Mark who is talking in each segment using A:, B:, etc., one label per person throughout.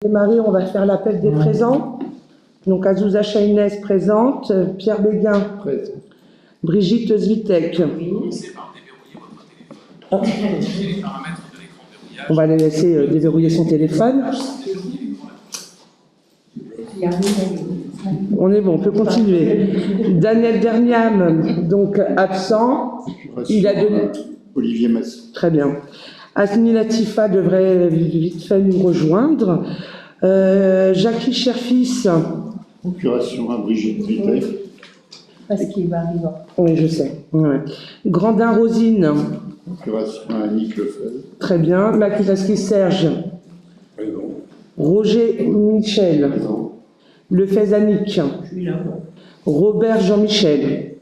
A: démarrer, on va faire l'appel des présents. Donc Azouza Chahinès présente, Pierre Béguin,
B: Présent.
A: Brigitte Zvitek.
C: Commencez par déverrouiller votre téléphone. Les paramètres de l'écran de verrouillage.
A: On va les laisser déverrouiller son téléphone. On est bon, on peut continuer. Daniel Derniam, donc absent. Il a donné...
B: Olivier Massy.
A: Très bien. Asmi Latifa devrait vite fait nous rejoindre. Jackie Cherfis.
B: Procuration à Brigitte Vitek.
D: Parce qu'il va arriver.
A: Oui, je sais. Ouais. Grandin Rosine.
B: Procuration à Annick Lefebvre.
A: Très bien. Makilaski Serge. Roger Michel. Lefebvre Annick. Robert Jean-Michel.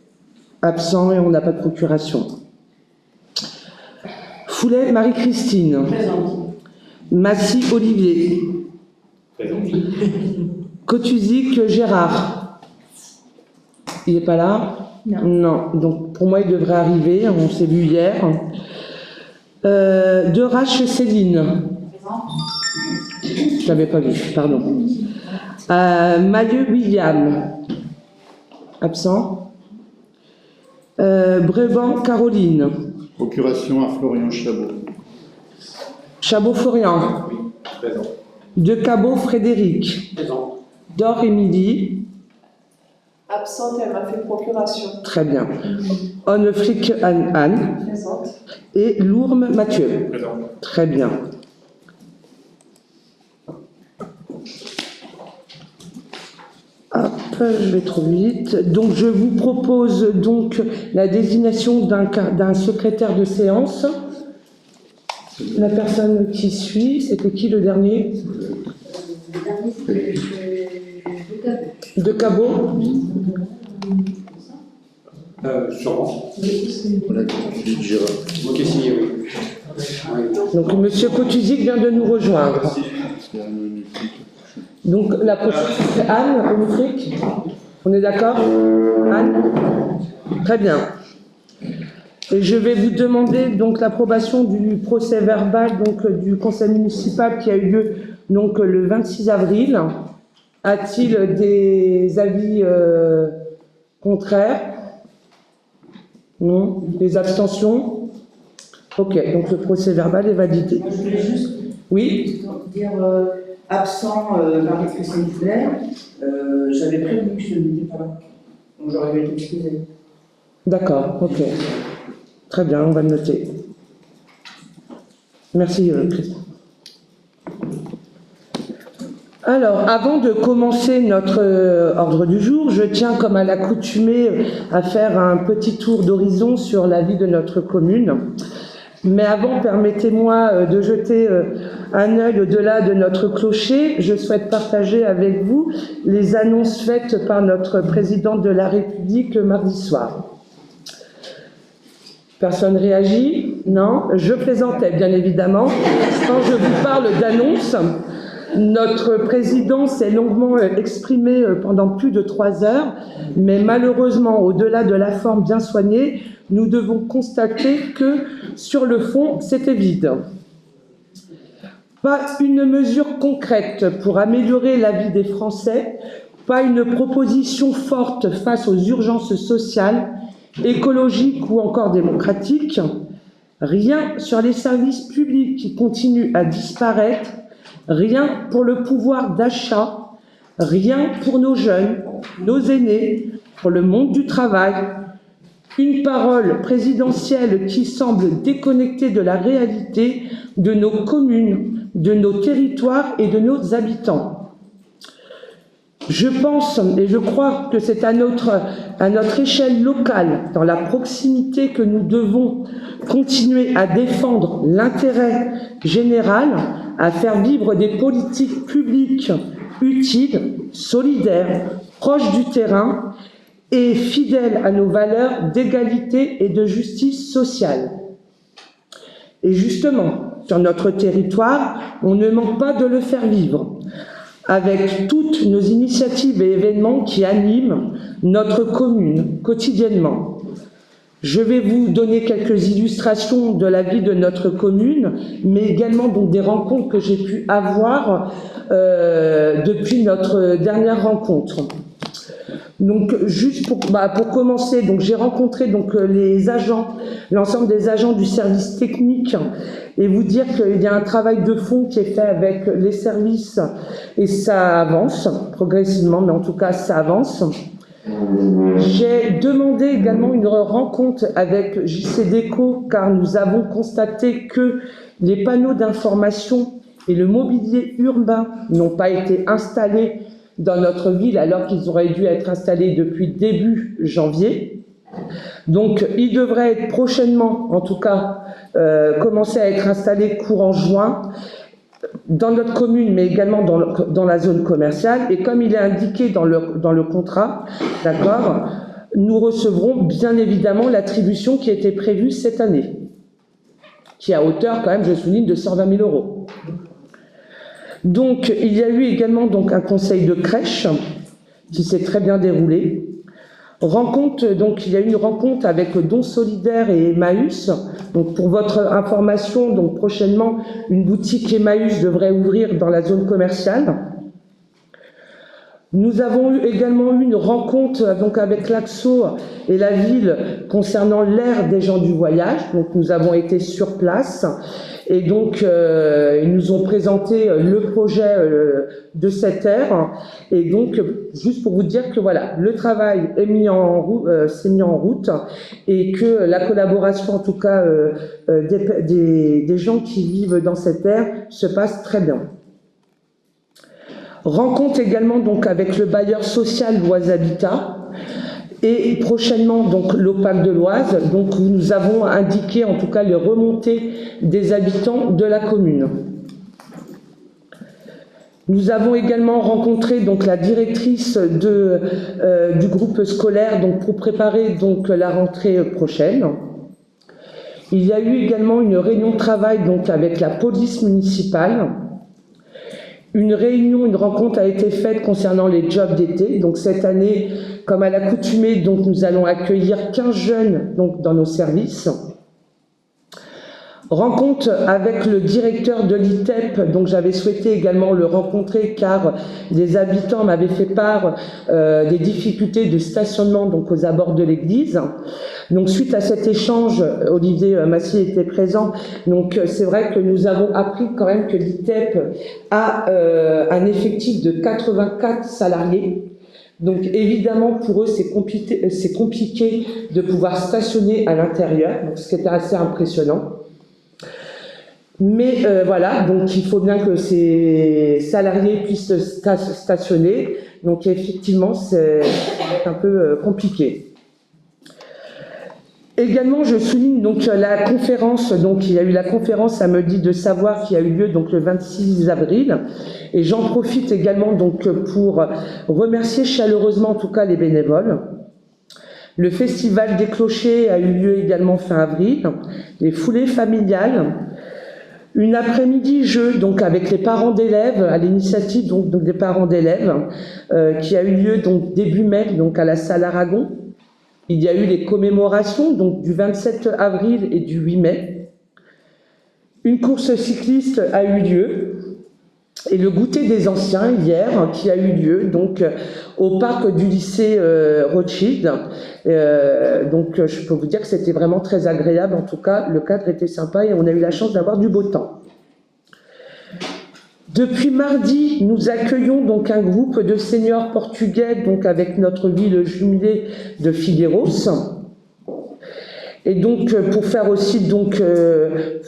A: Absent et on n'a pas de procuration. Foulet Marie-Christine. Massy Olivier. Cotuzic Gérard. Il n'est pas là? Non. Donc pour moi il devrait arriver, on s'est vu hier. Derache Céline. Je l'avais pas vu, pardon. Mailleux William. Absent. Bréban Caroline.
B: Procuration à Florian Chabot.
A: Chabot-Florian.
B: Présent.
A: De Cabot Frédéric.
B: Présent.
A: Dor Émilie.
D: Absente, elle m'a fait procuration.
A: Très bien. Onefric Anne.
D: Présente.
A: Et Lourme Mathieu.
B: Présent.
A: Très bien. Hop, je vais trop vite. Donc, je vous propose donc la désignation d'un secrétaire de séance. La personne qui suit, c'était qui le dernier? De Cabot.
E: Sûrement.
B: Voilà, Philippe Gérard.
E: Ok, signé, oui.
A: Donc, Monsieur Cotuzic vient de nous rejoindre.
B: C'est un menu.
A: Donc, la prochaine, c'est Anne Onufric. On est d'accord? Anne? Très bien. Et je vais vous demander donc l'approbation du procès verbal donc, du conseil municipal qui a eu lieu donc, le 26 avril. A-t-il des avis contraires? Non? Des abstentions? Ok, donc le procès verbal est validé.
F: Moi, je voulais juste
A: Oui?
F: dire absent Marie-Christine Foulet. J'avais prévenu que je n'étais pas là. Donc j'aurais dû être excusée.
A: D'accord, ok. Très bien, on va le noter. Merci, Christophe. Alors, avant de commencer notre ordre du jour, je tiens, comme à l'accoutumée, à faire un petit tour d'horizon sur la vie de notre commune. Mais avant, permettez-moi de jeter un œil au-delà de notre clocher. Je souhaite partager avec vous les annonces faites par notre présidente de la République mardi soir. Personne réagit? Non? Je plaisantais, bien évidemment. Quand je vous parle d'annonces, notre président s'est longuement exprimé pendant plus de 3 heures, mais malheureusement, au-delà de la forme bien soignée, nous devons constater que, sur le fond, c'était vide. Pas une mesure concrète pour améliorer la vie des Français, pas une proposition forte face aux urgences sociales, écologiques ou encore démocratiques, rien sur les services publics qui continuent à disparaître, rien pour le pouvoir d'achat, rien pour nos jeunes, nos aînés, pour le monde du travail. Une parole présidentielle qui semble déconnectée de la réalité de nos communes, de nos territoires et de nos habitants. Je pense et je crois que c'est à notre échelle locale, dans la proximité, que nous devons continuer à défendre l'intérêt général, à faire vivre des politiques publiques utiles, solidaires, proches du terrain et fidèles à nos valeurs d'égalité et de justice sociale. Et justement, sur notre territoire, on ne manque pas de le faire vivre, avec toutes nos initiatives et événements qui animent notre commune quotidiennement. Je vais vous donner quelques illustrations de la vie de notre commune, mais également donc des rencontres que j'ai pu avoir depuis notre dernière rencontre. Donc, juste pour commencer, donc j'ai rencontré donc les agents, l'ensemble des agents du service technique, et vous dire qu'il y a un travail de fond qui est fait avec les services, et ça avance progressivement, mais en tout cas ça avance. J'ai demandé également une rencontre avec JCDecaux, car nous avons constaté que les panneaux d'information et le mobilier urbain n'ont pas été installés dans notre ville, alors qu'ils auraient dû être installés depuis début janvier. Donc, ils devraient être prochainement, en tout cas, commencer à être installés courant juin, dans notre commune, mais également dans la zone commerciale. Et comme il est indiqué dans le contrat, d'accord, nous recevrons bien évidemment l'attribution qui était prévue cette année, qui est à hauteur, quand même, je souligne, de 120 000 €. Donc, il y a eu également donc, un conseil de crèche qui s'est très bien déroulé. Donc, il y a eu une rencontre avec Dons Solidaires et Emmaüs. Donc, pour votre information, donc, prochainement, une boutique Emmaüs devrait ouvrir dans la zone commerciale. Nous avons également eu une rencontre donc, avec l'AXO et la ville concernant l'aire des gens du voyage. Donc, nous avons été sur place. Et donc, ils nous ont présenté le projet de cette aire. Et donc, juste pour vous dire que voilà, le travail est s'est mis en route et que la collaboration, en tout cas, des gens qui vivent dans cette aire se passe très bien. Rencontre également donc avec le bailleur social l'Oise Habitat. Et prochainement, donc, l'OPAC de l'Oise, donc, où nous avons indiqué, en tout cas, les remontées des habitants de la commune. Nous avons également rencontré, donc, la directrice du groupe scolaire, donc, pour préparer, donc, la rentrée prochaine. Il y a eu également une réunion de travail, donc, avec la police municipale. Une rencontre a été faite concernant les jobs d'été. Donc cette année, comme à l'accoutumée, donc nous allons accueillir 15 jeunes donc, dans nos services. Rencontre avec le directeur de l'ITEP, donc j'avais souhaité également le rencontrer car des habitants m'avaient fait part des difficultés de stationnement donc, aux abords de l'église. Donc suite à cet échange, Olivier Massier était présent, donc c'est vrai que nous avons appris quand même que l'ITEP a un effectif de 84 salariés. Donc évidemment pour eux c'est compliqué de pouvoir stationner à l'intérieur, donc ce qui était assez impressionnant. Mais voilà, donc il faut bien que ces salariés puissent stationner. Donc effectivement, c'est un peu compliqué. Également, je souligne donc la conférence. Donc il y a eu la conférence à Meudie de Savoie qui a eu lieu donc le 26 avril. Et j'en profite également donc pour remercier chaleureusement en tout cas les bénévoles. Le festival des clochers a eu lieu également fin avril. Les foulées familiales. Une après-midi jeu donc avec les parents d'élèves à l'initiative donc des parents d'élèves qui a eu lieu donc début mai donc à la salle Aragon. Il y a eu les commémorations donc du 27 avril et du 8 mai. Une course cycliste a eu lieu et le goûter des anciens hier qui a eu lieu donc au parc du lycée Rothschild. Donc je peux vous dire que c'était vraiment très agréable. En tout cas, le cadre était sympa et on a eu la chance d'avoir du beau temps. Depuis mardi, nous accueillons donc un groupe de seniors portugais donc avec notre ville jumelée de Figueiros. Et donc, pour faire aussi, donc,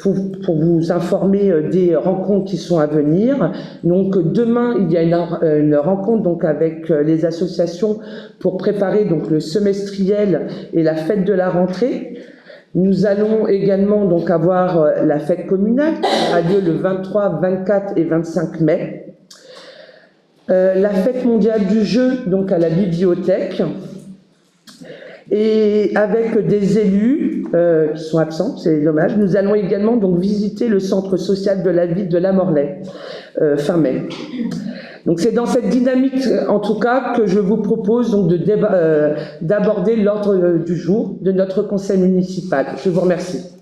A: pour vous informer des rencontres qui sont à venir. Donc, demain, il y a une rencontre donc avec les associations pour préparer donc le semestriel et la fête de la rentrée. Nous allons également donc avoir la fête communale qui a lieu le 23, 24 et 25 mai. La fête mondiale du jeu donc à la bibliothèque. Et avec des élus qui sont absents, c'est dommage. Nous allons également donc visiter le centre social de la ville de La Morlaye fin mai. Donc c'est dans cette dynamique, en tout cas, que je vous propose donc d'aborder l'ordre du jour de notre conseil municipal. Je vous remercie.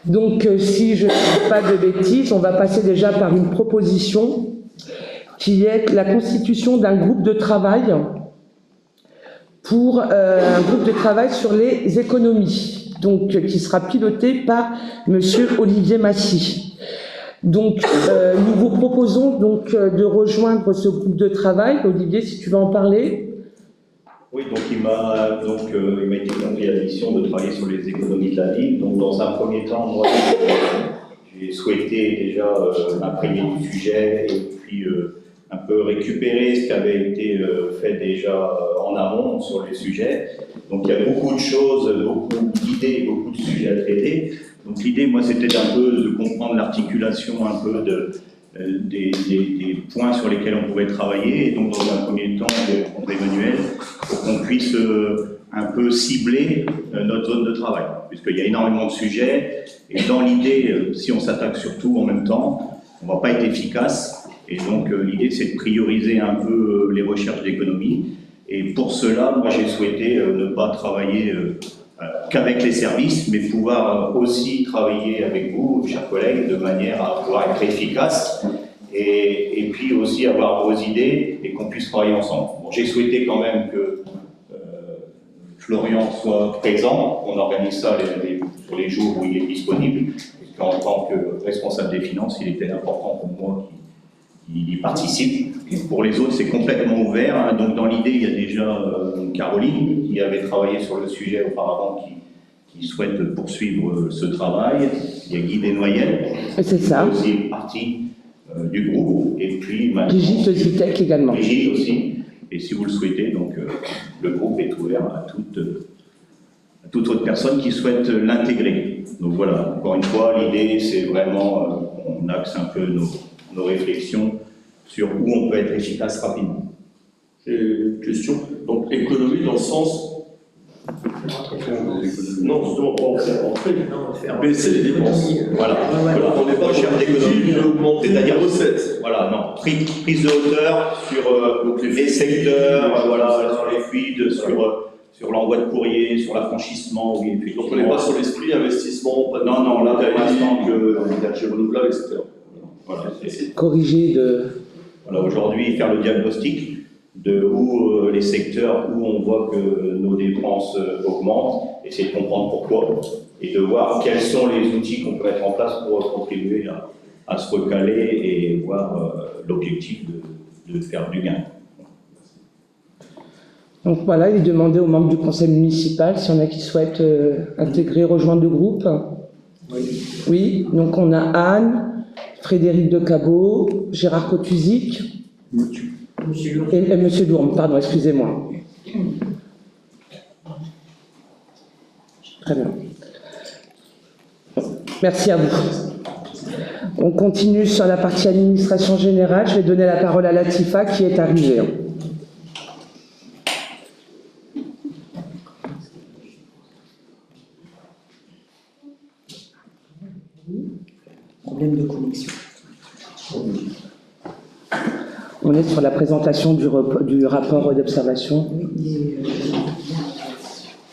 A: Donc, si je ne dis pas de bêtises, on va passer déjà par une proposition qui est la constitution d'un groupe de travail pour un groupe de travail sur les économies, donc qui sera piloté par Monsieur Olivier Massy. Donc, nous vous proposons donc de rejoindre ce groupe de travail. Olivier, si tu veux en parler.
G: Oui, donc il m'a été confié la mission de travailler sur les économies de la ville. Donc dans un premier temps, moi, j'ai souhaité déjà m'imprégner du sujet et puis un peu récupérer ce qui avait été fait déjà en amont sur les sujets. Donc il y a beaucoup de choses, beaucoup d'idées, beaucoup de sujets à traiter. Donc l'idée, moi, c'était un peu de comprendre l'articulation un peu des points sur lesquels on pouvait travailler. Et donc dans un premier temps, Emmanuel, pour qu'on puisse un peu cibler notre zone de travail, puisqu'il y a énormément de sujets. Et dans l'idée, si on s'attaque surtout en même temps, on ne va pas être efficace. Et donc l'idée, c'est de prioriser un peu les recherches d'économie. Et pour cela, moi, j'ai souhaité ne pas travailler qu'avec les services, mais pouvoir aussi travailler avec vous, chers collègues, de manière à pouvoir être efficace et puis aussi avoir vos idées et qu'on puisse travailler ensemble. Bon, j'ai souhaité quand même que Florian soit présent, qu'on organise ça sur les jours où il est disponible, puisqu'en tant que responsable des finances, il était important pour moi qu'il y participe. Et pour les autres, c'est complètement ouvert. Hein. Donc dans l'idée, il y a déjà Caroline, qui avait travaillé sur le sujet auparavant, qui souhaite poursuivre ce travail. Il y a Guy Desnoyelles,
A: C'est ça.
G: qui est aussi une partie du groupe. Et puis
A: Brigitte Zitek également.
G: Brigitte aussi. Et si vous le souhaitez, donc le groupe est ouvert à toute autre personne qui souhaite l'intégrer. Donc voilà, encore une fois, l'idée, c'est vraiment, on axe un peu nos réflexions sur où on peut être efficace rapidement.
H: J'ai une question. Donc, économie dans le sens. Non, justement, pas en faire entrer, baisser les dépenses.
G: Voilà.
H: On n'est pas
G: recherche d'économie,
H: mais augmenter les recettes.
G: Voilà, non. Prise de hauteur sur les secteurs, voilà, sur les fluides, sur l'envoi de courrier, sur l'affranchissement. Oui,
H: donc, on n'est pas sur l'esprit investissement, pas de
G: non, là, pour l'instant,
H: énergie renouvelable, etc.
G: Voilà,
A: Corriger de.
G: Voilà, aujourd'hui, faire le diagnostic de où les secteurs où on voit que nos dépenses augmentent, essayer de comprendre pourquoi et de voir quels sont les outils qu'on peut mettre en place pour contribuer à se recaler et voir l'objectif de faire du gain.
A: Donc voilà, il est demandé aux membres du conseil municipal s'il y en a qui souhaitent intégrer, rejoindre le groupe. Oui, donc on a Anne, Frédéric Decabot, Gérard Kotuzik et Monsieur Dourme, pardon, excusez-moi. Très bien. Merci à vous. On continue sur la partie administration générale. Je vais donner la parole à Latifa qui est arrivée.
F: Problème de connexion.
A: On est sur la présentation du rapport d'observation.
F: Oui,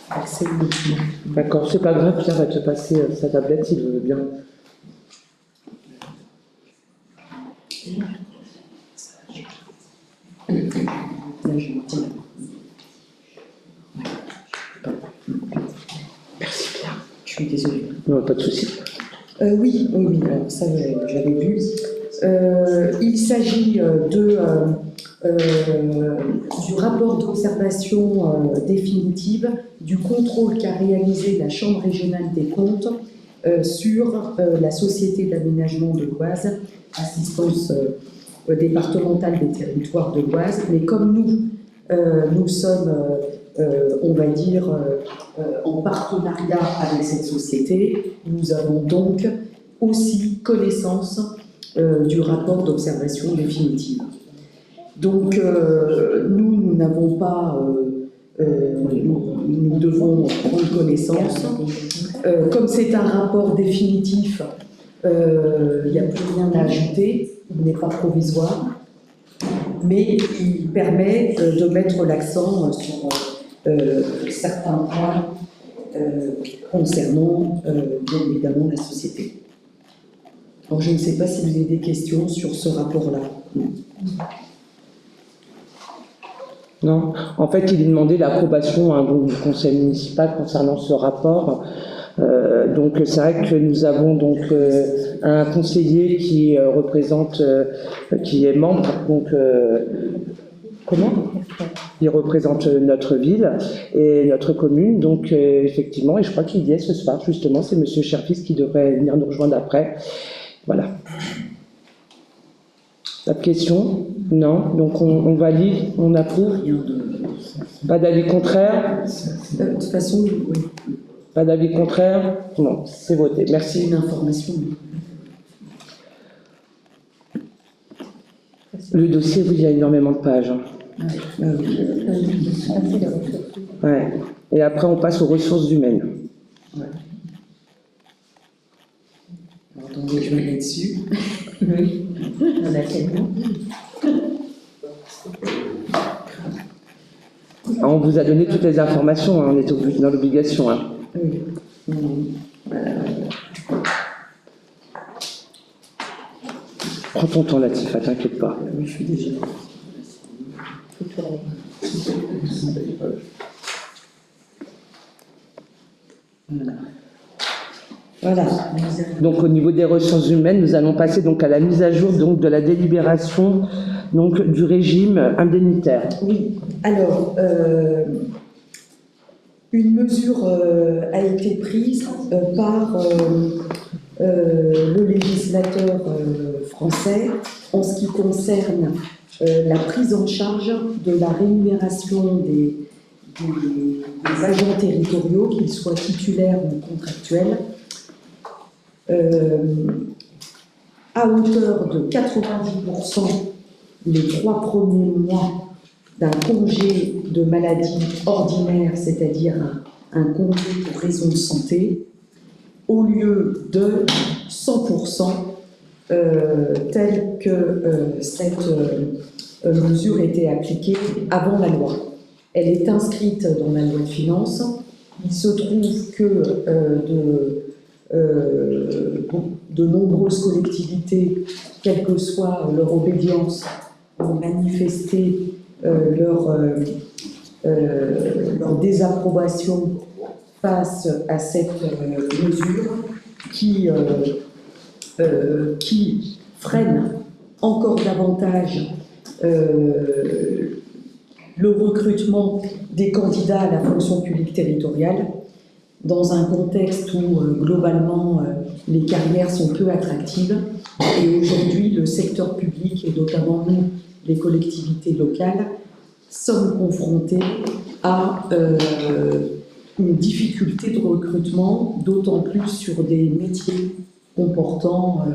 F: accès au document.
A: D'accord, c'est pas grave, Pierre va te passer sa tablette s'il veut bien.
F: Merci Pierre, je suis désolée.
A: Non, pas de souci.
F: Oui, alors ça j'avais vu. Il s'agit du rapport d'observation définitive du contrôle qu'a réalisé la Chambre régionale des comptes sur la Société d'aménagement de l'Oise, assistance départementale des territoires de l'Oise. Mais comme nous sommes, on va dire, en partenariat avec cette société, nous avons donc aussi connaissance du rapport d'observation définitive. Donc, nous n'avons pas, nous devons prendre connaissance. Comme c'est un rapport définitif, il n'y a plus rien à ajouter, il n'est pas provisoire, mais il permet de mettre l'accent sur certains points concernant bien évidemment la société. Alors je ne sais pas si vous avez des questions sur ce rapport-là.
A: Non. En fait, il est demandé l'approbation du conseil municipal concernant ce rapport. Donc, c'est vrai que nous avons donc un conseiller qui représente, qui est membre, donc il représente notre ville et notre commune, donc effectivement, et je crois qu'il y est ce soir, justement, c'est Monsieur Cherfis qui devrait venir nous rejoindre après. Voilà. Pas de questions? Non. Donc on valide, on approuve. Pas d'avis contraire?
F: De toute façon, oui.
A: Pas d'avis contraire? Non, c'est voté.
F: C'est
A: Merci.
F: une information.
A: Le dossier, oui, il y a énormément de pages. Hein. Ouais. Et après, on passe aux ressources humaines.
F: Ouais. Alors, attendez, je vais mettre dessus. Oui, on a tellement.
A: On vous a donné toutes les informations, hein, on est dans l'obligation. Hein.
F: Oui. Voilà.
A: Prends ton temps, Latifa, t'inquiète pas.
F: Oui, je suis désolée. Voilà. Voilà.
A: Donc au niveau des ressources humaines, nous allons passer donc à la mise à jour donc de la délibération donc du régime indemnitaire.
F: Oui. Alors, une mesure a été prise par le législateur français en ce qui concerne la prise en charge de la rémunération des agents territoriaux, qu'ils soient titulaires ou contractuels, à hauteur de 90% les 3 premiers mois d'un congé de maladie ordinaire, c'est-à-dire un congé pour raison de santé, au lieu de 100% tel que cette mesure était appliquée avant la loi. Elle est inscrite dans la loi de finances. Il se trouve que de nombreuses collectivités, quelle que soit leur obédience, ont manifesté leur désapprobation face à cette mesure qui freine encore davantage le recrutement des candidats à la fonction publique territoriale dans un contexte où globalement les carrières sont peu attractives et aujourd'hui le secteur public et notamment nous, les collectivités locales, sommes confrontés à une difficulté de recrutement, d'autant plus sur des métiers comportant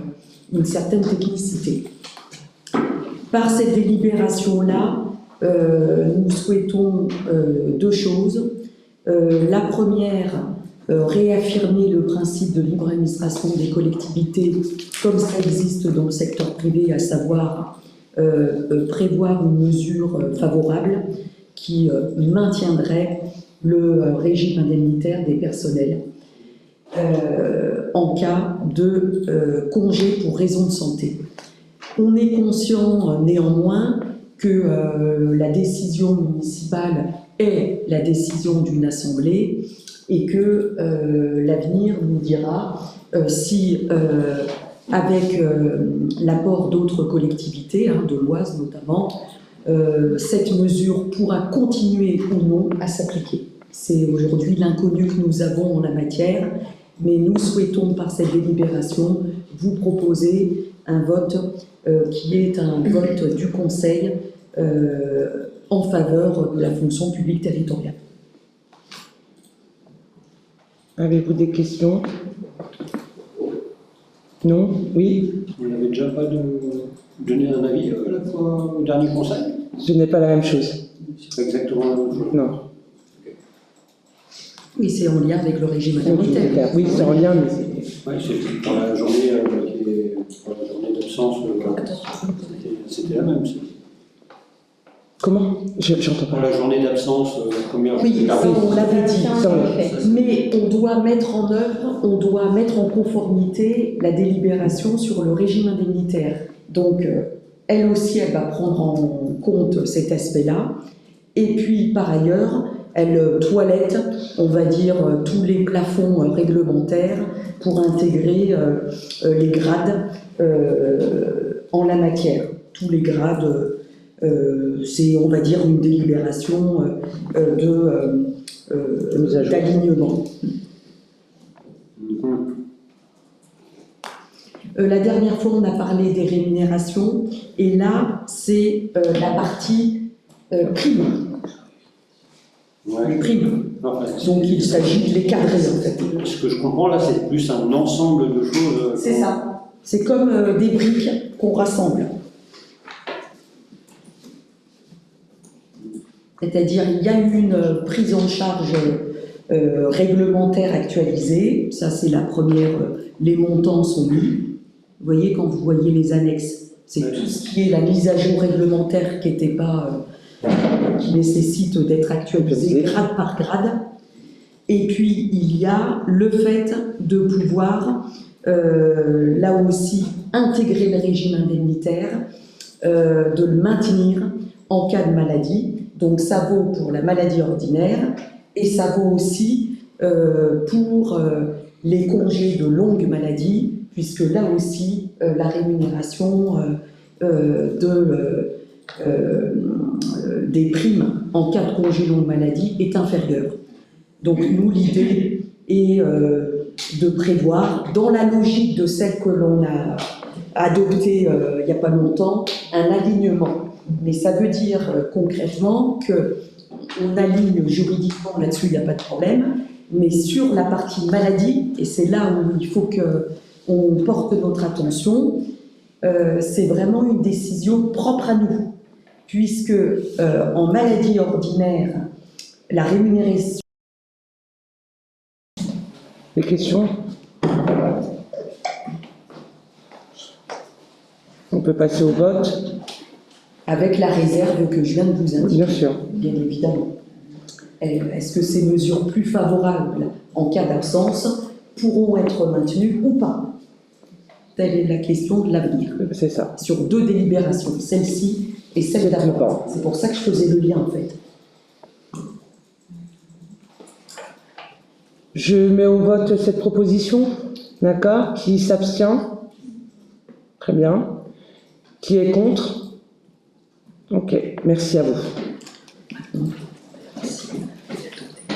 F: une certaine technicité. Par cette délibération-là, nous souhaitons 2 choses. La première, réaffirmer le principe de libre administration des collectivités comme ça existe dans le secteur privé, à savoir prévoir une mesure favorable qui maintiendrait le régime indemnitaire des personnels en cas de congé pour raison de santé. On est conscient néanmoins que la décision municipale est la décision d'une assemblée et que l'avenir nous dira si, avec l'apport d'autres collectivités, de l'Oise notamment, cette mesure pourra continuer ou non à s'appliquer. C'est aujourd'hui l'inconnu que nous avons en la matière, mais nous souhaitons par cette délibération vous proposer un vote qui est un vote du Conseil en faveur de la fonction publique territoriale.
A: Avez-vous des questions? Non? Oui?
E: Vous n'avez déjà pas donné un avis la fois au dernier conseil?
A: Ce n'est pas la même chose.
E: C'est pas exactement la même chose.
A: Non.
F: Oui, c'est en lien avec le régime indemnitaire.
A: Oui, c'est en lien, mais c'est...
E: Oui, c'est pour la journée d'absence, c'était la même.
A: Comment? J'entends
E: Pour
A: pas.
E: la journée d'absence, la première
F: Oui,
E: journée
F: ça
E: d'absence.
F: on l'avait dit.
A: Ça, on-
F: Mais on doit mettre en œuvre, on doit mettre en conformité la délibération sur le régime indemnitaire. Donc, elle aussi, elle va prendre en compte cet aspect-là. Et puis, par ailleurs, elle toilette, on va dire, tous les plafonds réglementaires pour intégrer les grades en la matière. Tous les grades, c'est, on va dire, une délibération d'alignement. La dernière fois, on a parlé des rémunérations, et là, c'est la partie prime, les
E: Ouais.
F: primes.
E: Enfin,
F: Donc, il s'agit de les cadrer, en fait.
E: ce que je comprends là, c'est plus un ensemble de choses.
F: C'est ça. C'est comme des briques qu'on rassemble. C'est-à-dire, il y a une prise en charge réglementaire actualisée. Ça, c'est la première. Les montants sont mis. Vous voyez, quand vous voyez les annexes, c'est tout ce qui est la mise à jour réglementaire qui n'était pas, qui nécessite d'être actualisé grade par grade. Et puis, il y a le fait de pouvoir, là aussi, intégrer le régime indemnitaire, de le maintenir en cas de maladie. Donc, ça vaut pour la maladie ordinaire et ça vaut aussi pour les congés de longue maladie, puisque là aussi, la rémunération des primes en cas de congé longue maladie est inférieure. Donc, nous, l'idée est de prévoir, dans la logique de celle que l'on a adoptée il n'y a pas longtemps, un alignement. Mais ça veut dire concrètement qu'on aligne juridiquement là-dessus, il n'y a pas de problème, mais sur la partie maladie, et c'est là où il faut qu'on porte notre attention, c'est vraiment une décision propre à nous, puisque en maladie ordinaire, la rémunération.
A: Des questions? On peut passer au vote?
F: Avec la réserve que je viens de vous indiquer,
A: Bien sûr.
F: bien évidemment. Est-ce que ces mesures plus favorables en cas d'absence pourront être maintenues ou pas? Telle est la question de l'avenir.
A: C'est ça.
F: Sur deux délibérations, celle-ci et celle d'avant. C'est pour ça que je faisais le lien en fait.
A: Je mets au vote cette proposition. D'accord? Qui s'abstient? Très bien. Qui est contre? Ok, merci à vous.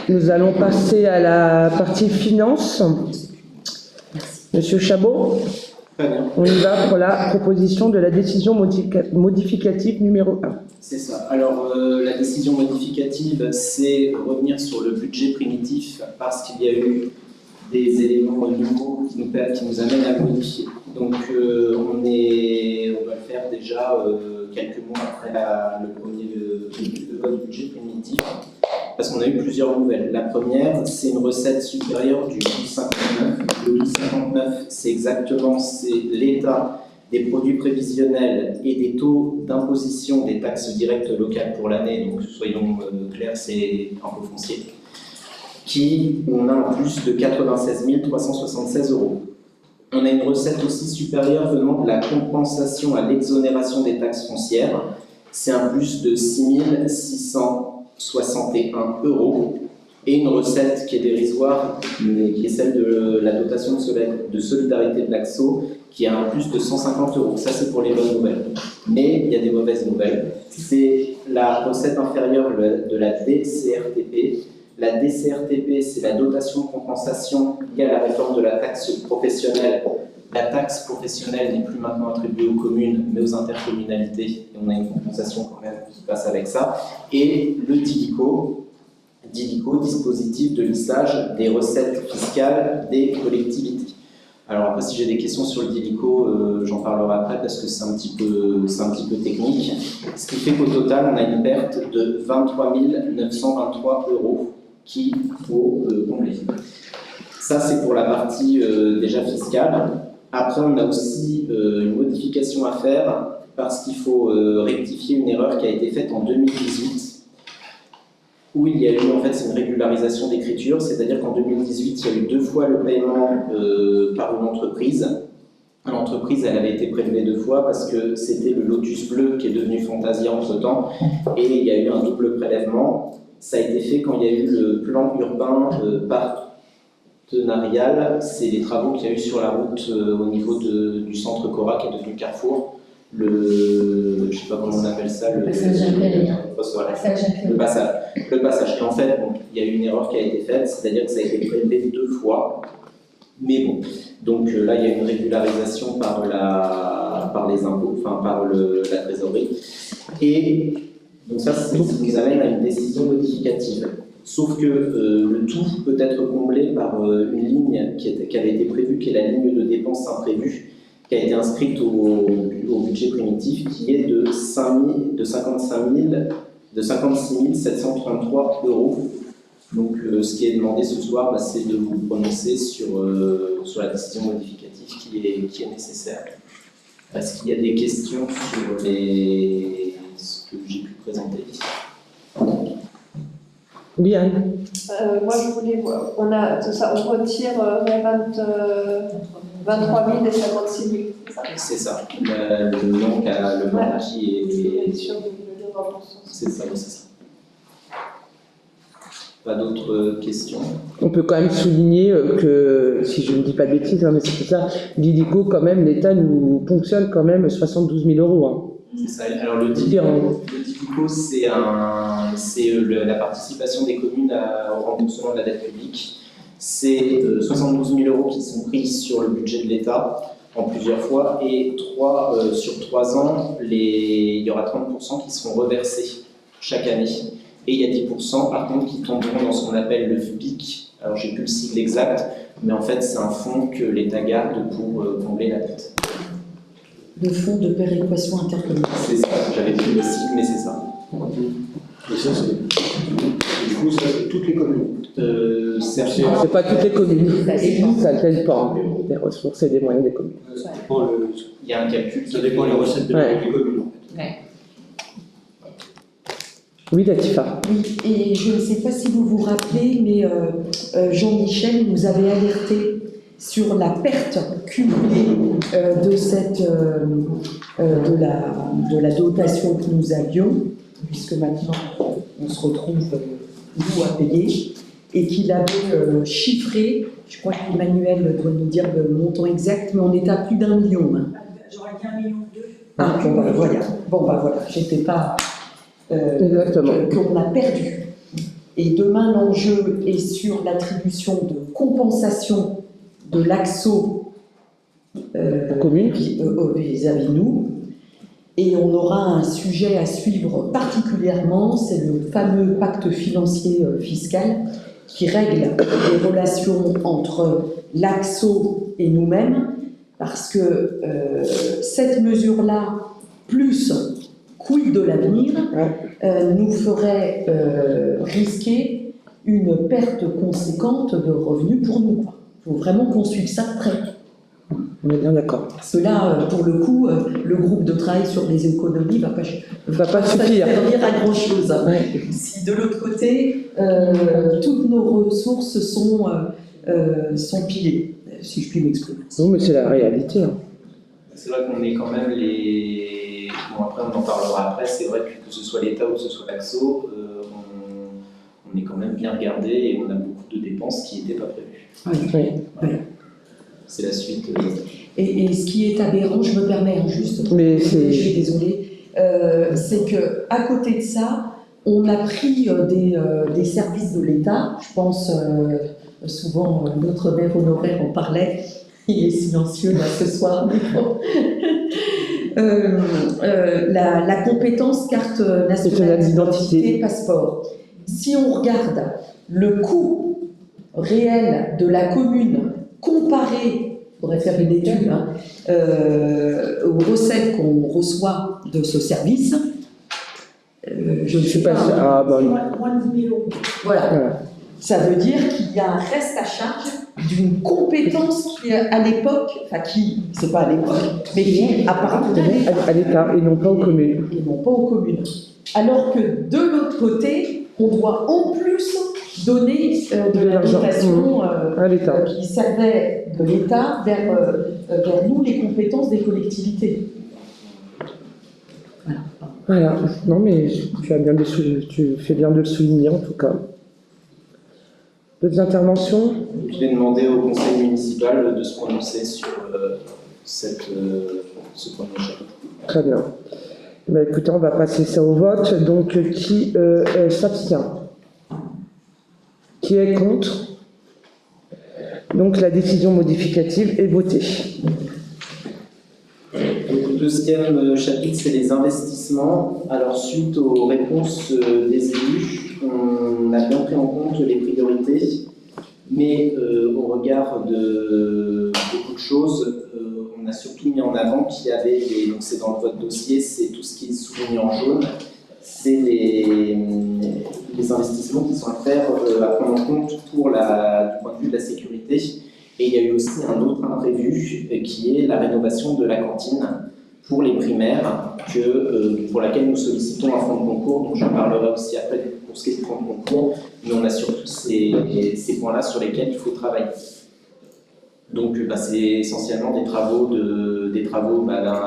A: Nous allons passer à la partie finance. Monsieur Chabot,
I: Très bien.
A: on y va pour la proposition de la décision modificative numéro 1.
I: C'est ça. Alors, la décision modificative, c'est revenir sur le budget primitif parce qu'il y a eu des éléments nouveaux qui nous amènent à le modifier. Donc, on va le faire déjà quelques mois après le vote du budget primitif, parce qu'on a eu plusieurs nouvelles. La première, c'est une recette supérieure du 1259. Le 1259, c'est exactement l'état des produits prévisionnels et des taux d'imposition des taxes directes locales pour l'année, donc soyons clairs, c'est impôt foncier, on a un plus de 96 376 €. On a une recette aussi supérieure venant de la compensation à l'exonération des taxes foncières, c'est un plus de 6 661 €. Et une recette qui est dérisoire, qui est celle de la dotation de solidarité de l'AXO, qui a un plus de 150 €. Ça, c'est pour les bonnes nouvelles. Mais il y a des mauvaises nouvelles. C'est la recette inférieure de la DCRTP. La DCRTP, c'est la dotation de compensation liée à la réforme de la taxe professionnelle. La taxe professionnelle n'est plus maintenant attribuée aux communes, mais aux intercommunalités. Et on a une compensation quand même qui passe avec ça. Et le DILICO, dispositif de lissage des recettes fiscales des collectivités. Alors après, si j'ai des questions sur le DILICO, j'en parlerai après parce que c'est un petit peu technique. Ce qui fait qu'au total, on a une perte de 23 923 € qu'il faut combler. Ça, c'est pour la partie déjà fiscale. Après, on a aussi une modification à faire parce qu'il faut rectifier une erreur qui a été faite en 2018, où il y a eu, en fait, c'est une régularisation d'écriture, c'est-à-dire qu'en 2018, il y a eu 2 fois le paiement par une entreprise. L'entreprise, elle avait été prélevée 2 fois parce que c'était le Lotus Bleu qui est devenu Fantasia entre-temps, et il y a eu un double prélèvement. Ça a été fait quand il y a eu le plan urbain partenarial, c'est les travaux qu'il y a eu sur la route au niveau du centre Cora qui est devenu Carrefour. Je ne sais pas comment on appelle ça, le passage. Le passage. Et en fait, bon, il y a eu une erreur qui a été faite, c'est-à-dire que ça a été prélevé 2 fois. Mais bon, donc là, il y a une régularisation par les impôts, enfin par la trésorerie. Et donc ça nous amène à une décision modificative. Sauf que le tout peut être comblé par une ligne qui avait été prévue, qui est la ligne de dépenses imprévues, qui a été inscrite au budget primitif, qui est de 56 733 €. Donc ce qui est demandé ce soir, c'est de vous prononcer sur la décision modificative qui est nécessaire. Est-ce qu'il y a des questions sur ce que j'ai pu présenter ici?
A: Oui, Anne.
D: Moi, je voulais voir. On retire 23 000 et 56 000, c'est ça?
I: C'est ça. Le nom qui est. C'est ça, oui, c'est ça. Pas d'autres questions?
A: On peut quand même souligner que, si je ne dis pas de bêtises, mais c'est pour ça, l'IDICO, quand même, l'État nous ponctionne quand même 72 000 €. Hein.
I: C'est ça. Alors le DICO, c'est la participation des communes au remboursement de la dette publique. C'est 72 000 € qui sont pris sur le budget de l'État en plusieurs fois, et sur 3 ans, il y aura 30% qui seront reversés chaque année. Et il y a 10% par contre qui tomberont dans ce qu'on appelle le FPIC. Alors j'ai plus le sigle exact, mais en fait c'est un fonds que l'État garde pour combler la dette.
F: Le fonds de péréquation intercommunale.
I: C'est ça, j'avais dit le sigle, mais c'est ça.
E: Et ça, du coup, ça, c'est toutes les communes.
A: C'est pas toutes les communes. Ça ne t'aide pas, des ressources et des moyens des communes.
E: Ça dépend
I: il y a un calcul.
E: Ça dépend des recettes de les communes.
A: Oui, Latifa.
F: Oui, et je ne sais pas si vous vous rappelez, mais Jean-Michel nous avait alerté sur la perte cumulée de la dotation que nous avions, puisque maintenant on se retrouve nous à payer, et qu'il avait chiffré, je crois qu'Emmanuel doit nous dire le montant exact, mais on est à plus d'1 million. Hein.
J: J'aurais dit 1,2 million.
F: Ah, bon, voilà, j'étais pas...
A: Exactement.
F: qu'on a perdu. Et demain, l'enjeu est sur l'attribution de compensation de l'AXO vis-à-vis de nous. Et on aura un sujet à suivre particulièrement, c'est le fameux pacte financier fiscal qui règle les relations entre l'AXO et nous-mêmes, parce que cette mesure-là, plus quid de l'avenir, nous ferait risquer une perte conséquente de revenus pour nous. Il faut vraiment qu'on suive ça de près.
A: On est bien d'accord.
F: Parce que là, pour le coup, le groupe de travail sur les économies ne va pas suffire à grand-chose.
A: Ouais.
F: Si de l'autre côté, toutes nos ressources sont pilées, si je puis m'exprimer.
A: Non, mais c'est la réalité. Hein.
I: C'est vrai qu'on est quand même les... Bon, après, on en parlera après. C'est vrai que ce soit l'État ou que ce soit l'AXO, on est quand même bien regardé et on a beaucoup de dépenses qui n'étaient pas prévues.
F: Oui.
I: Voilà. C'est la suite.
F: Et ce qui est aberrant, je me permets juste,
A: mais
F: je suis désolée, c'est qu'à côté de ça, on a pris des services de l'État. Je pense souvent, notre maire honoraire en parlait. Il est silencieux là ce soir. La compétence carte nationale d'identité, passeport. Si on regarde le coût réel de la commune comparé, il faudrait faire une étude, aux recettes qu'on reçoit de ce service, je ne suis pas sûre.
J: Moins de 10 000 €.
F: Voilà. Ça veut dire qu'il y a un reste à charge d'une compétence qui, à l'époque, enfin qui, c'est pas à l'époque, mais qui appartenait
A: À l'État et non pas aux communes.
F: et non pas aux communes. Alors que de l'autre côté, on doit en plus donner de la
A: l'argent.
F: dotation
A: À l'État.
F: qui servait de l'État vers nous, les compétences des collectivités.
A: Voilà. Non, mais tu fais bien de le souligner en tout cas. D'autres interventions?
I: Je vais demander au conseil municipal de se prononcer sur ce premier chapitre.
A: Très bien. Bah, écoutez, on va passer ça au vote. Donc, qui s'abstient? Qui est contre? Donc, la décision modificative est votée.
I: Le deuxième chapitre, c'est les investissements. Alors, suite aux réponses des élus, on a bien pris en compte les priorités, mais au regard de beaucoup de choses, on a surtout mis en avant qu'il y avait, donc c'est dans le vote dossier, c'est tout ce qui est souligné en jaune, c'est les investissements qui sont à faire, à prendre en compte pour du point de vue de la sécurité. Et il y a eu aussi un autre imprévu qui est la rénovation de la cantine pour les primaires, pour laquelle nous sollicitons un fonds de concours, donc j'en parlerai aussi après pour ce qui est du fonds de concours, mais on a surtout ces points-là sur lesquels il faut travailler. Donc c'est essentiellement des travaux,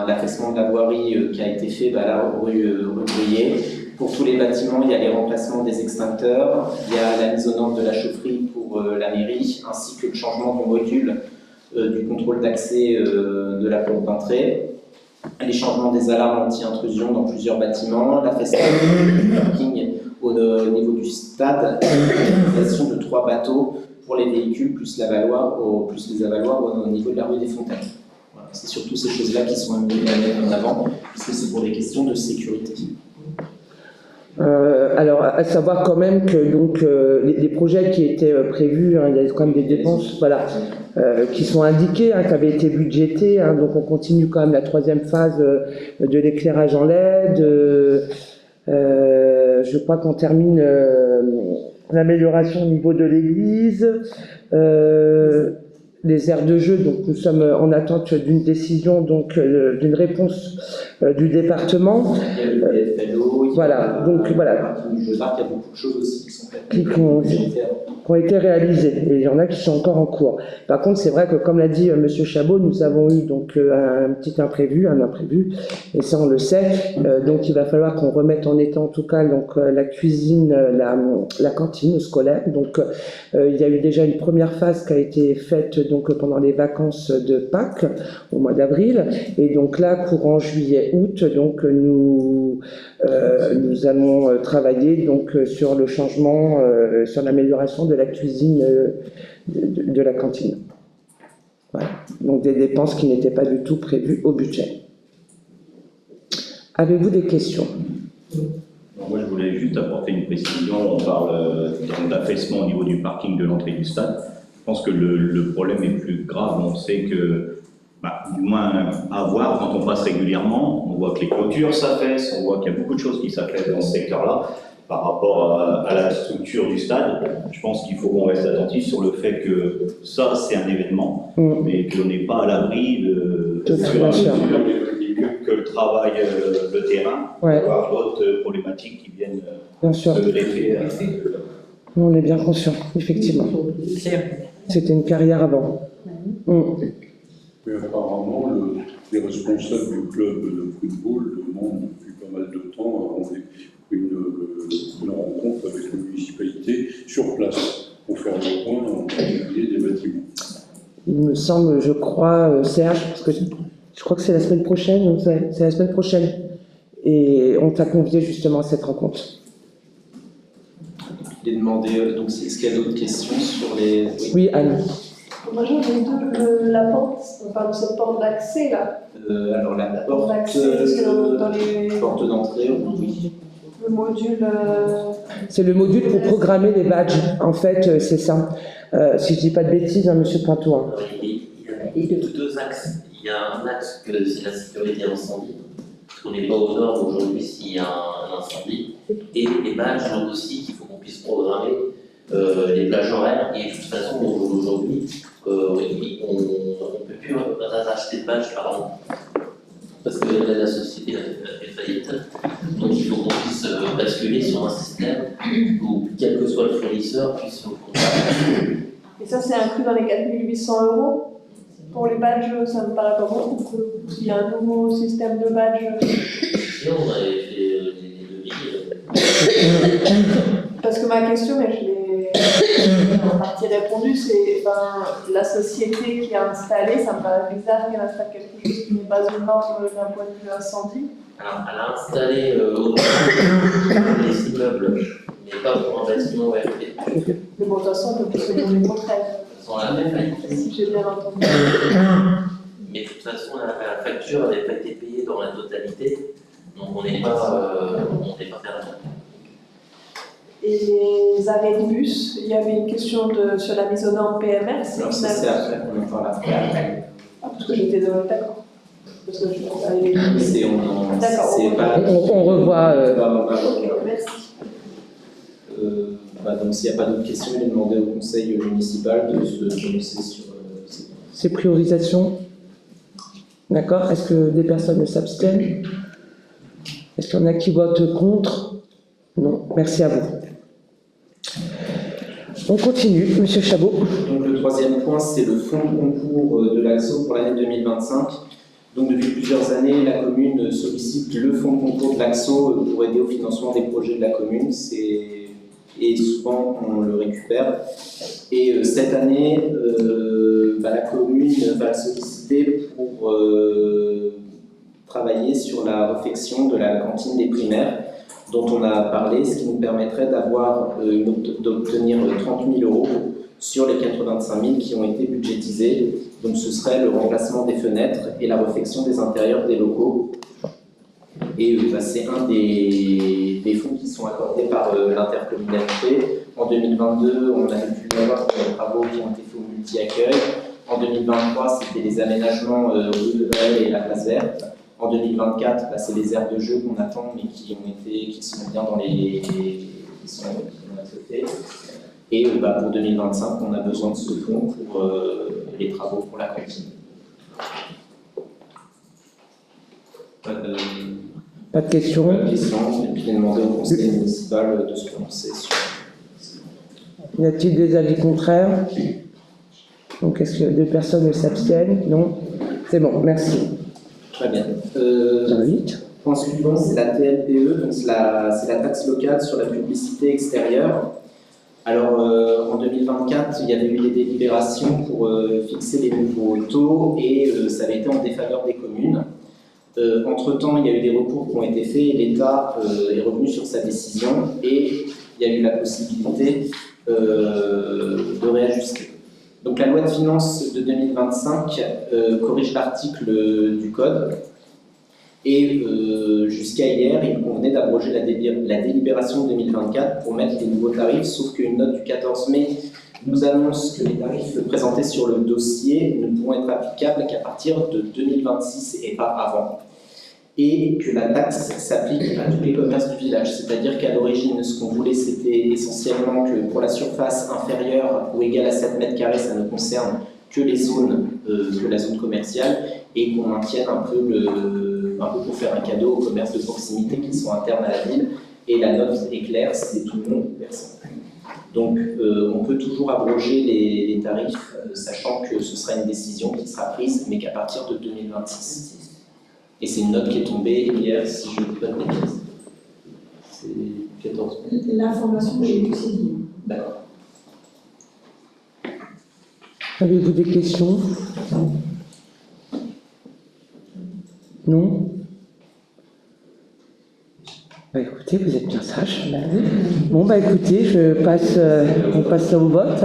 I: l'affaissement de la voirie qui a été fait là, rue Bruyère. Pour tous les bâtiments, il y a les remplacements des extincteurs, il y a la mise aux normes de la chaufferie pour la mairie, ainsi que le changement du module du contrôle d'accès de la porte d'entrée, les changements des alarmes anti-intrusion dans plusieurs bâtiments, l'affaissement du parking au niveau du stade, l'utilisation de 3 bateaux pour les véhicules plus les avaloirs au niveau de la rue des Fontaines. Voilà, c'est surtout ces choses-là qui sont mises en avant, parce que c'est pour des questions de sécurité.
A: Alors, à savoir quand même que donc, les projets qui étaient prévus, il y a quand même des dépenses qui sont indiquées, qui avaient été budgétées. Donc, on continue quand même la 3e phase de l'éclairage en LED. Je crois qu'on termine l'amélioration au niveau de l'église. Les aires de jeu, donc nous sommes en attente d'une décision, donc d'une réponse du département.
I: Il y a le PFLO,
A: voilà, donc voilà.
I: Il y a beaucoup de choses aussi qui sont faites.
A: Qui ont été réalisées, et il y en a qui sont encore en cours. Par contre, c'est vrai que, comme l'a dit M. Chabot, nous avons eu donc un petit imprévu, et ça on le sait. Donc il va falloir qu'on remette en état en tout cas donc la cuisine, la cantine scolaire. Donc il y a eu déjà une première phase qui a été faite donc pendant les vacances de Pâques au mois d'avril, et donc là courant juillet-août, donc nous allons travailler donc sur le changement, sur l'amélioration de la cuisine de la cantine. Voilà. Donc des dépenses qui n'étaient pas du tout prévues au budget. Avez-vous des questions?
G: Moi, je voulais juste apporter une précision. On parle d'affaissement au niveau du parking de l'entrée du stade. Je pense que le problème est plus grave. On sait que, du moins à voir, quand on passe régulièrement, on voit que les clôtures s'affaissent, on voit qu'il y a beaucoup de choses qui s'affaissent dans ce secteur-là par rapport à la structure du stade. Je pense qu'il faut qu'on reste attentif sur le fait que ça, c'est un événement, mais qu'on n'est pas à l'abri que le travail, le terrain, avoir d'autres problématiques qui viennent se greffer.
A: On est bien conscient, effectivement. C'était une carrière avant.
J: Mais apparemment, les responsables du club de football demandent depuis pas mal de temps une rencontre avec la municipalité sur place pour faire le point en particulier des bâtiments.
A: Il me semble, je crois, Serge, parce que je crois que c'est la semaine prochaine, c'est la semaine prochaine, et on t'a convié justement à cette rencontre.
I: Je vais demander, donc, est-ce qu'il y a d'autres questions sur les...
A: Oui, Anne.
D: Moi, j'ai la porte, cette porte d'accès, là.
I: Alors, la porte d'entrée, oui.
D: Le module...
A: C'est le module pour programmer les badges. En fait, c'est ça. Si je dis pas de bêtises, Monsieur Pinto.
K: Il y a 2 axes. Il y a un axe que c'est la sécurité incendie. On n'est pas aux normes aujourd'hui s'il y a un incendie. Et les badges aussi qu'il faut qu'on puisse programmer les plages horaires, et de toute façon, aujourd'hui, on ne peut plus racheter de badge par an. Parce que la société a fait faillite. Donc il faut qu'on puisse basculer sur un système où, quel que soit le fournisseur, puisse nous contacter.
D: Et ça, c'est inclus dans les 4 800 € pour les badges, ça me paraît pas beaucoup. Il y a un nouveau système de badges.
K: Et on avait fait les devis.
D: Parce que ma question, mais je l'ai en partie répondu, c'est la société qui a installé, ça me paraît bizarre qu'elle installe quelque chose qui n'est pas aux normes d'un point de vue incendie.
K: Alors, elle a installé les immeubles, mais pas pour un bâtiment ORP.
D: Mais bon, de toute façon, on peut plus se donner le contraire.
K: Sans la faillite.
D: Si j'ai bien entendu.
K: Mais de toute façon, la facture n'avait pas été payée dans la totalité, donc on n'est pas perdant.
D: Et les arrêts de bus, il y avait une question sur la mise aux normes PMR.
I: Alors ça c'est après qu'on en parle après.
D: Ah, parce que j'étais d'accord. Parce que je pense à les...
I: D'accord.
A: On revoit.
D: Merci.
I: Donc s'il n'y a pas d'autres questions, il est demandé au conseil municipal de se prononcer sur
A: ces priorisations. D'accord. Est-ce que des personnes s'abstiennent? Est-ce qu'il y en a qui votent contre? Non. Merci à vous. On continue, Monsieur Chabot.
I: Donc le troisième point, c'est le fonds de concours de l'AXO pour l'année 2025. Donc depuis plusieurs années, la commune sollicite le fonds de concours de l'AXO pour aider au financement des projets de la commune. Et souvent, on le récupère. Et cette année, la commune va le solliciter pour travailler sur la réfection de la cantine des primaires, dont on a parlé, ce qui nous permettrait d'obtenir 30 000 € sur les 85 000 qui ont été budgétisés. Donc ce serait le remplacement des fenêtres et la réfection des intérieurs des locaux. Et c'est un des fonds qui sont accordés par l'intercommunalité. En 2022, on avait pu avoir des travaux qui ont été faits au multi-accueil. En 2023, c'était les aménagements rue de Noël et la place verte. En 2024, c'est les aires de jeu qu'on attend, mais qui sont bien dans qui sont acceptés. Et pour 2025, on a besoin de ce fonds pour les travaux pour la cantine.
A: Pas de questions.
I: Pas de questions. Et puis, il est demandé au conseil municipal de se prononcer sur.
A: Y a-t-il des avis contraires? Donc, est-ce que des personnes s'abstiennent? Non. C'est bon, merci.
I: Très bien.
A: J'invite.
I: Point suivant, c'est la TLPE, donc c'est la taxe locale sur la publicité extérieure. Alors, en 2024, il y avait eu des délibérations pour fixer les nouveaux taux et ça avait été en défaveur des communes. Entre-temps, il y a eu des recours qui ont été faits et l'État est revenu sur sa décision et il y a eu la possibilité de réajuster. Donc la loi de finances de 2025 corrige l'article du Code et jusqu'à hier, il convenait d'abroger la délibération de 2024 pour mettre les nouveaux tarifs, sauf qu'une note du 14 mai nous annonce que les tarifs présentés sur le dossier ne pourront être applicables qu'à partir de 2026 et pas avant. Et que la taxe s'applique à tous les commerces du village. C'est-à-dire qu'à l'origine, ce qu'on voulait, c'était essentiellement que pour la surface inférieure ou égale à 7 mètres carrés, ça ne concerne que les zones, que la zone commerciale, et qu'on maintienne un peu pour faire un cadeau aux commerces de proximité qui sont internes à la ville. Et la note est claire, c'est tout le monde, personne. Donc, on peut toujours abroger les tarifs, sachant que ce sera une décision qui sera prise, mais qu'à partir de 2026. Et c'est une note qui est tombée hier, si je ne dis pas de bêtises. C'est 14 mai.
F: L'information que j'ai eue, c'est dit.
I: D'accord.
A: Avez-vous des questions? Non? Écoutez, vous êtes bien sage. Bon, écoutez, on passe au vote.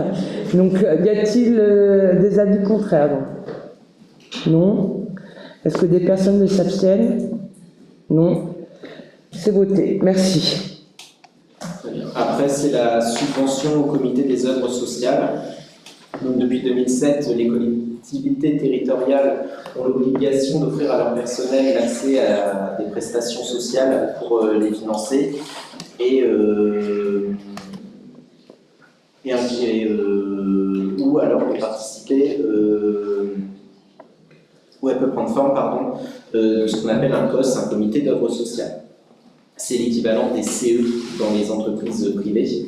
A: Donc, y a-t-il des avis contraires? Non? Est-ce que des personnes s'abstiennent? Non? C'est voté. Merci.
I: Très bien. Après, c'est la subvention au comité des œuvres sociales. Donc, depuis 2007, les collectivités territoriales ont l'obligation d'offrir à leur personnel l'accès à des prestations sociales pour les financer. Et ou alors de participer, ou elle peut prendre forme, de ce qu'on appelle un COS, un comité d'œuvre sociale. C'est l'équivalent des CE dans les entreprises privées.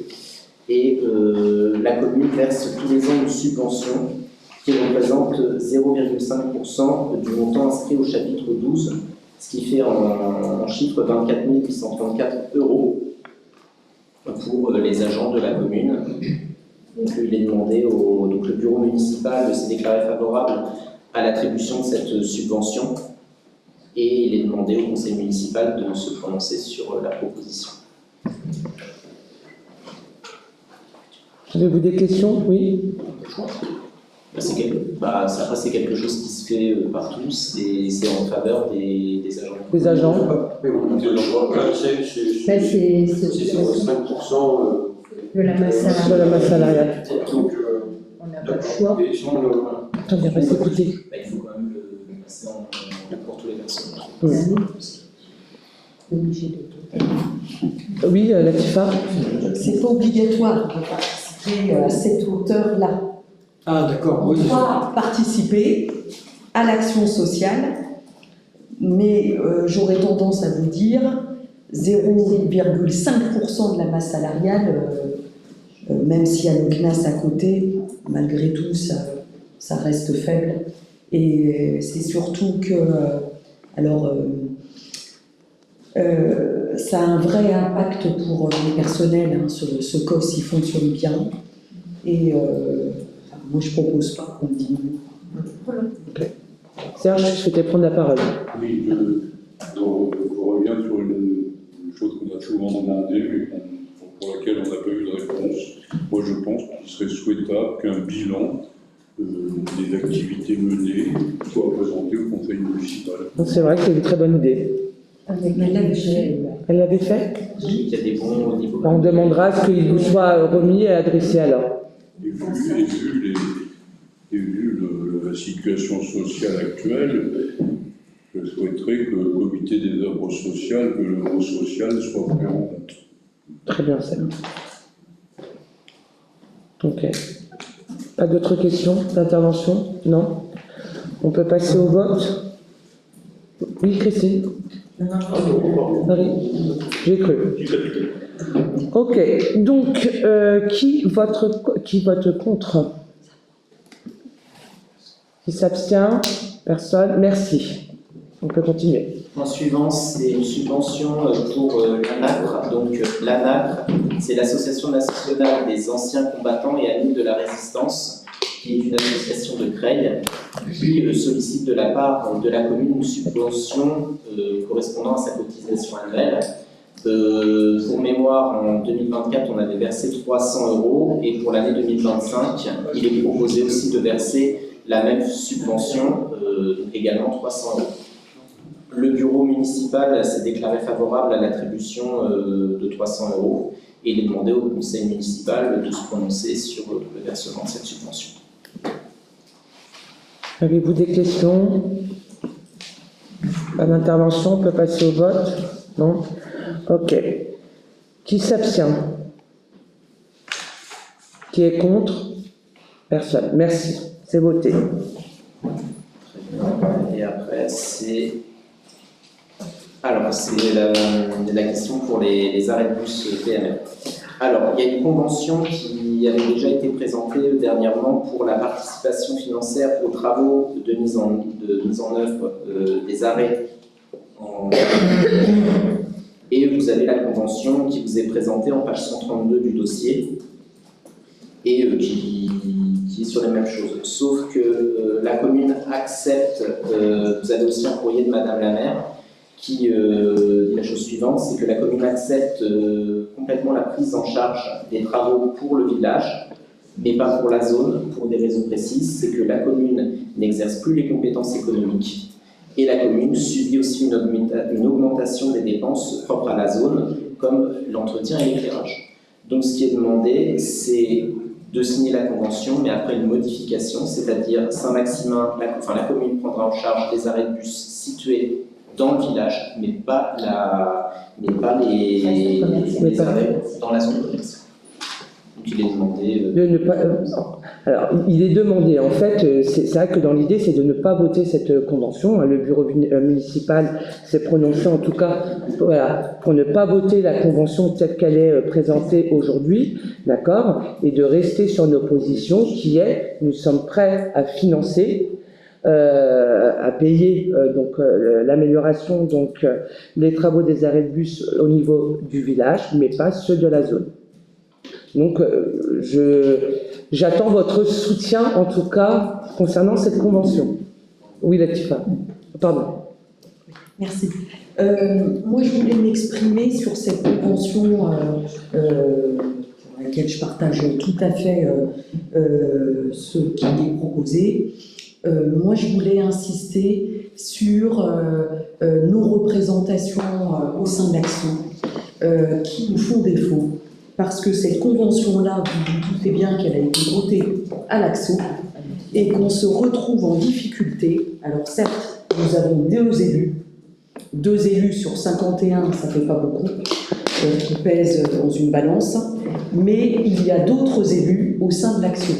I: Et la commune verse tous les ans une subvention qui représente 0,5% du montant inscrit au chapitre 12, ce qui fait en chiffre 24 834 € pour les agents de la commune. Donc il est demandé donc le bureau municipal s'est déclaré favorable à l'attribution de cette subvention et il est demandé au conseil municipal de se prononcer sur la proposition.
A: Avez-vous des questions? Oui.
I: Après, c'est quelque chose qui se fait partout, c'est en faveur des agents.
A: Des agents.
E: C'est 0,5%
F: De la masse
A: De la masse salariale.
E: Donc,
F: On n'a pas le choix.
E: et si on le-
A: Attendez, restez écouter.
I: Il faut quand même le passer pour tous les personnes.
A: Oui, Latifa.
F: C'est pas obligatoire de participer à cette hauteur-là.
E: Ah, d'accord, oui.
F: On doit participer à l'action sociale, mais j'aurais tendance à vous dire 0,5% de la masse salariale, même s'il y a le CNAS à côté, malgré tout, ça reste faible. Et c'est surtout que, ça a un vrai impact pour les personnels, hein, ce COS, il fonctionne bien. Et moi, je propose pas qu'on diminue.
A: Serge, je souhaitais prendre la parole.
J: Oui, je reviens sur une chose qu'on a souvent demandé, mais pour laquelle on n'a pas eu de réponse. Moi, je pense qu'il serait souhaitable qu'un bilan des activités menées soit présenté au conseil municipal.
A: Donc, c'est vrai que c'est une très bonne idée. Elle l'avait fait?
I: Il y a des bons au niveau.
A: On demandera à ce qu'il vous soit remis et adressé alors.
J: Et vu la situation sociale actuelle, je souhaiterais que le comité des œuvres sociales, que le mot social soit pris en compte.
A: Très bien, Sam. Ok. Pas d'autres questions d'intervention? Non? On peut passer au vote? Oui, Christine? Marie? J'ai cru. Ok. Donc, qui vote contre? Qui s'abstient? Personne? Merci. On peut continuer.
I: En suivant, c'est une subvention pour l'ANACRE. Donc l'ANACRE, c'est l'Association nationale des anciens combattants et amis de la résistance, qui est une association de Creil, qui sollicite de la part de la commune une subvention correspondant à sa cotisation annuelle. Pour mémoire, en 2024, on avait versé 300 € et pour l'année 2025, il est proposé aussi de verser la même subvention, également 300 €. Le bureau municipal s'est déclaré favorable à l'attribution de 300 € et il est demandé au conseil municipal de se prononcer sur le versement de cette subvention.
A: Avez-vous des questions? Pas d'intervention, on peut passer au vote? Non? Ok. Qui s'abstient? Qui est contre? Personne. Merci. C'est voté.
I: Et après, c'est la question pour les arrêts de bus PME. Alors, il y a une convention qui avait déjà été présentée dernièrement pour la participation financière aux travaux de mise en œuvre des arrêts. Et vous avez la convention qui vous est présentée en page 132 du dossier et qui est sur les mêmes choses. Sauf que la commune accepte, vous avez aussi un courrier de Madame la maire qui dit la chose suivante, c'est que la commune accepte complètement la prise en charge des travaux pour le village, mais pas pour la zone, pour des raisons précises. C'est que la commune n'exerce plus les compétences économiques et la commune subit aussi une augmentation des dépenses propres à la zone, comme l'entretien et l'éclairage. Donc ce qui est demandé, c'est de signer la convention, mais après une modification, c'est-à-dire Saint-Maximin, la commune prendra en charge les arrêts de bus situés dans le village, mais pas les arrêts dans la zone commerciale. Donc il est demandé.
A: De ne pas, alors, il est demandé, en fait, c'est vrai que dans l'idée, c'est de ne pas voter cette convention. Le bureau municipal s'est prononcé, en tout cas, voilà, pour ne pas voter la convention telle qu'elle est présentée aujourd'hui, d'accord, et de rester sur nos positions, qui est, nous sommes prêts à financer, à payer donc l'amélioration, donc les travaux des arrêts de bus au niveau du village, mais pas ceux de la zone. Donc, j'attends votre soutien, en tout cas, concernant cette convention. Oui, Latifa. Pardon.
F: Merci. Moi, je voulais m'exprimer sur cette convention pour laquelle je partage tout à fait ce qui est proposé. Moi, je voulais insister sur nos représentations au sein de l'Action qui nous font défaut. Parce que cette convention-là, vous vous doutez bien qu'elle a été votée à l'Axo et qu'on se retrouve en difficulté. Alors certes, nous avons deux élus sur 51, ça ne fait pas beaucoup, qui pèsent dans une balance, mais il y a d'autres élus au sein de l'Axo.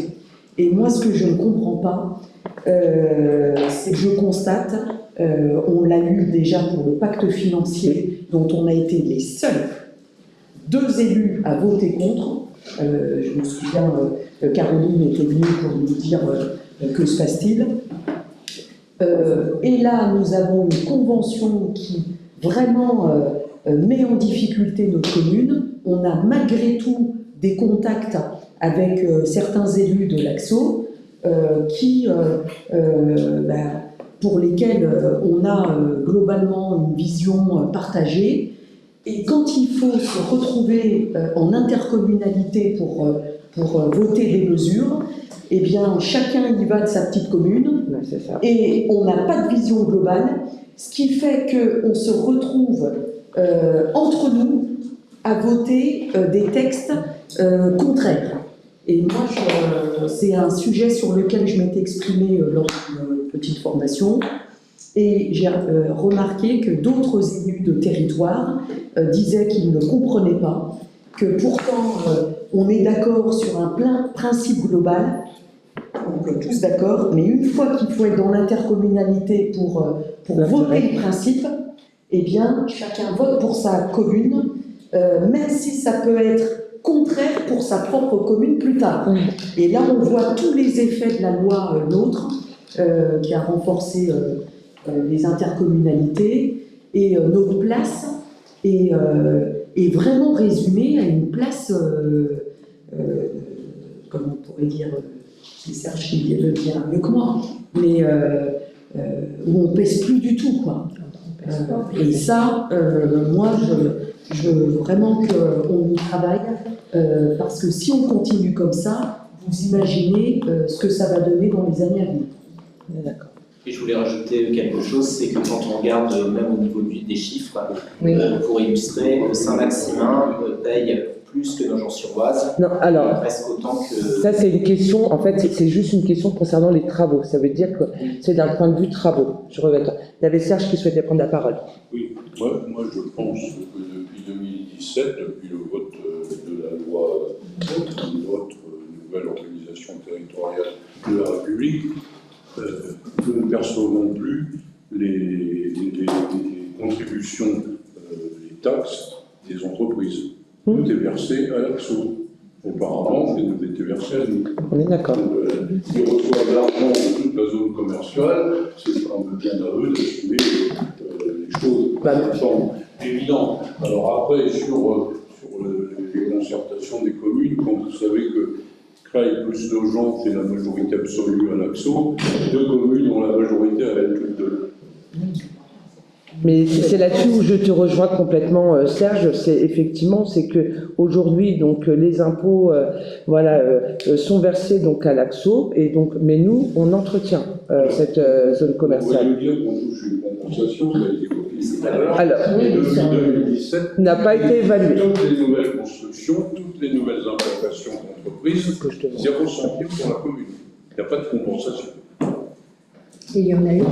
F: Et moi, ce que je ne comprends pas, c'est que je constate, on l'a lu déjà pour le pacte financier, dont on a été les seuls, 2 élus à voter contre. Je me souviens, Caroline était venue pour nous dire que se passe-t-il. Et là, nous avons une convention qui vraiment met en difficulté notre commune. On a malgré tout des contacts avec certains élus de l'Axo pour lesquels on a globalement une vision partagée. Et quand il faut se retrouver en intercommunalité pour voter des mesures, eh bien, chacun y va de sa petite commune,
A: c'est ça.
F: Et on n'a pas de vision globale, ce qui fait qu'on se retrouve entre nous à voter des textes contraires. Et moi, c'est un sujet sur lequel je m'étais exprimée lors d'une petite formation. Et j'ai remarqué que d'autres élus de territoire disaient qu'ils ne comprenaient pas, que pourtant on est d'accord sur un principe global, donc tous d'accord, mais une fois qu'il faut être dans l'intercommunalité pour voter le principe, eh bien chacun vote pour sa commune, même si ça peut être contraire pour sa propre commune plus tard. Et là on voit tous les effets de la loi NOTRe qui a renforcé les intercommunalités, et notre place est vraiment résumée à une place, comment on pourrait dire, c'est Serge qui le dira mieux que moi, mais où on pèse plus du tout, quoi. Et ça, moi, je veux vraiment qu'on y travaille, parce que si on continue comme ça, vous imaginez ce que ça va donner dans les années à venir.
A: D'accord.
I: Et je voulais rajouter quelque chose, c'est que quand on regarde même au niveau des chiffres,
A: Oui.
I: Pour illustrer, Saint-Maximin paye plus que Nogent-sur-Oise,
A: Non, alors,
I: presque autant que...
A: ça c'est une question, en fait c'est juste une question concernant les travaux, ça veut dire que c'est d'un point de vue travaux. Je reviens. Il y avait Serge qui souhaitait prendre la parole.
J: Oui, moi je pense que depuis 2017, depuis le vote de la loi de notre nouvelle organisation territoriale de la République, nous ne percevons plus les contributions, les taxes des entreprises. Tout est versé à l'Axo. Auparavant, ça nous était versé à nous.
A: On est d'accord.
J: Ils reçoivent l'argent de toute la zone commerciale, c'est pas bien à eux d'assumer les choses. Ça semble évident. Alors après, sur les concertations des communes, quand vous savez que CRAI plus de gens fait la majorité absolue à l'Axo, 2 communes ont la majorité à elles toutes 2.
A: Mais c'est là-dessus où je te rejoins complètement, Serge. C'est effectivement, c'est que aujourd'hui, donc les impôts, sont versés donc à l'Axo, et donc, mais nous, on entretient cette zone commerciale.
J: Vous voyez dire qu'on touche une compensation, ça a été évoqué tout à l'heure.
A: Alors,
J: et depuis 2017,
A: n'a pas été évalué.
J: Toutes les nouvelles constructions, toutes les nouvelles implantations d'entreprises, 0 centime pour la commune. Il n'y a pas de compensation.
F: Et il y en a eu.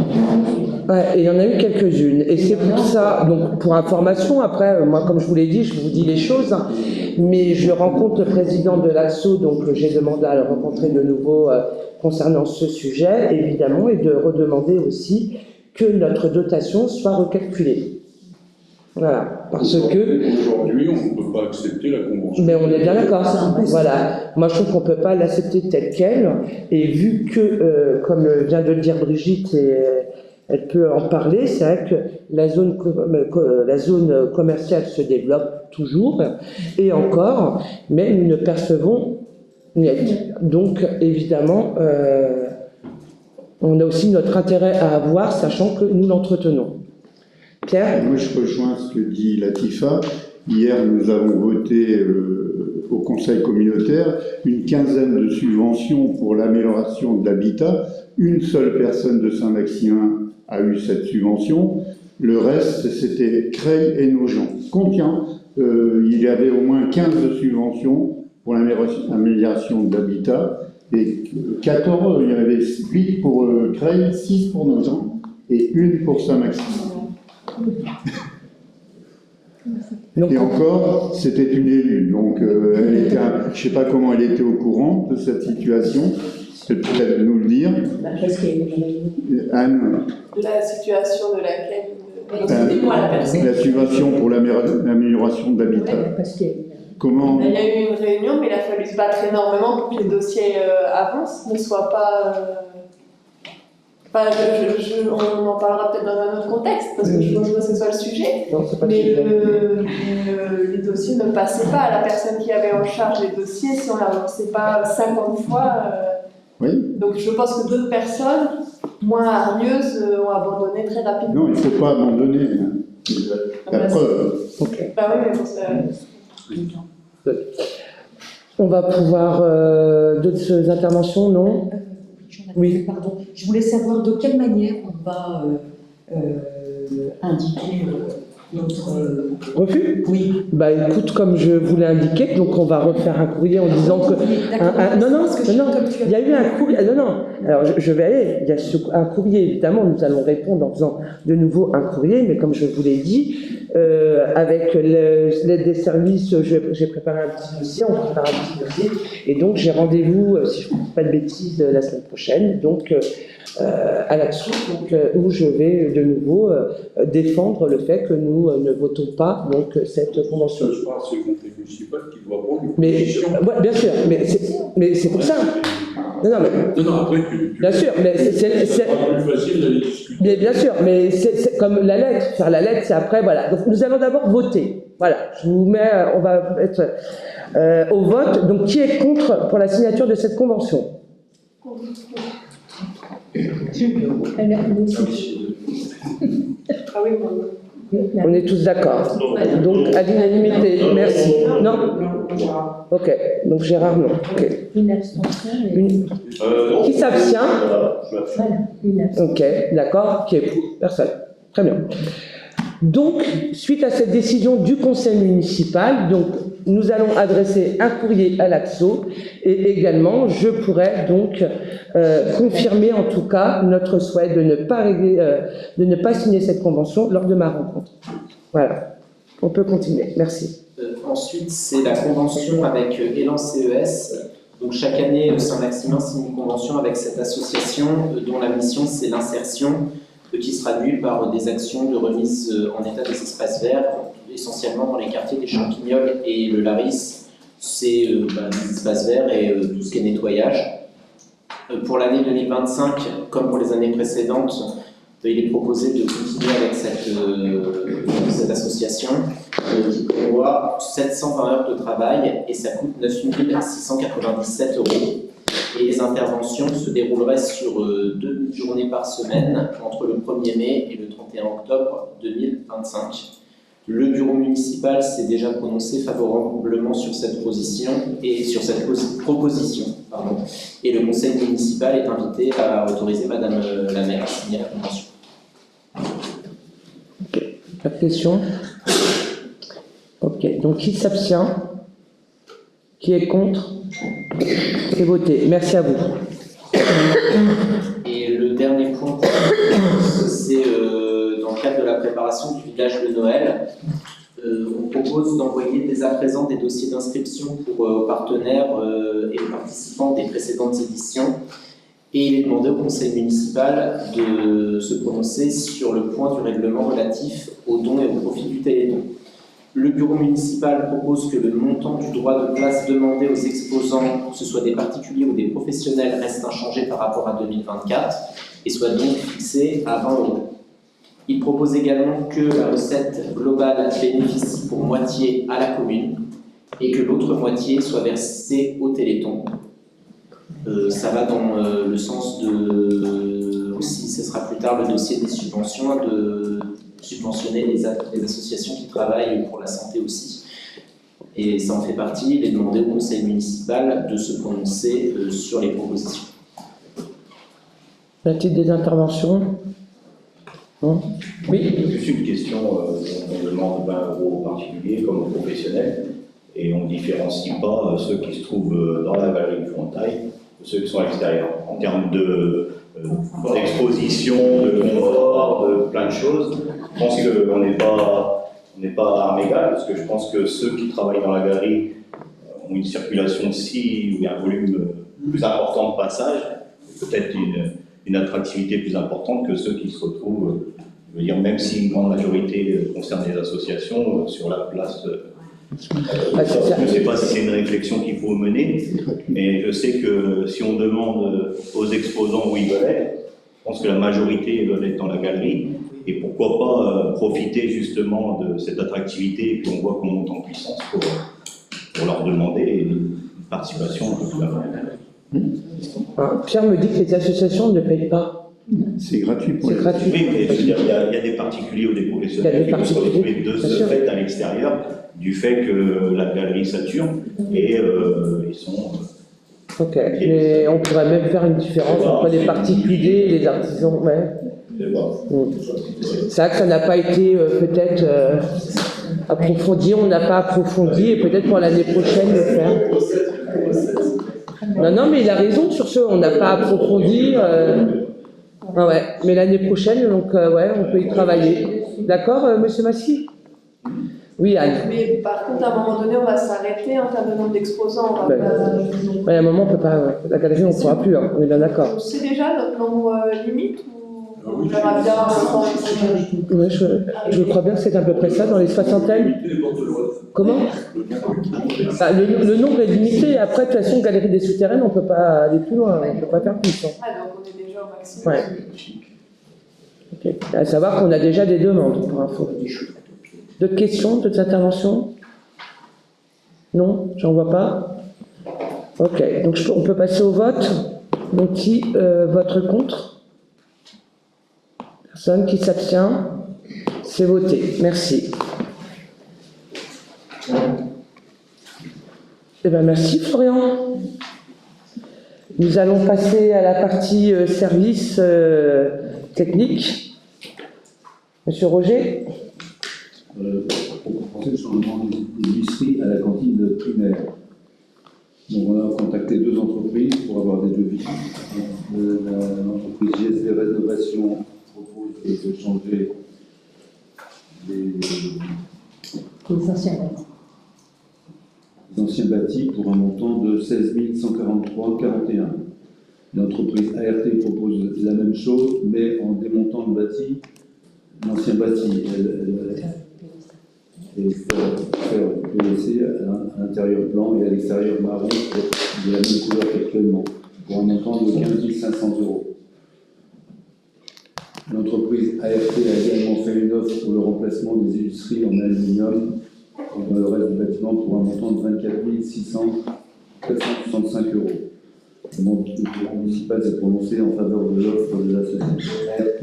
A: Ouais, et il y en a eu quelques-unes. Et c'est pour ça, donc pour information, après, moi, comme je vous l'ai dit, je vous dis les choses, hein, mais je rencontre le président de l'AXO, donc j'ai demandé à le rencontrer de nouveau concernant ce sujet, évidemment, et de redemander aussi que notre dotation soit recalculée. Voilà, parce que...
J: Aujourd'hui, on ne peut pas accepter la convention.
A: Mais on est bien d'accord, voilà. Moi, je trouve qu'on ne peut pas l'accepter telle qu'elle, et vu que, comme vient de le dire Brigitte, et elle peut en parler, c'est vrai que la zone commerciale se développe toujours, et encore, mais nous ne percevons niet. Donc, évidemment, on a aussi notre intérêt à avoir, sachant que nous l'entretenons. Pierre ?
B: Moi, je rejoins ce que dit Latifa. Hier, nous avons voté au Conseil communautaire une quinzaine de subventions pour l'amélioration de l'habitat. Une seule personne de Saint-Maximin a eu cette subvention. Le reste, c'était Creil et Nogent. Combien il y avait au moins 15 subventions pour l'amélioration de l'habitat. Et 14, il y en avait 8 pour Creil, 6 pour Nogent et une pour Saint-Maximin. Et encore, c'était une élue, donc elle était, je ne sais pas comment elle était au courant de cette situation, peut-être nous le dire. Anne.
D: De la situation de laquelle
B: la subvention pour l'amélioration de l'habitat. Comment?
D: Il y a eu une réunion, mais il a fallu se battre énormément pour que les dossiers avancent, ne soient pas... on en parlera peut-être dans un autre contexte, parce que je pense que ce soit le sujet.
A: Non, c'est pas
D: mais
A: le
D: sujet. Les dossiers ne passaient pas à la personne qui avait en charge les dossiers si on ne la lançait pas 50 fois.
B: Oui.
D: Donc je pense que d'autres personnes, moins hargneuses, ont abandonné très rapidement.
B: Non, il ne faut pas abandonner. La preuve.
A: Okay.
D: Bah oui, mais bon, ça...
A: On va pouvoir... d'autres interventions, non?
F: Oui, pardon. Je voulais savoir de quelle manière on va indiquer notre
A: refus.
F: Oui.
A: Bah écoute, comme je vous l'ai indiqué, donc on va refaire un courrier en disant que... Non, il y a eu un courrier... Non, alors je vais aller. Il y a un courrier, évidemment, nous allons répondre en faisant de nouveau un courrier, mais comme je vous l'ai dit, avec l'aide des services, j'ai préparé un petit dossier, on prépare un petit dossier, et donc j'ai rendez-vous, si je ne dis pas de bêtises, la semaine prochaine, donc à l'AXO, où je vais de nouveau défendre le fait que nous ne votons pas donc, cette convention.
J: Ce soir, c'est le conseil municipal qui doit prendre une
A: mais,
J: position.
A: Ouais, bien sûr, mais c'est pour ça. Non,
J: après,
A: bien sûr, mais c'est
J: plus facile d'aller discuter.
A: Mais bien sûr, mais c'est comme la lettre. Faire la lettre, c'est après, voilà. Donc nous allons d'abord voter. Voilà, je vous mets, on va mettre au vote. Donc qui est contre pour la signature de cette convention?
D: Ah oui, bon.
A: On est tous d'accord. Donc à l'unanimité, merci. Non? Ok, donc Gérard, non. Okay.
F: Une abstention.
A: Qui s'abstient?
F: Voilà, une abstention.
A: Ok, d'accord. Qui est pour? Personne. Très bien. Donc, suite à cette décision du conseil municipal, donc, nous allons adresser un courrier à l'AXO et également, je pourrais donc confirmer en tout cas notre souhait de ne pas signer cette convention lors de ma rencontre. Voilà, on peut continuer. Merci.
I: Ensuite, c'est la convention avec Élan CES. Donc, chaque année, Saint-Maximin signe une convention avec cette association dont la mission, c'est l'insertion qui se traduit par des actions de remise en état des espaces verts, essentiellement dans les quartiers des Champignolles et le Laris. C'est des espaces verts et tout ce qui est nettoyage. Pour l'année 2025, comme pour les années précédentes, il est proposé de continuer avec cette association qui prévoit 720 heures de travail et ça coûte 9 697 €. Et les interventions se dérouleraient sur 2 journées par semaine, entre le 1er mai et le 31 octobre 2025. Le bureau municipal s'est déjà prononcé favorablement sur cette proposition. Et le conseil municipal est invité à autoriser Madame la maire à signer la convention.
A: Pas de questions? Ok, donc qui s'abstient? Qui est contre? C'est voté. Merci à vous.
I: Et le dernier point pour préparation du village de Noël. On propose d'envoyer dès à présent des dossiers d'inscription pour partenaires et participants des précédentes éditions. Et il est demandé au conseil municipal de se prononcer sur le point du règlement relatif aux dons et au profit du Téléthon. Le bureau municipal propose que le montant du droit de place demandé aux exposants, que ce soit des particuliers ou des professionnels, reste inchangé par rapport à 2024 et soit donc fixé à 20 €. Il propose également que la recette globale bénéficie pour moitié à la commune et que l'autre moitié soit versée au Téléthon. Ça va dans le sens de, aussi ce sera plus tard le dossier des subventions, de subventionner les associations qui travaillent pour la santé aussi. Et ça en fait partie, il est demandé au conseil municipal de se prononcer sur les propositions.
A: Y a-t-il des interventions? Non? Oui.
G: Juste une question, on demande 20 € aux particuliers comme aux professionnels, et on ne différencie pas ceux qui se trouvent dans la galerie de Fontaille de ceux qui sont à l'extérieur. En termes d'exposition, de confort, de plein de choses, je pense qu'on n'est pas à armes égales, parce que je pense que ceux qui travaillent dans la galerie ont une circulation aussi, où il y a un volume plus important de passage, peut-être une attractivité plus importante que ceux qui se retrouvent, je veux dire, même si une grande majorité concerne les associations, sur la place. Je ne sais pas si c'est une réflexion qu'il faut mener, mais je sais que si on demande aux exposants où ils veulent être, je pense que la majorité veulent être dans la galerie, et pourquoi pas profiter justement de cette attractivité, et puis on voit qu'on monte en puissance pour leur demander une participation un peu plus importante.
A: Pierre me dit que les associations ne payent pas.
B: C'est gratuit pour
A: les gratuit.
G: Oui, mais je veux dire, il y a des particuliers ou des professionnels qui vont se retrouver de ce fait à l'extérieur, du fait que la galerie sature, et ils sont...
A: Ok, mais on pourrait même faire une différence entre les particuliers et les artisans. Ouais. C'est vrai que ça n'a pas été peut-être approfondi, on n'a pas approfondi, et peut-être pour l'année prochaine le faire. Non, mais il a raison sur ce, on n'a pas approfondi. Ouais, mais l'année prochaine, donc ouais, on peut y travailler. D'accord, monsieur Massy? Oui, Anne.
D: Mais par contre, à un moment donné, on va s'arrêter en termes de nombre d'exposants.
A: À un moment, on peut pas. La galerie, on ne pourra plus, hein, on est bien d'accord.
D: On sait déjà notre nombre limite ou on verra bien
A: Ouais, je crois bien que c'est à peu près ça, dans les soixantaines. Comment? Le nombre est limité. Après, de toute façon, galerie des souterraines, on ne peut pas aller plus loin, on ne peut pas faire plus. Hein.
D: Ah, donc on est déjà au maximum.
A: Ouais. Okay. À savoir qu'on a déjà des demandes, pour info. D'autres questions, d'autres interventions? Non, j'en vois pas. Ok, donc on peut passer au vote. Donc qui vote contre? Personne qui s'abstient? C'est voté. Merci. Eh bien, merci Florian. Nous allons passer à la partie service technique. Monsieur Roger.
L: Pour penser le changement d'industrie à la cantine primaire. Donc on a contacté 2 entreprises pour avoir des devis. L'entreprise GSV Rénovation propose de changer les anciens bâtis pour un montant de 16 143,41. L'entreprise ART propose la même chose, mais en démontant le bâti, l'ancien bâti, et faire PVC à l'intérieur blanc et à l'extérieur marron de la même couleur qu'actuellement, pour un montant de 15 500 €. L'entreprise ART a également fait une offre pour le remplacement des illusteries en aluminium dans le reste du bâtiment pour un montant de 24 465 €. Le bureau municipal s'est prononcé en faveur de l'offre de l'association ART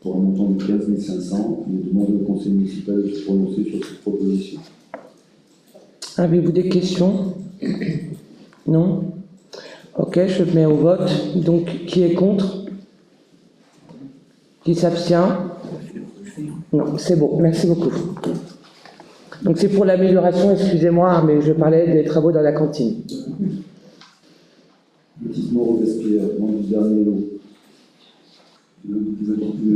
L: pour un montant de 15 500 €. Il demande au conseil municipal de se prononcer sur cette proposition.
A: Avez-vous des questions? Non? Ok, je mets au vote. Donc, qui est contre? Qui s'abstient? Non, c'est bon, merci beaucoup. Donc c'est pour l'amélioration, excusez-moi, mais je parlais des travaux dans la cantine.
L: Lotissement Robespierre, membre du dernier lot. Le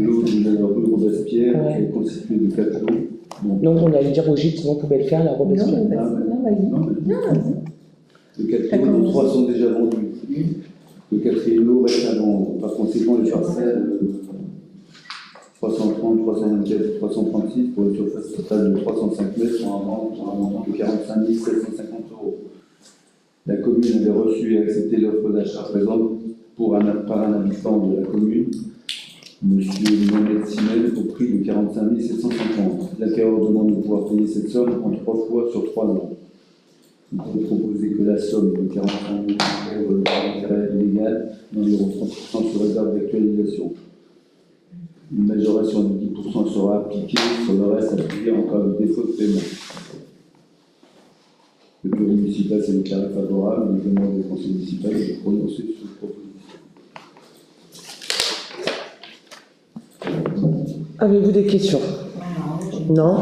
L: lot de la rue Robespierre est constitué de 4 lots.
A: Donc on allait dire au gîte, sinon on pouvait le faire, la Robespierre.
L: Le 4 lots, 3 sont déjà vendus. Le 4e lot reste à vendre. Par conséquent, les parcelles 330, 324, 336 pour une surface totale de 305 mètres sont à vendre pour un montant de 45 750 €. La commune avait reçu et accepté l'offre d'achat présente par un habitant de la commune, M. Mohamed Simel, au prix de 45 750 €. L'acquéreur demande de pouvoir payer cette somme en 3 fois sur 3 ans. Il peut proposer que la somme de 45 000 € d'intérêt illégal dans les 30% sous réserve d'actualisation. Une majoration de 10% sera appliquée sur le reste appuyé en cas de défaut de paiement. Le bureau municipal s'est déclaré favorable et demande au conseil municipal de prononcer sur cette proposition.
A: Avez-vous des questions? Non?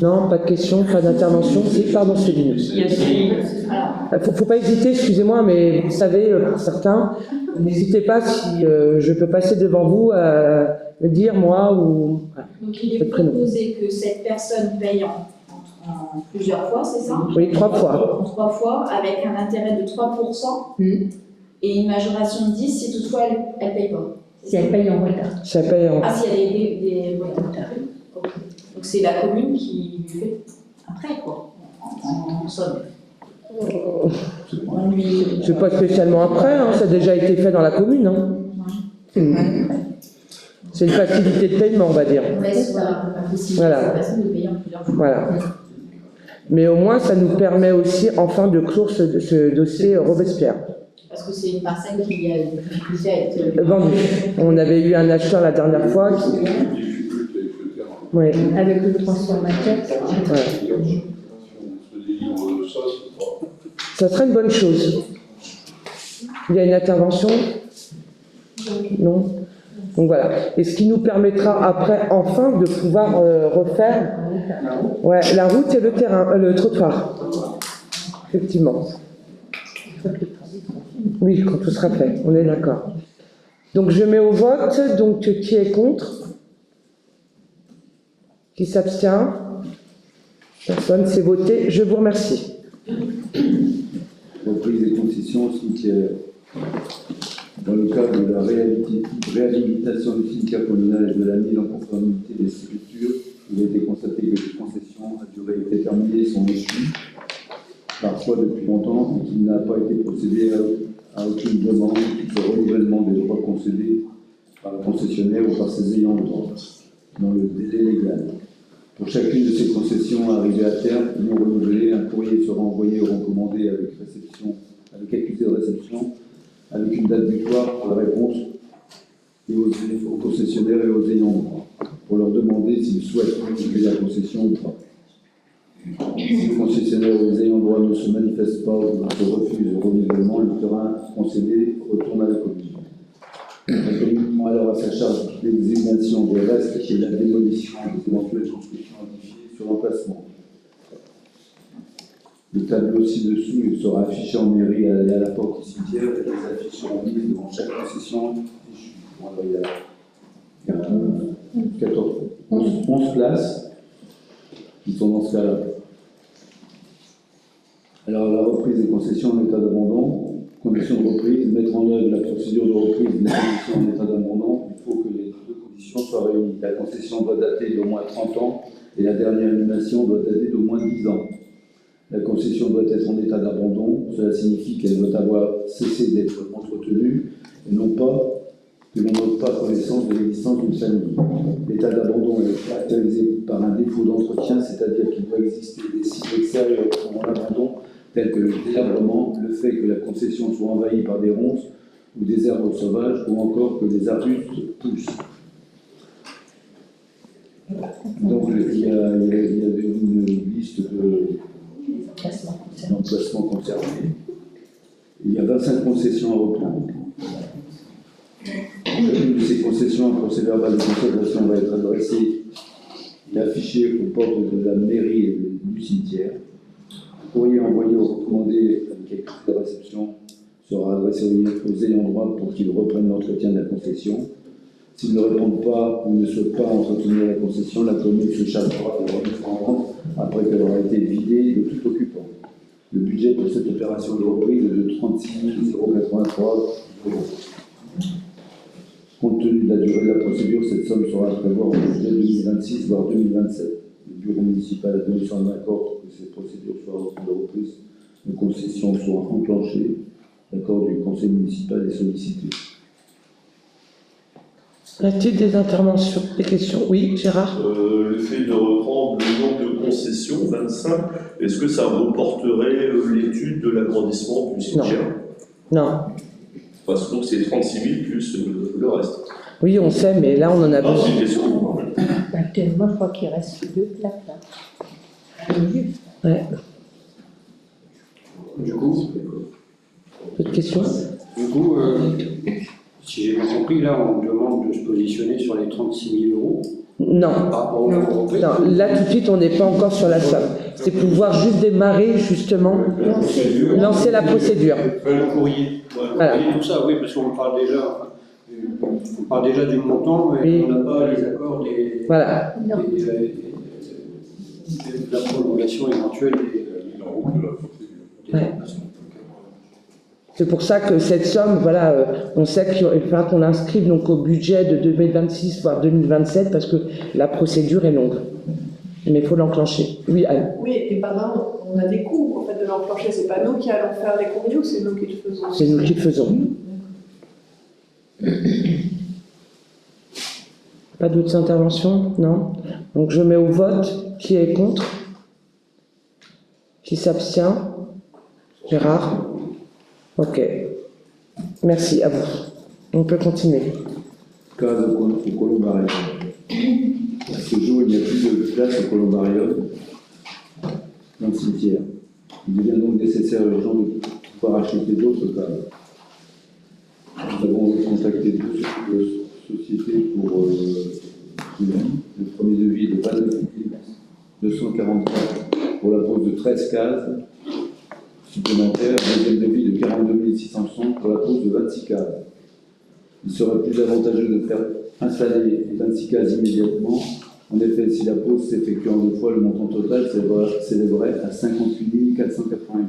A: Non, pas de questions, pas d'intervention. Si, pardon, Céline. Faut pas hésiter, excusez-moi, mais vous savez, pour certains, n'hésitez pas si je peux passer devant vous à me dire, moi, ou...
M: Donc il est proposé que cette personne paye en plusieurs fois, c'est ça?
A: Oui, 3 fois.
M: En 3 fois, avec un intérêt de 3% et une majoration de 10 si toutefois elle ne paye pas.
F: Si elle paye en retard.
A: Si elle paye en...
M: Ah, si elle est des retards. Okay. Donc c'est la commune qui lui fait après, quoi, en somme.
A: C'est pas spécialement après, hein, ça a déjà été fait dans la commune. Hein. C'est une facilité de paiement, on va dire. Voilà. Voilà. Mais au moins, ça nous permet aussi, enfin, de clore ce dossier Robespierre.
M: Parce que c'est une parcelle qui a une difficulté à être
A: vendue. On avait eu un acheteur la dernière fois qui... Oui.
F: Avec le transformateur.
A: Ouais. Ça serait une bonne chose. Il y a une intervention? Non. Donc voilà. Et ce qui nous permettra après, enfin, de pouvoir refaire la route et le terrain, le trottoir. Effectivement. Oui, quand tout sera fait, on est d'accord. Donc je mets au vote, donc qui est contre? Qui s'abstient? Personne, c'est voté. Je vous remercie.
L: Reprise des concessions cimetières. Dans le cadre de la réhabilitation du cimetière communal et de la mise en conformité des structures, il a été constaté que les concessions à durée déterminée sont échues, parfois depuis longtemps, et qu'il n'a pas été procédé à aucune demande de renouvellement des droits concédés par le concessionnaire ou par ses ayants droit, dans le délai légal. Pour chacune de ces concessions arrivées à terme, non renouvelées, un courrier sera envoyé ou recommandé avec accusé de réception, avec une date butoir pour la réponse et aux concessionnaires et aux ayants droit, pour leur demander s'ils souhaitent renouveler la concession ou pas. Si le concessionnaire ou les ayants droit ne se manifestent pas ou se refusent le renouvellement, le terrain concédé retourne à la commune. La commune prend alors à sa charge l'exhumation des restes et la démolition des éventuelles constructions édifiées sur l'emplacement. Le tableau ci-dessous sera affiché en mairie à la porte du cimetière et les affiches seront mises devant chaque concession. Il y a 11 places qui sont dans ce cas-là. Alors, la reprise des concessions en état d'abandon, conditions de reprise, mettre en œuvre la procédure de reprise des concessions en état d'abandon, il faut que les deux conditions soient réunies. La concession doit dater d'au moins 30 ans et la dernière annulation doit dater d'au moins 10 ans. La concession doit être en état d'abandon, cela signifie qu'elle doit avoir cessé d'être entretenue et non pas que l'on n'ait pas connaissance de l'existence d'une famille. L'état d'abandon est caractérisé par un défaut d'entretien, c'est-à-dire qu'il doit exister des signes extérieurs en abandon, tels que le délabrement, le fait que la concession soit envahie par des ronces ou des herbes sauvages, ou encore que des arbustes poussent. Donc il y a une liste d'emplacements concernés. Il y a 25 concessions à reprendre. Chacune de ces concessions, un procès-verbal de conservation va être adressé et affiché aux portes de la mairie et du cimetière. Un courrier envoyé au recommandé avec accusé de réception sera adressé aux ayants droit pour qu'ils reprennent l'entretien de la concession. S'ils ne répondent pas ou ne souhaitent pas entretenir la concession, la commune se chargera de remettre en vente après qu'elle aura été vidée de tout occupant. Le budget pour cette opération de reprise est de 36 083 €. Compte tenu de la durée de la procédure, cette somme sera à prévoir au budget 2026 voire 2027. Le bureau municipal a donné son accord pour que cette procédure soit de reprise de concession soit enclenchée. L'accord du conseil municipal est sollicité.
A: Y a-t-il des interventions, des questions? Oui, Gérard?
H: Le fait de reprendre le nombre de concessions, 25, est-ce que ça reporterait l'étude de l'agrandissement du cimetière?
A: Non.
H: Parce que donc c'est 36 000 plus le reste.
A: Oui, on sait, mais là, on en a besoin.
H: C'est une question.
M: Actuellement, je crois qu'il reste 2 places. Là.
A: Ouais.
E: Du coup,
A: D'autres questions?
E: Si j'ai bien compris, là, on demande de se positionner sur les 36 000 €
A: Non.
E: par rapport aux reprises.
A: Non, là tout de suite on n'est pas encore sur la somme. C'est pouvoir juste démarrer justement, lancer la procédure.
E: Le courrier,
A: Voilà.
E: tout ça, oui, parce qu'on parle déjà du montant, mais
A: Oui.
E: on n'a pas les accords des,
A: Voilà.
E: de la prolongation éventuelle des.
A: Ouais. C'est pour ça que cette somme, voilà, on sait qu'il faudra qu'on l'inscrive donc au budget de 2026 voire 2027 parce que la procédure est longue. Mais il faut l'enclencher. Oui, Anne.
D: Oui, et pendant, on a des coûts en fait de l'enclencher. C'est pas nous qui allons faire les courriers ou c'est nous qui le faisons?
A: C'est nous qui le faisons. Pas d'autres interventions? Non. Donc je mets au vote. Qui est contre? Qui s'abstient? Gérard? Ok. Merci à vous. On peut continuer.
L: Case au columbarium. À ce jour, il n'y a plus de place au columbarium dans le cimetière. Il devient donc nécessaire et urgent de pouvoir acheter d'autres cases. Nous avons contacté deux sociétés pour le premier devis de 29 243 pour la pose de 13 cases supplémentaires, deuxième devis de 42 660 pour la pose de 26 cases. Il serait plus avantageux de faire installer les 26 cases immédiatement. En effet, si la pose s'effectue en 2 fois, le montant total s'élèverait à 58 488.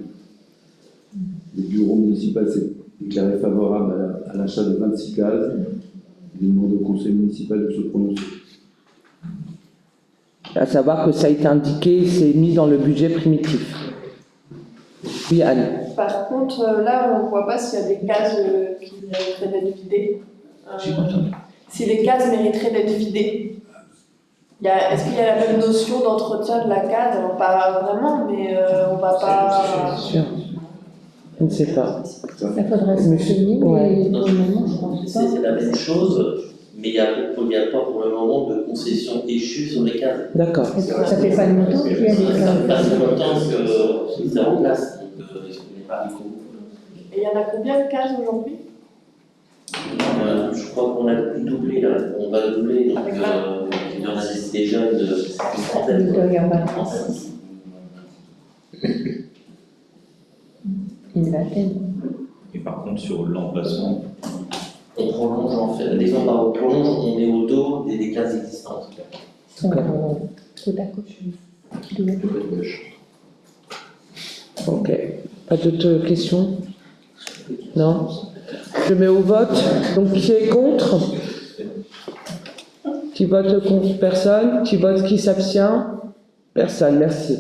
L: Le bureau municipal s'est déclaré favorable à l'achat de 26 cases. Il demande au conseil municipal de se prononcer.
A: À savoir que ça a été indiqué, c'est mis dans le budget primitif. Oui, Anne.
D: Par contre, là, on ne voit pas s'il y a des cases qui mériteraient d'être vidées. Si les cases mériteraient d'être vidées. Est-ce qu'il y a la même notion d'entretien de la case? Alors, pas vraiment, mais on ne va pas...
A: C'est sûr. Je ne sais pas.
M: Ça faudrait se renseigner,
A: Ouais.
M: mais pour le moment, je pense pas.
K: C'est la même chose, mais il n'y a pas pour le moment de concession échue sur les cases.
A: D'accord.
M: Ça fait pas longtemps qu'il y a des
K: Ça
M: cases.
K: fait pas si longtemps que c'est en place, donc je ne connais pas du coup.
D: Et il y en a combien de cases aujourd'hui?
K: Je crois qu'on a doublé là, on va doubler, donc il y en a des jeunes de une trentaine.
M: Il doit y avoir une vingtaine.
G: Et par contre, sur l'emplacement,
K: On prolonge en fait, dès qu'on on prolonge, on est au dos des cases existantes.
M: Tout à gauche.
A: Ok. Pas d'autres questions? Non? Je mets au vote. Donc, qui est contre? Qui vote contre? Personne. Qui s'abstient? Personne. Merci.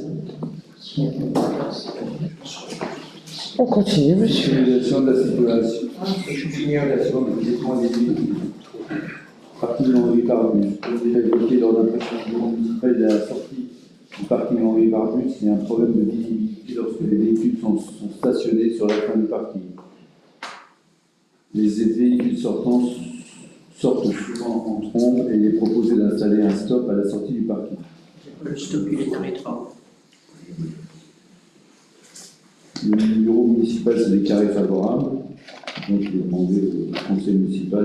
A: On continue, monsieur.
L: Utilisation de la circulation. Signalisation des piétons et des véhicules. Parking Henri Barbus. Comme déjà évoqué lors d'un précédent municipal de la sortie du parking Henri Barbus, il y a un problème de visibilité lorsque les véhicules sont stationnés sur la fin du parking. Les véhicules sortants sortent souvent en trombe et il est proposé d'installer un stop à la sortie du parking.
E: Le stop, il est dans les travaux.
L: Le bureau municipal s'est déclaré favorable, donc il est demandé au conseil municipal.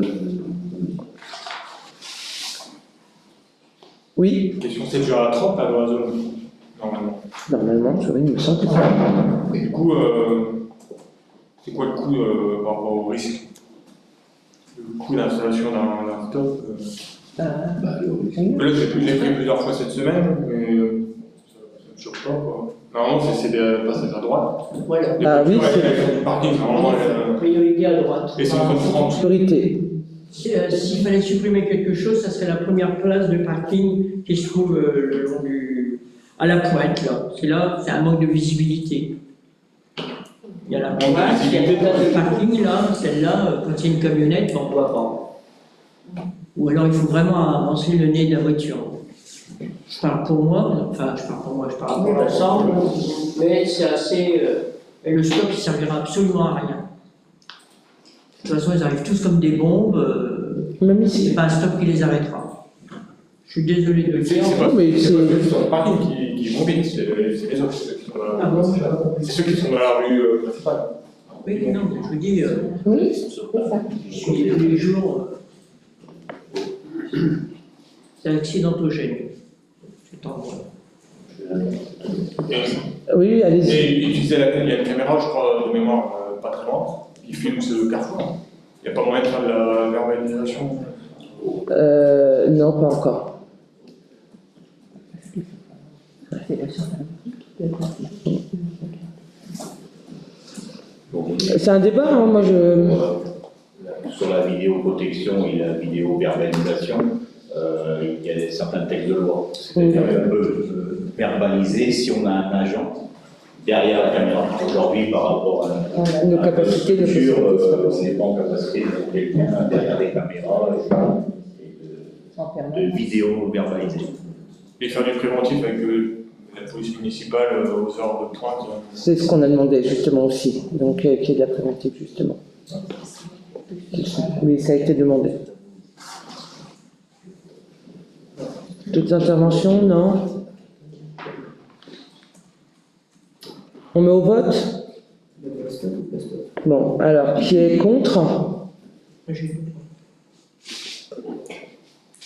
A: Oui.
N: Question, c'est déjà à 30 dans la zone, normalement.
A: Normalement, il me semble que ça.
N: Du coup, C'est quoi le coût par rapport au risque? Le coût d'installation d'un stop là, j'ai pris plusieurs fois cette semaine, mais ça me choque pas, quoi. Normalement, c'est de passer à droite.
O: Voilà.
A: Ah oui,
N: c'est du parking, normalement.
O: Priorité à droite.
N: Et c'est une bonne
A: priorité.
O: S'il fallait supprimer quelque chose, ça serait la première place de parking qui se trouve le long à la pointe, là. C'est un manque de visibilité. Il y a la pointe, il y a une place de parking, là, celle-là, quand il y a une camionnette, on ne voit pas. Ou alors il faut vraiment avancer le nez de la voiture. Je parle pour moi, je parle pour l'ensemble, mais c'est assez. Le stop, il ne servira absolument à rien. De toute façon, ils arrivent tous comme des bombes.
A: Même ici.
O: C'est pas un stop qui les arrêtera. Je suis désolé de le dire.
N: C'est pas sur le parking qui vont vite, c'est les autres. C'est ceux qui sont dans la rue principale.
O: Oui, non, mais je vous dis.
M: Oui, c'est ça.
O: Je suis tous les jours. C'est accidentogène. C'est en vrai.
A: Oui, allez-y.
N: Et il y a une caméra, je crois, de mémoire, pas très loin, qui filme ce carrefour. Il n'y a pas moyen de faire de la verbalisation?
A: Non, pas encore. C'est un débat, hein, moi je...
G: Sur la vidéoprotection et la vidéo-verbalisation, il y a certains textes de loi. C'est-à-dire qu'on peut verbaliser si on a un agent derrière la caméra. Aujourd'hui, par rapport à
A: nos capacités de
G: structure, on n'est pas en capacité de quelqu'un derrière les caméras et de vidéo-verbaliser.
N: Et faire du préventif avec la police municipale aux heures de pointe.
A: C'est ce qu'on a demandé justement aussi, donc qu'il y ait de la préventive justement. Oui, ça a été demandé. D'autres interventions? Non. On met au vote? Bon, alors, qui est contre?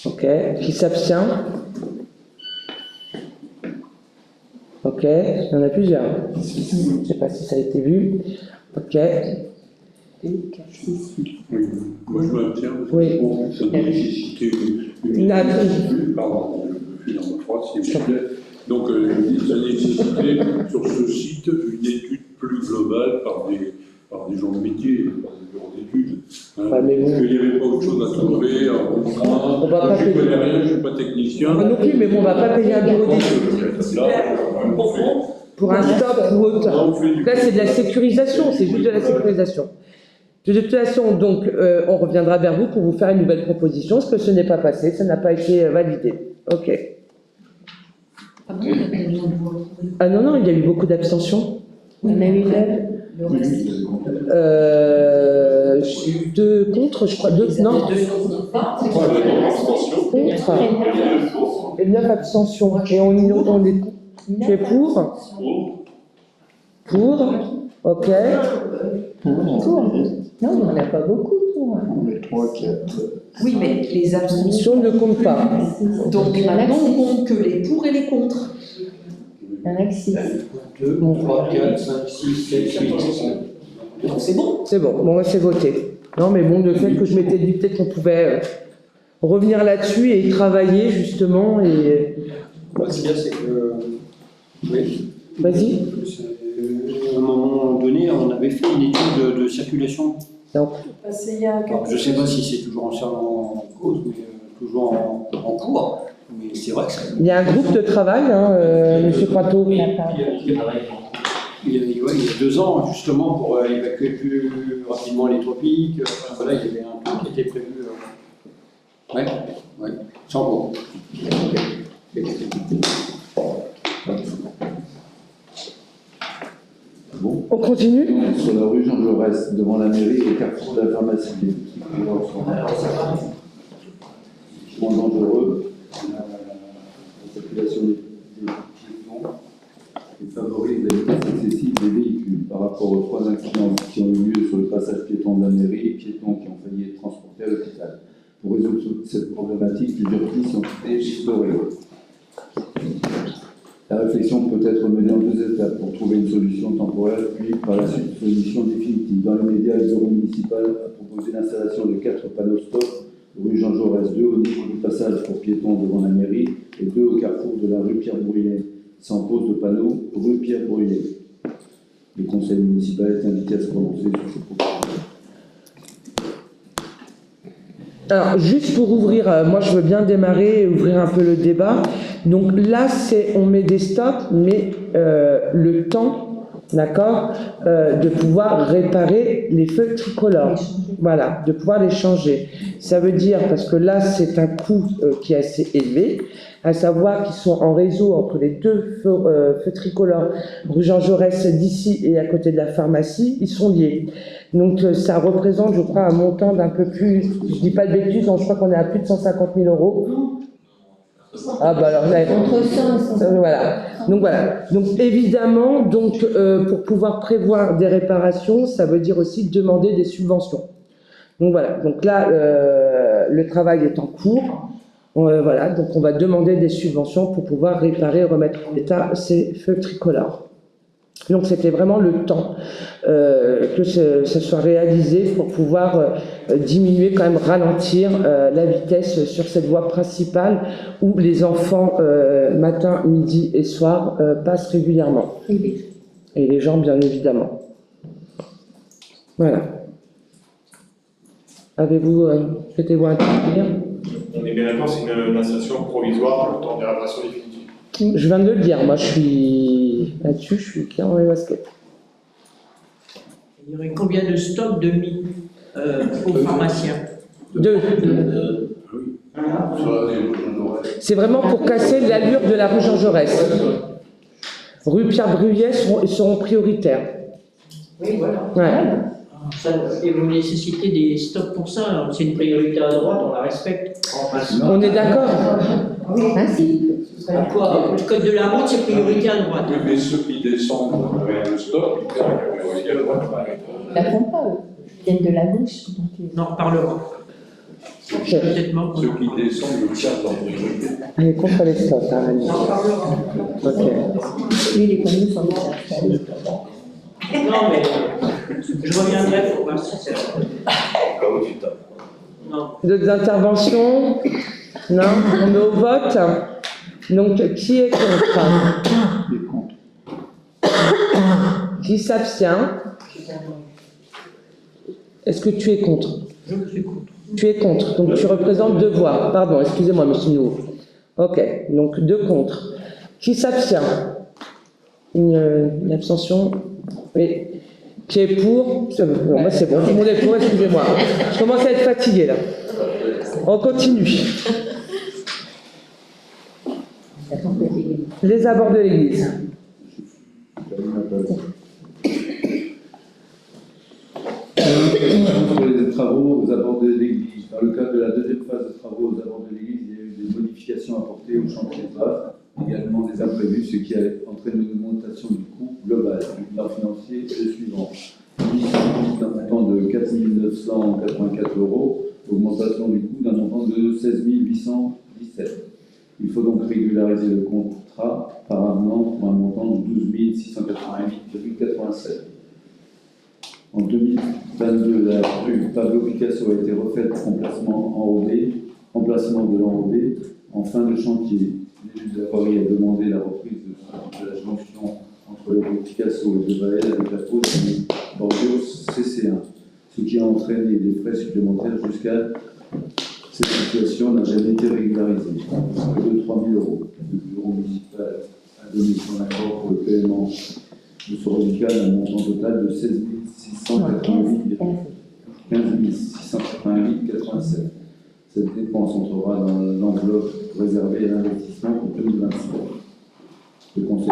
A: Ok. Qui s'abstient? Ok. Il y en a plusieurs. Je ne sais pas si ça a été vu. Ok.
J: Oui, moi je maintiens, parce que
A: Oui.
J: bon, ça nécessité une pardon, je suis dans ma phrase, s'il vous plaît. Donc, ça nécessitait sur ce site une étude plus globale par des gens de métier, par des bureaux d'études. Hein,
A: Ah, mais bon.
J: Il n'y avait pas autre chose à trouver, à comprendre.
A: On va pas
J: Je ne
A: payer.
J: connais rien, je ne suis pas technicien.
A: Moi non plus, mais bon, on ne va pas payer un bureau d'études pour un stop ou autre. Là, c'est de la sécurisation, c'est juste de la sécurisation. De toute façon, donc, on reviendra vers vous pour vous faire une nouvelle proposition, parce que ce n'est pas passé, ça n'a pas été validé. Ok. Ah non, il y a eu beaucoup d'abstentions.
M: Il y en a eu 9.
A: 2 contre, je crois. 2, non. Contre. Et 9 abstentions. Et on est. Tu es pour? Pour? Ok.
M: Pour. Non, il n'y en a pas beaucoup pour.
B: On est 3, 4.
F: Oui, mais les abstentions
A: ne comptent pas.
F: Donc maintenant, on compte que les pour et les contre.
M: Il y en a que 6.
E: 2, 3, 4, 5, 6, 7, 8.
F: Donc c'est bon.
A: C'est bon, bon, c'est voté. Non, mais bon, le fait que je m'étais dit peut-être qu'on pouvait revenir là-dessus et y travailler justement. Et...
E: Ce qu'il y a, c'est que. Oui.
A: Vas-y.
E: À un moment donné, on avait fait une étude de circulation.
A: Donc.
E: Je ne sais pas si c'est toujours en cause, mais toujours en cours. Mais c'est vrai que ça.
A: Il y a un groupe de travail, M. Prato.
E: Il y a 2 ans, justement, pour évacuer plus rapidement les tropiques. Voilà, il y avait un truc qui était prévu. Oui, sans gros.
L: Bon.
A: On continue?
L: Sur la rue Jean Jaurès, devant la mairie, le carrefour de la pharmacie. Moins dangereux, la circulation des piétons et favorise la vitesse excessive des véhicules. Par rapport aux 3 accidents qui ont eu lieu sur le passage piéton de la mairie, piétons qui ont failli être transportés à l'hôpital. Pour résoudre cette problématique, plusieurs pistes ont été explorées. La réflexion peut être menée en 2 étapes pour trouver une solution temporaire, puis par la suite une solution définitive. Dans les médias, le bureau municipal a proposé l'installation de 4 panneaux stop rue Jean Jaurès, 2 au niveau du passage pour piétons devant la mairie et 2 au carrefour de la rue Pierre-Bruyet, sans pose de panneaux rue Pierre-Bruyet. Le conseil municipal est invité à se prononcer sur ces propositions.
A: Alors, juste pour ouvrir, moi je veux bien démarrer et ouvrir un peu le débat. Donc là, on met des stops, mais le temps, d'accord, de pouvoir réparer les feux tricolores. Voilà, de pouvoir les changer. Ça veut dire, parce que là, c'est un coût qui est assez élevé, à savoir qu'ils sont en réseau entre les 2 feux tricolores, rue Jean Jaurès d'ici et à côté de la pharmacie, ils sont liés. Donc ça représente, je crois, un montant d'un peu plus, je dis pas de bêtises, je crois qu'on est à plus de 150 000 €. Ah bah alors là,
M: Entre 100 et 150.
A: voilà. Donc voilà. Donc évidemment, pour pouvoir prévoir des réparations, ça veut dire aussi demander des subventions. Donc voilà. Donc là, le travail est en cours. Voilà. Donc on va demander des subventions pour pouvoir réparer et remettre en état ces feux tricolores. Donc c'était vraiment le temps que ça soit réalisé pour pouvoir diminuer, quand même ralentir la vitesse sur cette voie principale où les enfants matin, midi et soir passent régulièrement. Et les gens bien évidemment. Voilà. Avez-vous, souhaitez-vous intervenir?
N: On est bien d'accord, c'est une installation provisoire le temps de la réparation définitive.
A: Je viens de le dire, moi je suis là-dessus, je suis clair dans les baskets.
O: Il y aurait combien de stocks de mis aux pharmaciens?
A: 2. C'est vraiment pour casser l'allure de la rue Jean Jaurès. Rue Pierre-Bruyet seront prioritaires.
O: Oui, voilà.
A: Ouais.
O: Et vous nécessitez des stocks pour ça, c'est une priorité à droite, on la respecte.
A: On est d'accord?
M: Oui, ainsi.
O: Quoi? Le code de la route, c'est priorité à droite.
J: Oui, mais ceux qui descendent vers le stop, ils perdent aussi à droite.
M: Ils ne la font pas, eux. Ils viennent de la gauche.
O: On en reparlera.
J: Ceux qui descendent le perdent en priorité.
A: Elle est contre les stocks, hein, Annie.
O: On en reparlera.
A: Ok.
M: Lui, les communes sont déjà.
O: Non, mais je reviendrai pour voir si c'est. Non.
A: D'autres interventions? Non? On met au vote. Donc, qui est contre? Qui s'abstient? Est-ce que tu es contre?
O: Je suis contre.
A: Tu es contre, donc tu représentes 2 voix. Pardon, excusez-moi, monsieur Nou. Ok, donc 2 contre. Qui s'abstient? Une abstention? Oui. Qui est pour? Non, moi c'est bon, tout le monde est pour, excusez-moi. Je commence à être fatigué là. On continue. Les abords de l'église.
L: Pour les travaux aux abords de l'église. Dans le cadre de la 2e phase de travaux aux abords de l'église, il y a eu des modifications apportées au chantier de base, également des imprévus, ce qui a entraîné une augmentation du coût global. Le bilan financier est le suivant. D'un montant de 4 984 €, augmentation du coût d'un montant de 16 817. Il faut donc régulariser le contrat par avenant pour un montant de 12 688,87. En 2022, la rue Pablo Picasso a été refaite emplacement emplacement de l'enrobé en fin de chantier. L'élu de la voirie a demandé la reprise de la jonction entre le rue Picasso et de Vaël avec la pose du bordure CC1, ce qui a entraîné des frais supplémentaires jusqu'à cette situation n'a jamais été régularisée. Près de 3 000 €. Le bureau municipal a donné son accord pour le paiement de ce reliquat à un montant total de 16 688,87. Cette dépense entrera dans l'enveloppe réservée à l'investissement pour 2025. Le conseil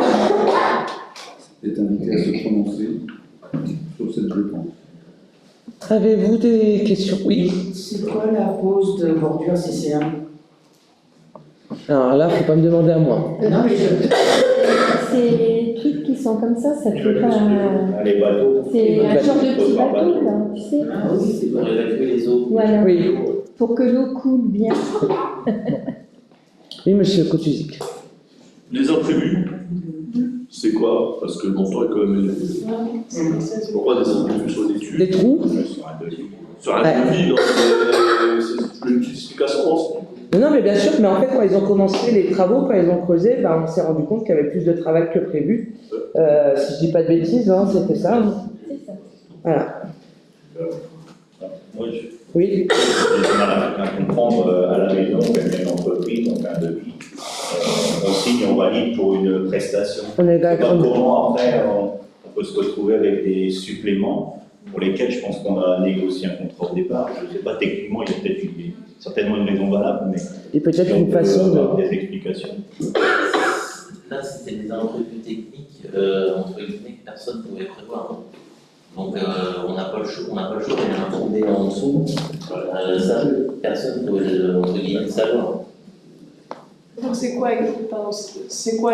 L: est invité à se prononcer sur cette dépense.
A: Avez-vous des questions? Oui.
F: C'est quoi la pose de bordure CC1?
A: Alors là, il ne faut pas me demander à moi.
F: Non, mais
M: Ces trucs qui sont comme ça fait pas.
G: Les bateaux.
M: C'est un genre de petit bateau, là, tu sais.
K: Ah oui, c'est pour évacuer les eaux.
M: Voilà.
A: Oui.
M: Pour que l'eau coule bien.
A: Oui, monsieur Kotuzik.
H: Les imprévus, C'est quoi? Parce que le montant est quand même élevé. Pourquoi des impôts sur des tues?
A: Des trous?
H: Sur un devis, donc c'est une justification, non?
A: Non, mais bien sûr, mais en fait, quand ils ont commencé les travaux, quand ils ont creusé, ben, on s'est rendu compte qu'il y avait plus de travail que prévu. Si je dis pas de bêtises, hein, c'était ça. Hein. Voilà.
G: Moi,
A: oui.
G: J'ai du mal à comprendre à la maison, même une entreprise, donc un devis. On signe, on valide pour une prestation.
A: On est d'accord.
G: Comment après on peut se retrouver avec des suppléments pour lesquels je pense qu'on a négocié un contrat au départ. Je ne sais pas, techniquement, il y a peut-être certainement une raison valable, mais
A: et peut-être une façon de...
G: des explications.
K: Là, c'était des imprévus techniques, entre guillemets, que personne ne pouvait prévoir. Donc, on n'a pas le choix, il y a un trou béant en dessous. Ça, personne ne pouvait, entre guillemets, le savoir.
D: Donc c'est quoi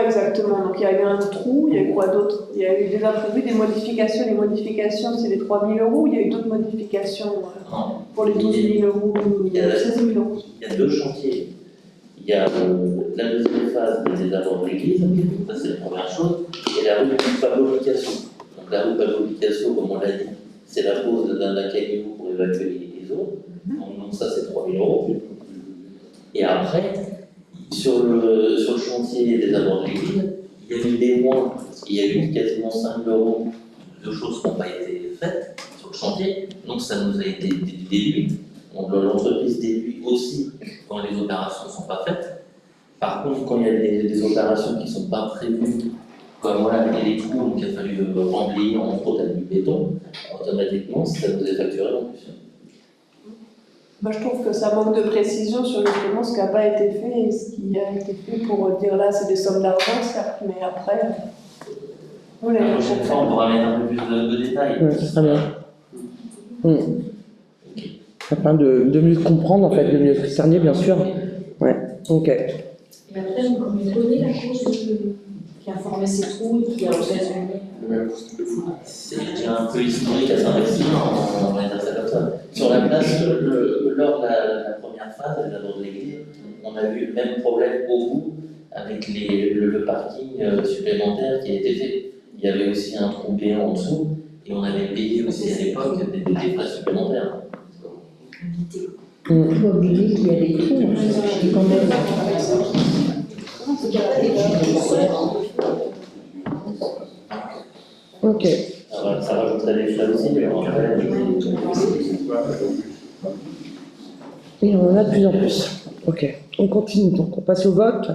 D: exactement? Donc il y a eu un trou, il y a eu quoi d'autre? Il y a eu des imprévus, des modifications. Les modifications, c'est les 3 000 €. Il y a eu d'autres modifications pour les 12 000 €,
K: il y a
D: 16 000 €.
K: Il y a deux chantiers. Il y a la deuxième phase des désordres de l'église, ça c'est la première chose, et la rue Pablo Picasso. Donc la rue Pablo Picasso, comme on l'a dit, c'est la pose d'un caillou pour évacuer les eaux. Donc ça c'est 3 000 €. Et après, sur le chantier des abords de l'église, il y a eu des mois, parce qu'il y a eu quasiment 5 € de choses qui n'ont pas été faites sur le chantier, donc ça nous a été déduit. Donc l'entreprise déduit aussi quand les opérations ne sont pas faites. Par contre, quand il y a des opérations qui ne sont pas prévues, comme voilà, il y a des trous, donc il a fallu remplir, entre autres avec du béton, automatiquement, ça nous est facturé en plus.
D: Moi, je trouve que ça manque de précision sur justement ce qui n'a pas été fait et ce qui a été fait pour dire là, c'est des sommes d'argent, certes, mais après.
K: La prochaine fois, on pourra mettre un peu plus de détails.
A: Oui, c'est très bien. Afin de mieux comprendre, en fait, de mieux cerner, bien sûr. Ouais, ok.
M: Et après, vous pouvez donner la cause qui a formé ces trous et qui a occasionné.
K: C'est un peu historique à Saint-Maxime, on va dire ça comme ça. Sur la place, lors de la première phase, d'abord de l'église, on a eu le même problème au bout avec le parking supplémentaire qui a été fait. Il y avait aussi un trou béant en dessous et on avait payé aussi à l'époque des frais supplémentaires.
M: Il faut oublier qu'il y a des trous, quand même.
A: Ok.
K: Ça rajouterait des frais aussi, mais après,
A: et on en a de plus en plus. Ok. On continue donc. On passe au vote.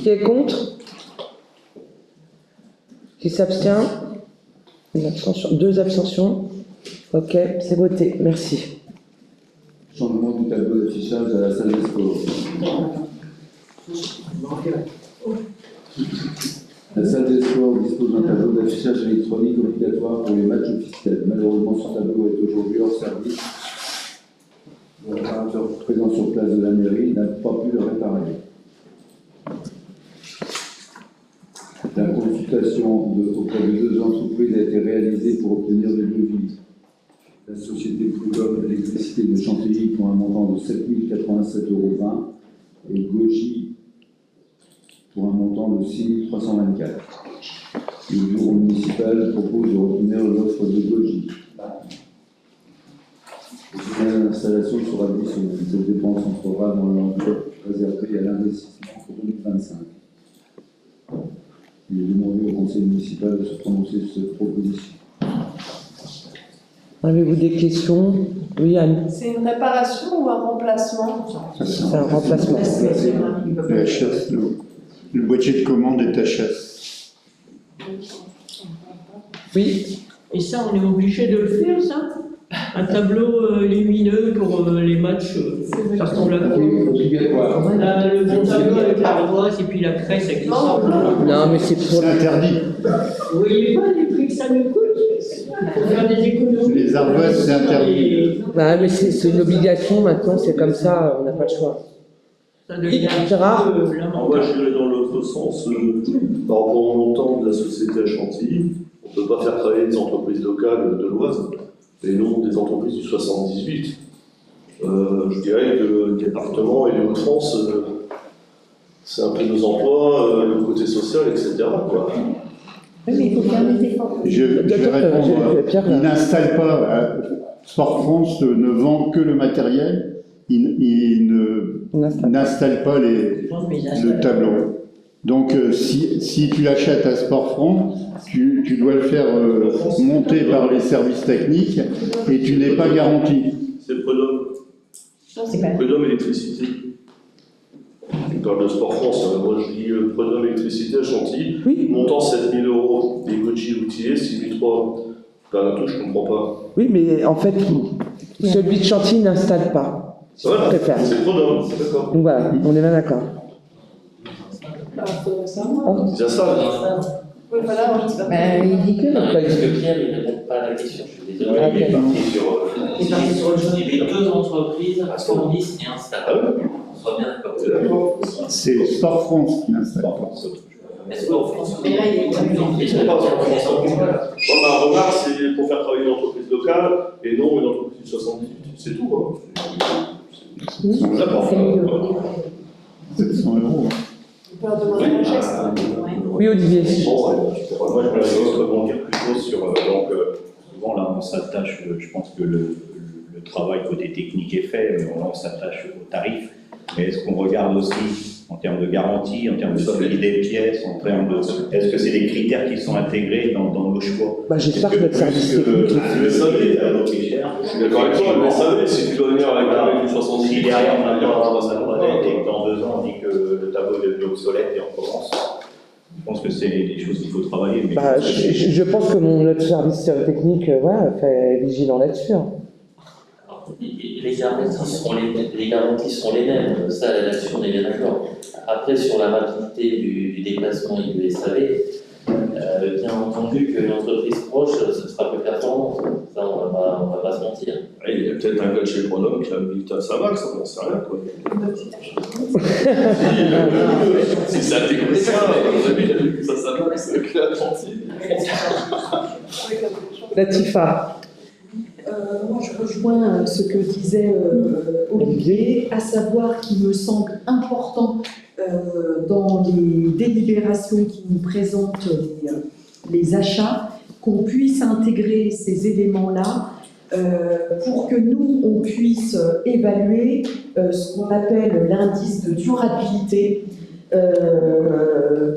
A: Qui est contre? Qui s'abstient? Une abstention. 2 abstentions. Ok, c'est voté. Merci.
L: Changement du tableau d'affichage à la salle des sports. La salle des sports dispose d'un tableau d'affichage électronique obligatoire pour les matchs officiels. Malheureusement, ce tableau est aujourd'hui hors service. Le réparateur présent sur place de la mairie n'a pas pu le réparer. La consultation auprès de 2 entreprises a été réalisée pour obtenir des devis. La société Prud'homme Électricité de Chantilly pour un montant de 7 087,20 € et Goji pour un montant de 6 324 €. Le bureau municipal propose de retenir l'offre de Goji. L'installation sera additionnelle. Cette dépense entrera dans l'enveloppe réservée à l'investissement pour 2025. Il est demandé au conseil municipal de se prononcer sur cette proposition.
A: Avez-vous des questions? Oui, Anne.
D: C'est une réparation ou un remplacement?
A: C'est un remplacement.
B: La chasse, le boîtier de commande est à chasse.
A: Oui.
O: Et ça, on est obligé de le faire, ça? Un tableau lumineux pour les matchs, ça ressemble à quoi? Le bon tableau avec l'ardoise et puis la crête avec les sables.
A: Non, mais c'est pour...
B: interdit.
O: Vous voyez pas les prix que ça nous coûte? Pour faire des économies.
B: Les ardoises, c'est interdit.
A: Bah, mais c'est une obligation maintenant, c'est comme ça, on n'a pas le choix.
O: Ça devient
A: Gérard?
H: Moi, je dirais dans l'autre sens, par rapport au montant de la société à Chantilly, on ne peut pas faire travailler des entreprises locales de l'Oise, et non des entreprises du 78. Je dirais que le département et les Hauts-de-France, C'est un peu nos emplois, le côté social, etc. quoi.
M: Oui, mais il faut faire des efforts.
B: Je vais répondre.
A: Pierre,
B: Il n'installe pas. Sport France ne vend que le matériel. Il n'installe pas le tableau. Donc, si tu l'achètes à Sport France, tu dois le faire monter par les services techniques et tu n'es pas garanti.
H: C'est Prud'homme. Prud'homme électricité. Tu parles de Sport France, moi je dis Prud'homme électricité à Chantilly, montant 7 000 €, des Goji outillés, 6 300. Là, tout, je comprends pas.
A: Oui, mais en fait, celui de Chantilly n'installe pas.
H: C'est Prud'homme, d'accord.
A: Donc voilà, on est bien d'accord.
H: C'est ça.
D: Oui, voilà, je sais pas.
M: Il dit que.
K: Non, parce que Pierre, il ne répond pas à la question, je suis désolé.
G: Il est parti sur.
K: Il est parti sur le jeu. Il y avait deux entreprises, fournissent et installent. On soit bien d'accord.
B: C'est Sport France qui l'installe.
K: Est-ce qu'on fait
M: Mais là, il est
H: Ma remarque, c'est pour faire travailler une entreprise locale et non une entreprise de 78. C'est tout. D'accord.
B: 700 €.
D: On peut leur demander un geste.
A: Oui, Olivier.
G: Moi, je voudrais juste rebondir plutôt sur. Souvent, là, on s'attache, je pense que le travail côté technique est fait, mais on s'attache aux tarifs. Mais est-ce qu'on regarde aussi en termes de garantie, en termes de solidité des pièces, en termes de. Est-ce que c'est des critères qui sont intégrés dans nos choix?
A: J'espère que notre service technique.
H: Le SAV, je suis d'accord avec toi, le SAV, si tu dois venir avec un tarif du 70,
G: si derrière on a pas et que dans 2 ans on dit que le tableau est devenu obsolète et on recommence, je pense que c'est des choses qu'il faut travailler. Mais
A: je pense que notre service technique fait vigilant là-dessus.
K: Les garanties seront les mêmes, ça là-dessus on est bien d'accord. Après, sur la rapidité du déplacement et du SAV, bien entendu qu'une entreprise proche, ce sera plus performant. Ça, on va pas se mentir.
H: Il y a peut-être un gars de chez Prud'homme qui a mis à sa max, ça n'en sait rien. Quoi. Si ça dégoûte ça, ça max, que la Chantilly.
A: Latifa.
F: Moi, je rejoins ce que disait Olivier, à savoir qu'il me semble important dans les délibérations qui nous présentent les achats, qu'on puisse intégrer ces éléments-là pour que nous, on puisse évaluer ce qu'on appelle l'indice de durabilité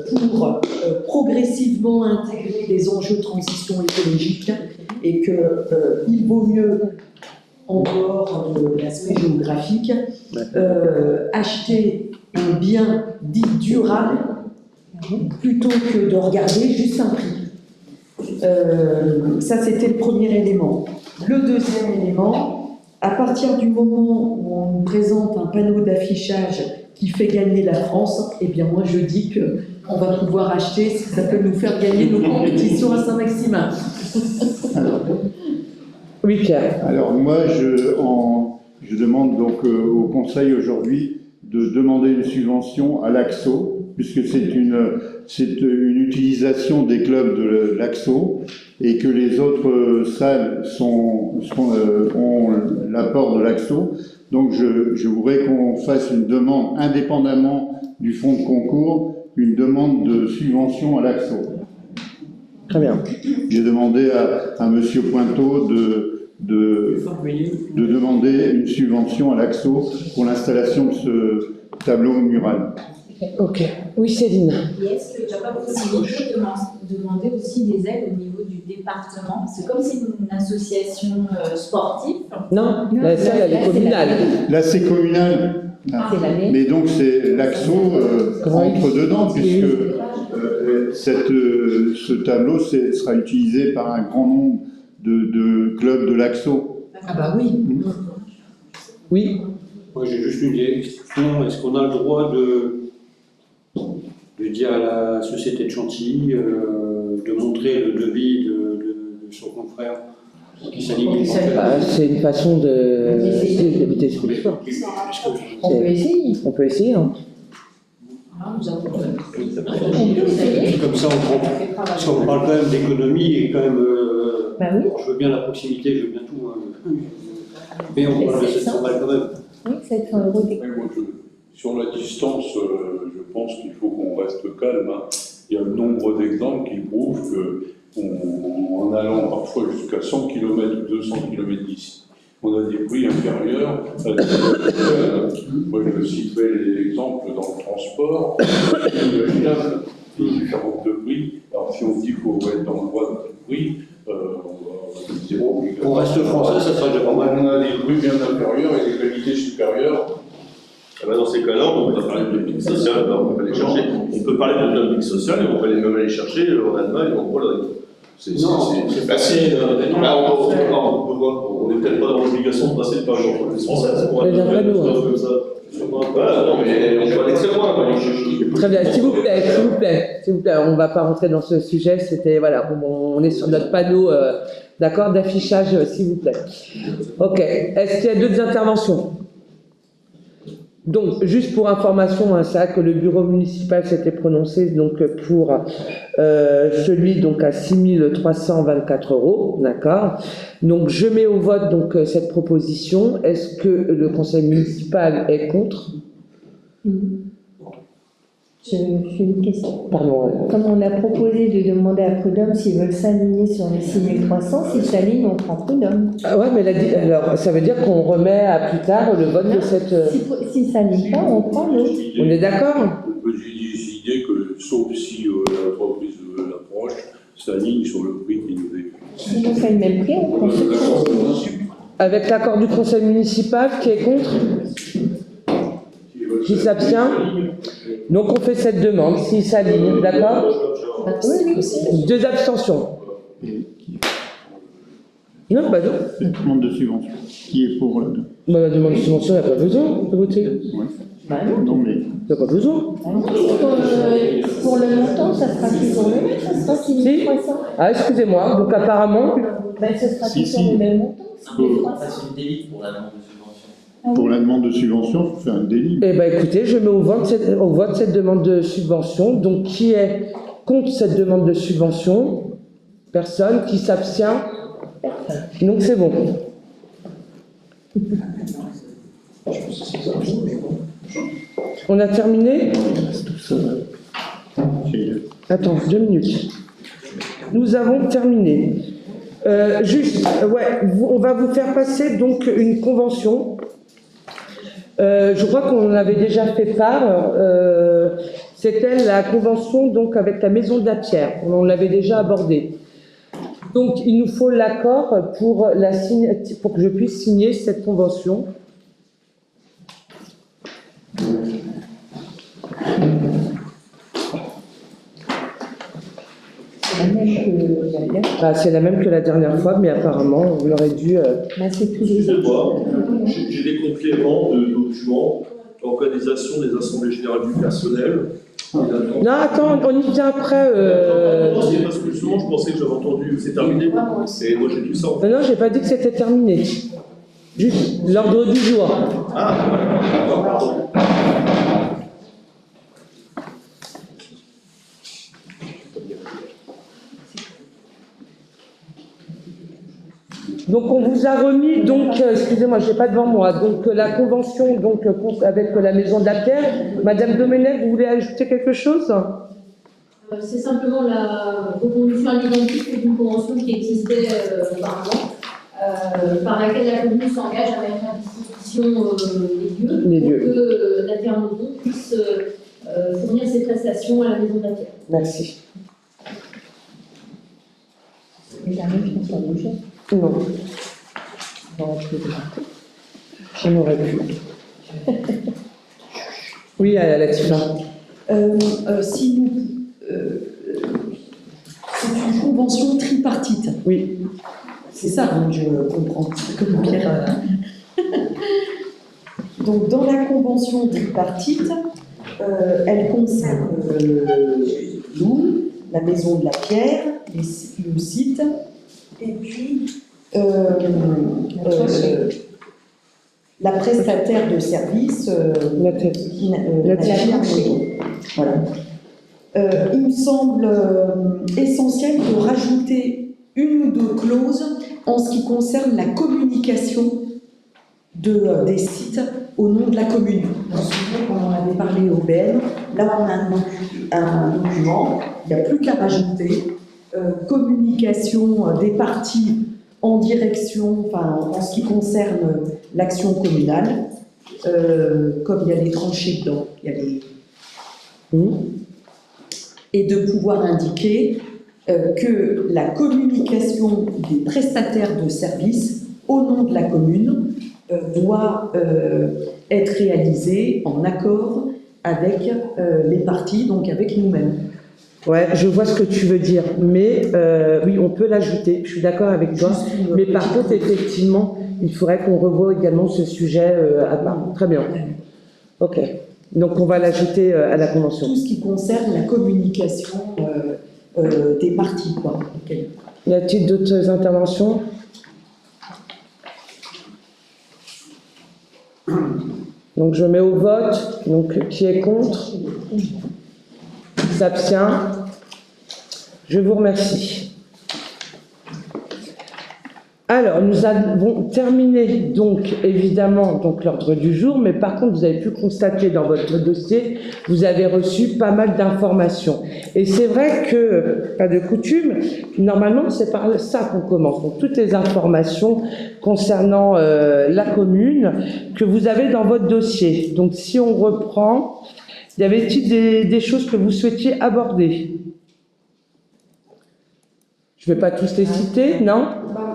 F: pour progressivement intégrer les enjeux de transition écologique et qu'il vaut mieux, en dehors de l'aspect géographique, acheter un bien dit durable plutôt que de regarder juste un prix. Ça, c'était le premier élément. Le deuxième élément, à partir du moment où on nous présente un panneau d'affichage qui fait gagner la France, eh bien moi je dis qu'on va pouvoir acheter, ça peut nous faire gagner nos compétitions à Saint-Maximin.
A: Oui, Pierre.
B: Alors moi, je demande donc au Conseil aujourd'hui de demander une subvention à l'AXO, puisque c'est une utilisation des clubs de l'AXO, et que les autres salles ont l'apport de l'AXO. Donc je voudrais qu'on fasse une demande, indépendamment du fonds de concours, une demande de subvention à l'AXO.
A: Très bien.
B: J'ai demandé à M. Pointeau de demander une subvention à l'AXO pour l'installation de ce tableau mural.
A: Ok. Oui, Céline.
M: Et est-ce qu'il n'y a pas possibilité de demander aussi des aides au niveau du département? C'est comme si une association sportive.
A: Non, celle, elle est communale.
B: Là, c'est communal. Mais donc, c'est l'AXO entre dedans, puisque ce tableau sera utilisé par un grand nombre de clubs de l'AXO.
F: Ah bah oui.
A: Oui.
E: Moi, j'ai juste une question. Est-ce qu'on a le droit de dire à la société de Chantilly de montrer le devis de son confrère qui s'aligne?
A: C'est une façon d'éviter ce que
M: On peut essayer.
A: On peut essayer. Hein.
E: Comme ça, on prend. Parce qu'on parle quand même d'économie et quand même. Je veux bien la proximité, je veux bien tout. Mais on parle de 700 balles quand même.
M: Oui, 700 € d'économie.
J: Sur la distance, je pense qu'il faut qu'on reste calme. Hein. Il y a de nombreux exemples qui prouvent qu'en allant parfois jusqu'à 100 km ou 200 km d'ici, on a des prix inférieurs. Moi, je citerai l'exemple dans le transport, imaginable, des différences de prix. Alors, si on dit qu'il faut être dans le droit de prix,
E: on reste français, ça sera déjà pas mal.
J: On a des prix bien inférieurs et des qualités supérieures.
H: Ah ben dans ces cas-là, on ne peut pas parler de dumping social, on peut aller chercher. On peut parler de dumping social et on peut même aller chercher en Allemagne ou en Pologne. C'est facile. On n'est peut-être pas dans l'obligation de passer par une entreprise française pour aller comme ça. Non, mais on peut aller très loin.
A: Très bien, s'il vous plaît, on ne va pas rentrer dans ce sujet, c'était, voilà, on est sur notre panneau, d'accord, d'affichage, s'il vous plaît. Ok, est-ce qu'il y a d'autres interventions? Donc, juste pour information, hein, c'est vrai que le bureau municipal s'était prononcé donc, pour celui donc, à 6 324 €, d'accord. Donc, je mets au vote donc, cette proposition. Est-ce que le conseil municipal est contre?
P: J'ai une question.
A: Pardon.
P: Comme on a proposé de demander à Prud'homme s'ils veulent s'aligner sur les 6300, s'ils s'alignent, on prend Prud'homme.
A: Ah ouais, mais alors, ça veut dire qu'on remet à plus tard le vote de cette...
P: S'ils ne s'alignent pas, on prend l'autre.
A: On est d'accord?
J: J'ai décidé que, sauf si l'entreprise l'approche, s'aligne sur le prix qui nous est...
P: Si on fait le même prix, on prend
A: Avec l'accord du conseil municipal, qui est contre? Qui s'abstient? Donc on fait cette demande, s'il s'aligne, d'accord? Oui. 2 abstentions. Non, bah non.
B: La demande de subvention. Qui est pour la demande?
A: Bah, la demande de subvention, il n'y a pas besoin de voter.
B: Ouais.
P: Bah non.
B: Non, mais...
A: Il n'y a pas besoin.
P: Pour le montant, ça sera toujours le même, ça sera 6300.
A: Ah, excusez-moi, donc apparemment...
P: Bah, ce sera toujours le même montant, 6300.
K: C'est une délit pour la demande de subvention.
B: Pour la demande de subvention, il faut faire un délit.
A: Eh bien, écoutez, je mets au vote cette demande de subvention. Donc, qui est contre cette demande de subvention? Personne. Qui s'abstient? Donc, c'est bon. On a terminé? Attends, 2 minutes. Nous avons terminé. On va vous faire passer donc une convention. Je crois qu'on en avait déjà fait part. C'était la convention donc avec la Maison de la Pierre. On l'avait déjà abordée. Donc, il nous faut l'accord pour que je puisse signer cette convention. C'est la même que la dernière fois, mais apparemment, on aurait dû...
H: Excusez-moi, j'ai des compléments de documents, organisation des assemblées générales du personnel.
A: Non, attends, on y vient après.
H: Parce que justement, je pensais que j'avais entendu, c'est terminé. Et moi, j'ai tout ça. En fait.
A: Non, j'ai pas dit que c'était terminé. Juste l'ordre du jour.
H: Ah, d'accord, pardon.
A: Donc on vous a remis, excusez-moi, je n'ai pas devant moi, donc la convention donc, avec la Maison de la Pierre. Madame Domenech, vous voulez ajouter quelque chose?
M: C'est simplement la reconduction à l'identique d'une convention qui existait auparavant, par laquelle la commune s'engage à mettre à disposition les lieux pour que la Terre Nouvelle puisse fournir ses prestations à la Maison de la Pierre.
A: Merci.
P: Les derniers qui n'ont pas bougé.
A: Non. J'en aurais pu. Oui, Latifa.
F: C'est une convention tripartite.
A: Oui.
F: C'est ça, donc je comprends. Comme Pierre. Donc, dans la convention tripartite, elle concerne nous, la Maison de la Pierre, le site, et puis la prestataire de service, voilà. Il me semble essentiel de rajouter une ou 2 clauses en ce qui concerne la communication des sites au nom de la commune. Vous vous souvenez, quand on avait parlé au BN, là on a un document, il n'y a plus qu'à rajouter communication des partis en direction, enfin en ce qui concerne l'action communale, comme il y a les tranchées dedans, il y a les... et de pouvoir indiquer que la communication des prestataires de services au nom de la commune doit être réalisée en accord avec les partis, donc avec nous-mêmes.
A: Ouais, je vois ce que tu veux dire, mais oui, on peut l'ajouter, je suis d'accord avec toi, mais par contre, effectivement, il faudrait qu'on revoie également ce sujet à part. Très bien. Ok, donc on va l'ajouter à la convention.
F: Tout ce qui concerne la communication des partis, quoi. Okay.
A: Y a-t-il d'autres interventions? Donc je mets au vote, donc qui est contre? Qui s'abstient? Je vous remercie. Alors, nous avons terminé donc évidemment l'ordre du jour, mais par contre, vous avez pu constater dans votre dossier, vous avez reçu pas mal d'informations. Et c'est vrai que, pas de coutume, normalement, c'est par ça qu'on commence. Donc, toutes les informations concernant la commune que vous avez dans votre dossier. Donc, si on reprend, y avait-il des choses que vous souhaitiez aborder? Je ne vais pas tous les citer, non?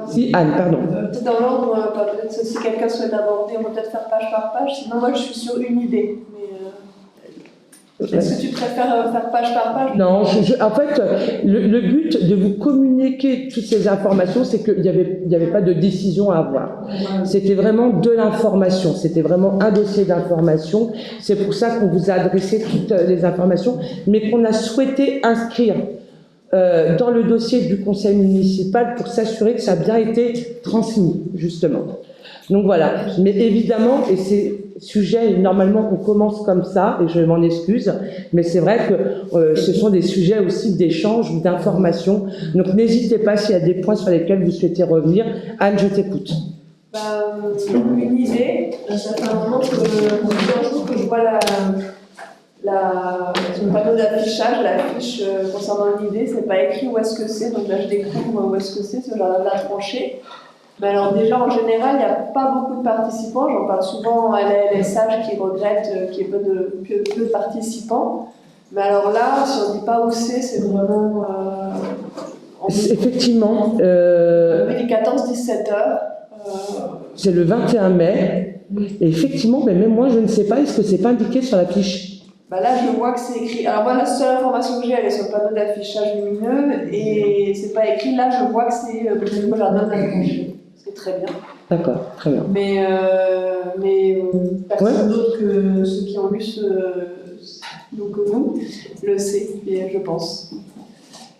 A: Si, Anne, pardon.
D: Peut-être dans l'ordre, peut-être si quelqu'un souhaite aborder, on va peut-être faire page par page. Sinon, moi, je suis sur une idée. Mais, est-ce que tu préfères faire page par page?
A: Non, en fait, le but de vous communiquer toutes ces informations, c'est qu'il n'y avait pas de décision à avoir. C'était vraiment de l'information. C'était vraiment un dossier d'information. C'est pour ça qu'on vous a adressé toutes les informations, mais qu'on a souhaité inscrire dans le dossier du conseil municipal pour s'assurer que ça a bien été transmis, justement. Donc voilà, mais évidemment, et ces sujets, normalement on commence comme ça, et je m'en excuse, mais c'est vrai que ce sont des sujets aussi d'échange ou d'information, donc n'hésitez pas s'il y a des points sur lesquels vous souhaitez revenir. Anne, je t'écoute.
D: Une idée, ça fait un moment que je vois le panneau d'affichage, l'affiche concernant une idée, c'est pas écrit où est-ce que c'est, donc là je découvre où est-ce que c'est ce jardin de la tranchée. Mais alors déjà en général, il n'y a pas beaucoup de participants, j'en parle souvent à la LSH qui regrette qu'il y ait peu de participants. Mais alors là, si on ne dit pas où c'est vraiment...
A: Effectivement.
D: Les 14-17 heures.
A: C'est le 21 mai, et effectivement, mais même moi je ne sais pas, est-ce que c'est pas indiqué sur la fiche?
D: Bah là, je vois que c'est écrit. Alors, moi, la seule information que j'ai, elle est sur le panneau d'affichage lumineux et c'est pas écrit. Là, je vois que c'est le jardin de la tranchée. C'est très bien.
A: D'accord, très bien.
D: Mais personne d'autre que ceux qui ont lu donc nous le sait, je pense.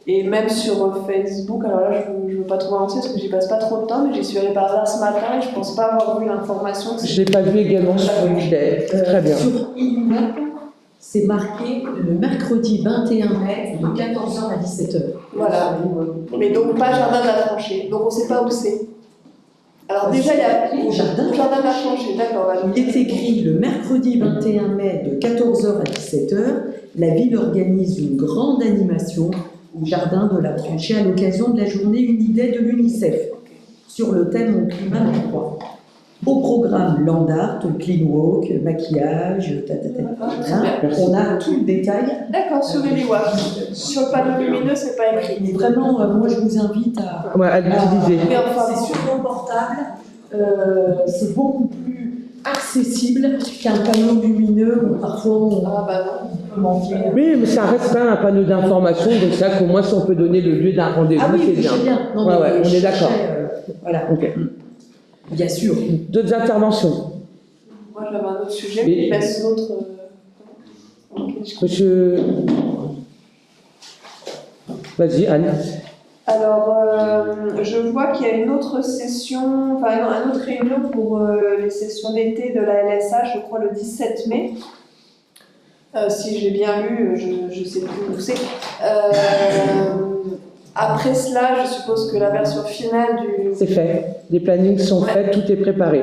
D: Et même sur Facebook, alors là, je ne veux pas trop avancer parce que j'y passe pas trop de temps, mais j'y suis allée par hasard ce matin et je pense pas avoir vu l'information.
A: Je l'ai pas vu également sur l'idée. Très bien.
F: Sur Illumap, c'est marqué le mercredi 21 mai de 14h à 17h.
D: Voilà. Mais donc pas jardin de la tranchée. Donc on ne sait pas où c'est. Alors déjà il y a jardin de la tranchée, d'accord.
F: Il est écrit le mercredi 21 mai de 14h à 17h. La ville organise une grande animation au jardin de la tranchée à l'occasion de la journée Unidée de l'UNICEF sur le thème Mon climat en croix. Au programme land art, clean walk, maquillage, on a tout le détail.
D: D'accord, sur les liwas. Sur le panneau lumineux, c'est pas écrit.
F: Mais vraiment, moi je vous invite à
A: l'utiliser.
F: C'est sur mon portable, c'est beaucoup plus accessible qu'un panneau lumineux où parfois on peut manquer.
A: Oui, mais ça reste quand même un panneau d'information, donc ça qu'au moins si on peut donner le lieu d'un rendez-vous, c'est bien.
F: Non,
A: ouais, on est d'accord.
F: Voilà.
A: Okay.
F: Bien sûr.
A: D'autres interventions?
D: Moi j'avais un autre sujet, mais je laisse l'autre.
A: Monsieur. Vas-y, Anne.
D: Alors, je vois qu'il y a une autre session, enfin une autre réunion pour les sessions d'été de la LSH, je crois le 17 mai. Si j'ai bien lu, je ne sais plus où c'est. Après cela, je suppose que la version finale du...
A: C'est fait. Les plannings sont faits, tout est préparé.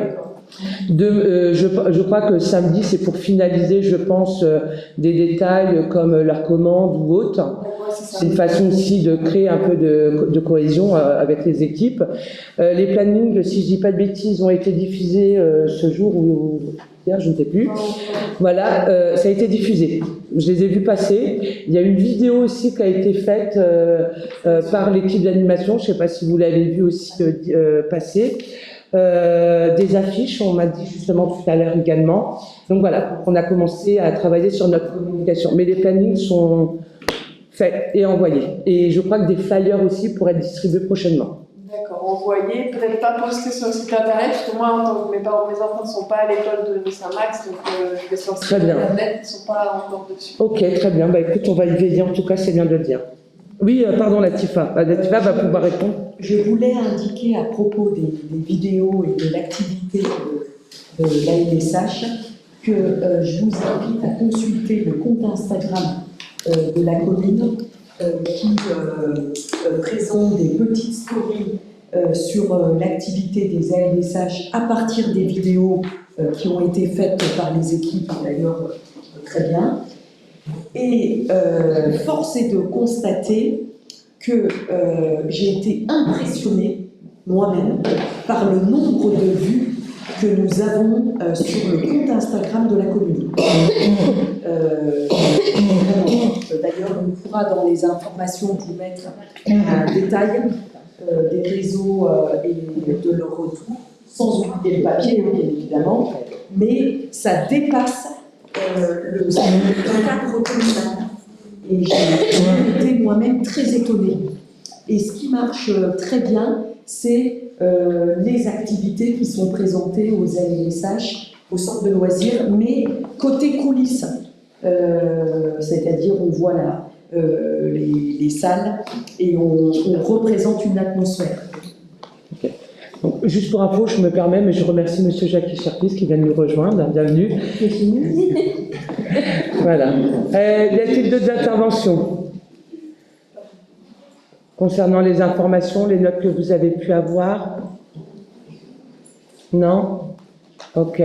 A: Je crois que samedi, c'est pour finaliser, je pense, des détails comme leur commande ou autre. C'est une façon aussi de créer un peu de cohésion avec les équipes. Les plannings, si je ne dis pas de bêtises, ont été diffusés ce jour ou hier, je ne sais plus. Voilà, ça a été diffusé. Je les ai vus passer. Il y a une vidéo aussi qui a été faite par l'équipe d'animation. Je ne sais pas si vous l'avez vu aussi passer. Des affiches, on m'a dit justement tout à l'heure également. Donc voilà, on a commencé à travailler sur notre communication. Mais les plannings sont faits et envoyés. Et je crois que des flyers aussi pourraient être distribués prochainement.
D: D'accord, envoyés, peut-être pas postés sur le site internet, parce que moi, en tant que mes enfants ne sont pas à l'école de Saint-Max, donc je vais sur le site internet, ils ne sont pas encore dessus.
A: Ok, très bien. Bah écoute, on va y veiller, en tout cas, c'est bien de le dire. Oui, pardon, Latifa. Latifa va pouvoir répondre.
F: Je voulais indiquer à propos des vidéos et de l'activité de l'ALSH que je vous invite à consulter le compte Instagram de la commune qui présente des petites stories sur l'activité des ALSH à partir des vidéos qui ont été faites par les équipes, d'ailleurs très bien. Et force est de constater que j'ai été impressionnée moi-même par le nombre de vues que nous avons sur le compte Instagram de la commune. D'ailleurs, on pourra dans les informations vous mettre un détail des réseaux et de leur retour, sans oublier le papier, bien évidemment, mais ça dépasse le cadre communal. Et j'ai été moi-même très étonnée. Et ce qui marche très bien, c'est les activités qui sont présentées aux ALSH, au centre de loisirs, mais côté coulisses. C'est-à-dire on voit là les salles et on représente une atmosphère.
A: Okay. Donc, juste pour info, je me permets, mais je remercie M. Jacques Charpis qui vient de nous rejoindre. Bienvenue. Voilà. Y a-t-il d'autres interventions concernant les informations, les notes que vous avez pu avoir? Non? Ok.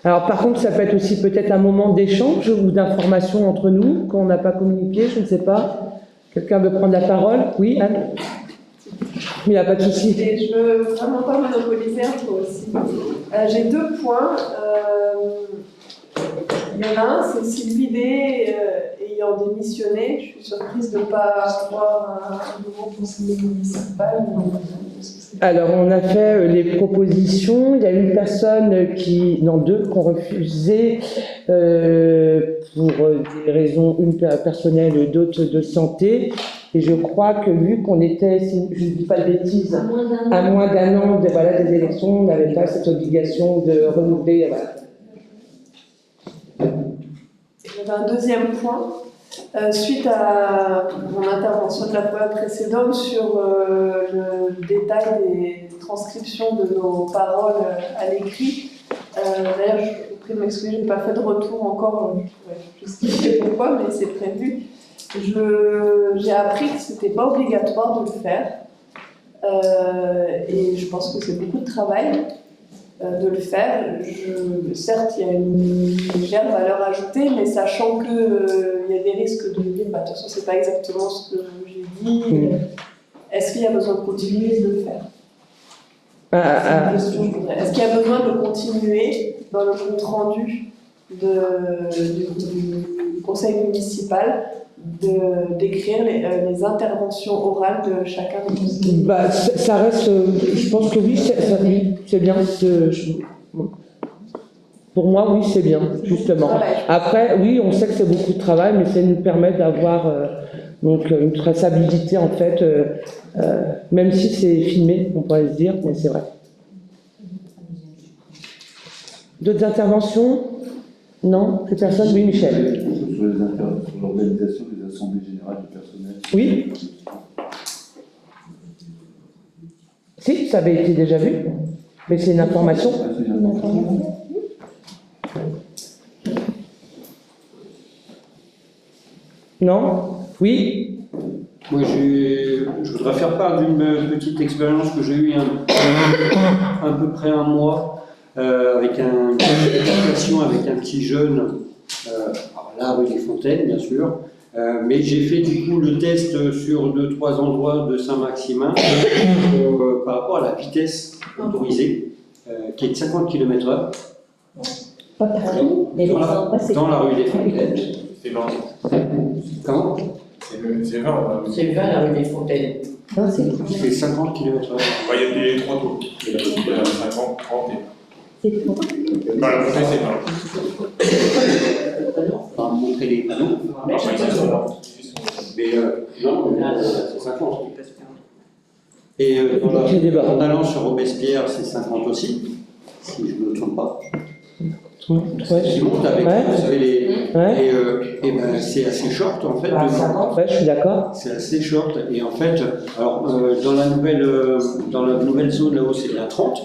A: Alors par contre, ça peut être aussi peut-être un moment d'échange ou d'information entre nous, quand on n'a pas communiqué, je ne sais pas. Quelqu'un veut prendre la parole? Oui, Anne? Il n'y a pas de souci.
D: Je ne veux vraiment pas monopoliser un peu aussi. J'ai 2 points. Il y en a un, c'est Sylvie D ayant démissionné. Je suis surprise de ne pas avoir un nouveau conseiller municipal.
A: Alors, on a fait les propositions. Il y a une personne non, 2 qui ont refusé pour des raisons, une personnelle, d'autres de santé. Et je crois que vu qu'on était, si je ne dis pas de bêtises, à moins d'un an des élections, on n'avait pas cette obligation de renouveler. Voilà.
D: J'avais un deuxième point. Suite à mon intervention de la fois précédente sur le détail des transcriptions de nos paroles à l'écrit, d'ailleurs je vous prie de m'excuser, je n'ai pas fait de retour encore, je sais pourquoi, mais c'est prévu. J'ai appris que ce n'était pas obligatoire de le faire, et je pense que c'est beaucoup de travail de le faire. Certes, il y a une légère valeur ajoutée, mais sachant qu'il y a des risques de dire, de toute façon, c'est pas exactement ce que j'ai dit, est-ce qu'il y a besoin de continuer de le faire? C'est une question que je voudrais. Est-ce qu'il y a besoin de continuer dans le compte rendu du conseil municipal d'écrire les interventions orales de chacun des conseillers?
A: Ça reste, je pense que oui, c'est bien. Pour moi, oui, c'est bien, justement. Après, oui, on sait que c'est beaucoup de travail, mais ça nous permet d'avoir donc une traçabilité, en fait, même si c'est filmé, on pourrait se dire, mais c'est vrai. D'autres interventions? Non? Plus personne? Oui, Michel.
L: Sur l'organisation des assemblées générales du personnel.
A: Oui. Si, ça avait été déjà vu, mais c'est une information. Non? Oui?
E: Moi, je voudrais faire part d'une petite expérience que j'ai eue il y a à peu près un mois avec une application avec un petit jeune, alors là, rue des Fontaines, bien sûr. Mais j'ai fait du coup le test sur 2-3 endroits de Saint-Maximin par rapport à la vitesse autorisée, qui est de 50 km/h.
P: Pas partout, mais
E: Dans la rue des Fontaines.
N: C'est 20.
E: Comment?
N: C'est 20.
O: C'est 20 la rue des Fontaines.
P: Non, c'est
E: 50 km/h.
N: Il y a des 3 taux. Il y a 50, 30 et...
P: trop.
N: Voilà, la montée, c'est 20.
E: On va montrer les panneaux.
N: Mais
E: non, c'est 50. Et en allant sur Robespierre, c'est 50 aussi, si je ne me trompe pas. Qui monte avec, vous savez, et ben, c'est assez short en fait.
A: Ouais, je suis d'accord.
E: C'est assez short. Et en fait, alors, dans la nouvelle zone là-haut, c'est bien 30.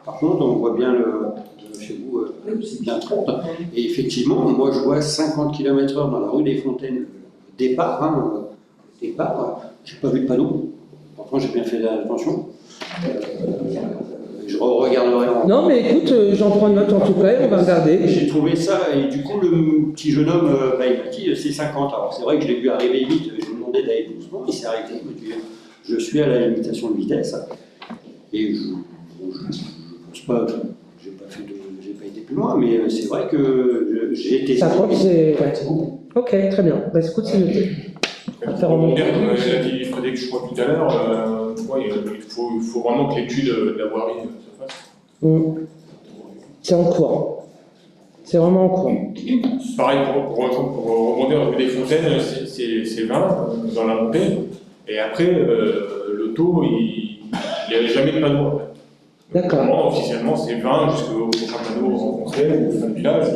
E: Par contre, on voit bien chez vous, c'est bien 30. Et effectivement, moi je vois 50 km/h dans la rue des Fontaines. Départ, j'ai pas vu de panneau. Pourtant, j'ai bien fait attention. Je regarderai en...
A: Non, mais écoute, j'en prends note en tout cas, on va regarder.
E: J'ai trouvé ça, et du coup, le petit jeune homme, il m'a dit c'est 50. Alors, c'est vrai que je l'ai vu arriver vite, je lui ai demandé d'aller doucement, il s'est arrêté, il m'a dit je suis à la limitation de vitesse. Et je pense pas, j'ai pas été plus loin, mais c'est vrai que j'ai été...
A: 50, c'est... Ok, très bien. Bah, écoute, c'est noté.
N: Comme l'a dit Frédéric, je crois tout à l'heure, il faut vraiment que l'étude de la voirie se fasse.
A: C'est en cours. C'est vraiment en cours.
N: Pareil, pour rebondir au des Fontaines, c'est 20 dans la montée. Et après, le taux, il n'y avait jamais de panneau. En fait.
A: D'accord.
N: Officiellement, c'est 20 jusqu'au prochain panneau rencontré au fond du village.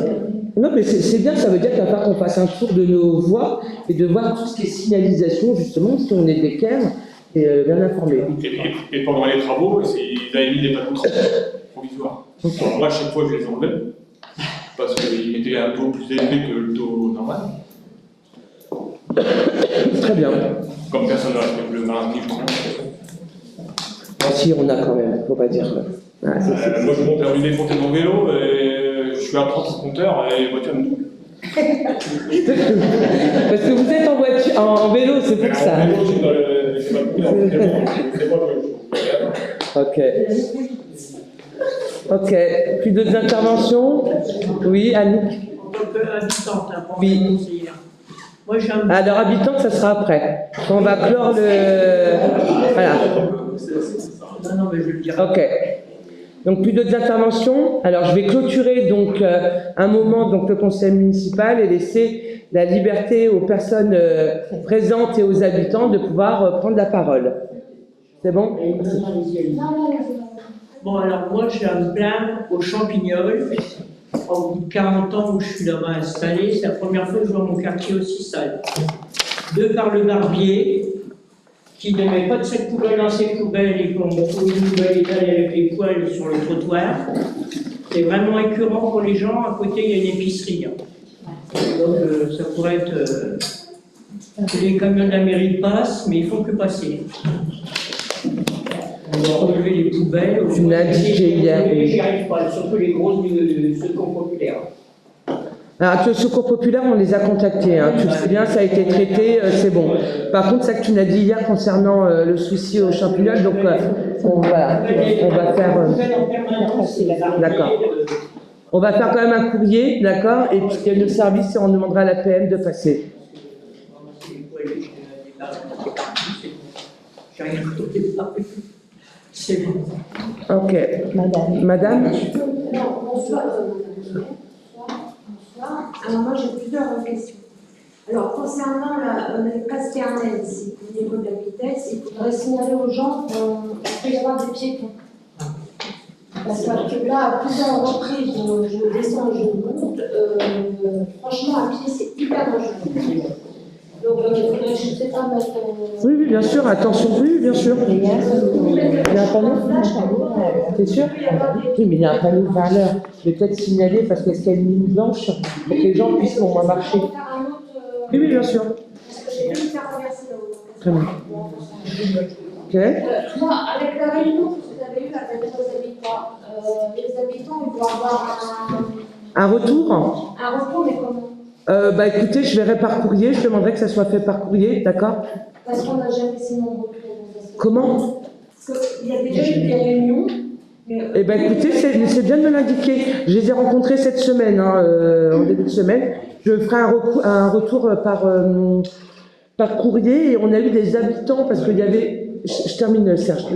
A: Non, mais c'est bien, ça veut dire qu'il va falloir qu'on fasse un tour de nos voies et de voir tout ce qui est signalisation, justement, si on est d'équerre et bien informé.
N: Et pendant les travaux, ils avaient mis des panneaux provisoires. Okay. Alors moi, à chaque fois, je les enlevais, parce qu'ils mettaient un taux plus élevé que le taux normal.
A: Très bien.
N: Comme personne ne respecte le 20 30.
A: Si, on a quand même, faut pas dire.
N: Moi, je monte la rue des Fontaines en vélo, et je suis à 30 compteurs et les voitures me doublent.
A: Parce que vous êtes en voiture, en vélo, c'est pour ça.
N: En vélo, je suis dans
A: Ok. Ok. Plus d'autres interventions? Oui, Annick.
O: En tant qu'habitante,
A: oui.
O: Conseillère. Moi,
A: alors, habitante, ça sera après. Quand on va clore le... Voilà.
O: Non, mais je vais le dire.
A: Ok. Donc, plus d'autres interventions. Alors, je vais clôturer donc un moment donc le conseil municipal et laisser la liberté aux personnes présentes et aux habitants de pouvoir prendre la parole. C'est bon?
O: Bon, alors moi, je me plains aux Champignol. Au bout de 40 ans où je suis là-bas installé, c'est la première fois que je vois mon quartier aussi sale. De par le barbier, qui ne met pas de sac poubelle dans ses poubelles et qu'on trouve une nouvelle étale avec les poils sur le trottoir. C'est vraiment écœurant pour les gens. À côté, il y a une épicerie. Donc, ça pourrait être que les camions de la mairie passent, mais ils font que passer. On doit relever les poubelles.
A: Tu me l'as indiqué hier.
O: J'y arrive pas, surtout les grosses du Secours Populaire.
A: Alors, le Secours Populaire, on les a contactés. Hein. Tu le sais bien, ça a été traité, c'est bon. Par contre, ça que tu m'as dit hier concernant le souci aux champignons, donc on va faire. D'accord. On va faire quand même un courrier, d'accord? Et puis il y a le service et on demandera à la PM de passer.
O: C'est bon.
A: Ok. Madame.
Q: Bonsoir. Alors moi j'ai plusieurs questions. Alors concernant les places Kernel, au niveau de la vitesse, il faudrait signaler aux gens qu'il peut y avoir des piétons. Parce que là, à plusieurs reprises, je descends et je monte, franchement à pied c'est hyper dangereux. Donc il faudrait, je ne sais pas, mettre...
A: Oui, bien sûr, attention, oui, bien sûr. Il y a un panneau. C'est sûr? Oui, mais il y a un panneau vers l'heure. Je vais peut-être signaler parce qu'il y a une ligne blanche pour que les gens puissent au moins marcher. Oui, bien sûr. Très bien. Ok.
Q: Moi, avec la réunion que vous avez avez eu avec les habitants. Les habitants, ils vont avoir
A: Un retour?
Q: un retour, mais comment?
A: Bah écoutez, je verrai par courrier, je demanderai que ça soit fait par courrier, d'accord?
Q: Parce qu'on n'a jamais sinon retour.
A: Comment?
Q: Parce qu'il y a déjà eu des réunions.
A: Eh bien écoutez, c'est bien de me l'indiquer. Je les ai rencontrés cette semaine, en début de semaine. Je ferai un retour par courrier et on a eu des habitants parce qu'il y avait... Je termine, Serge.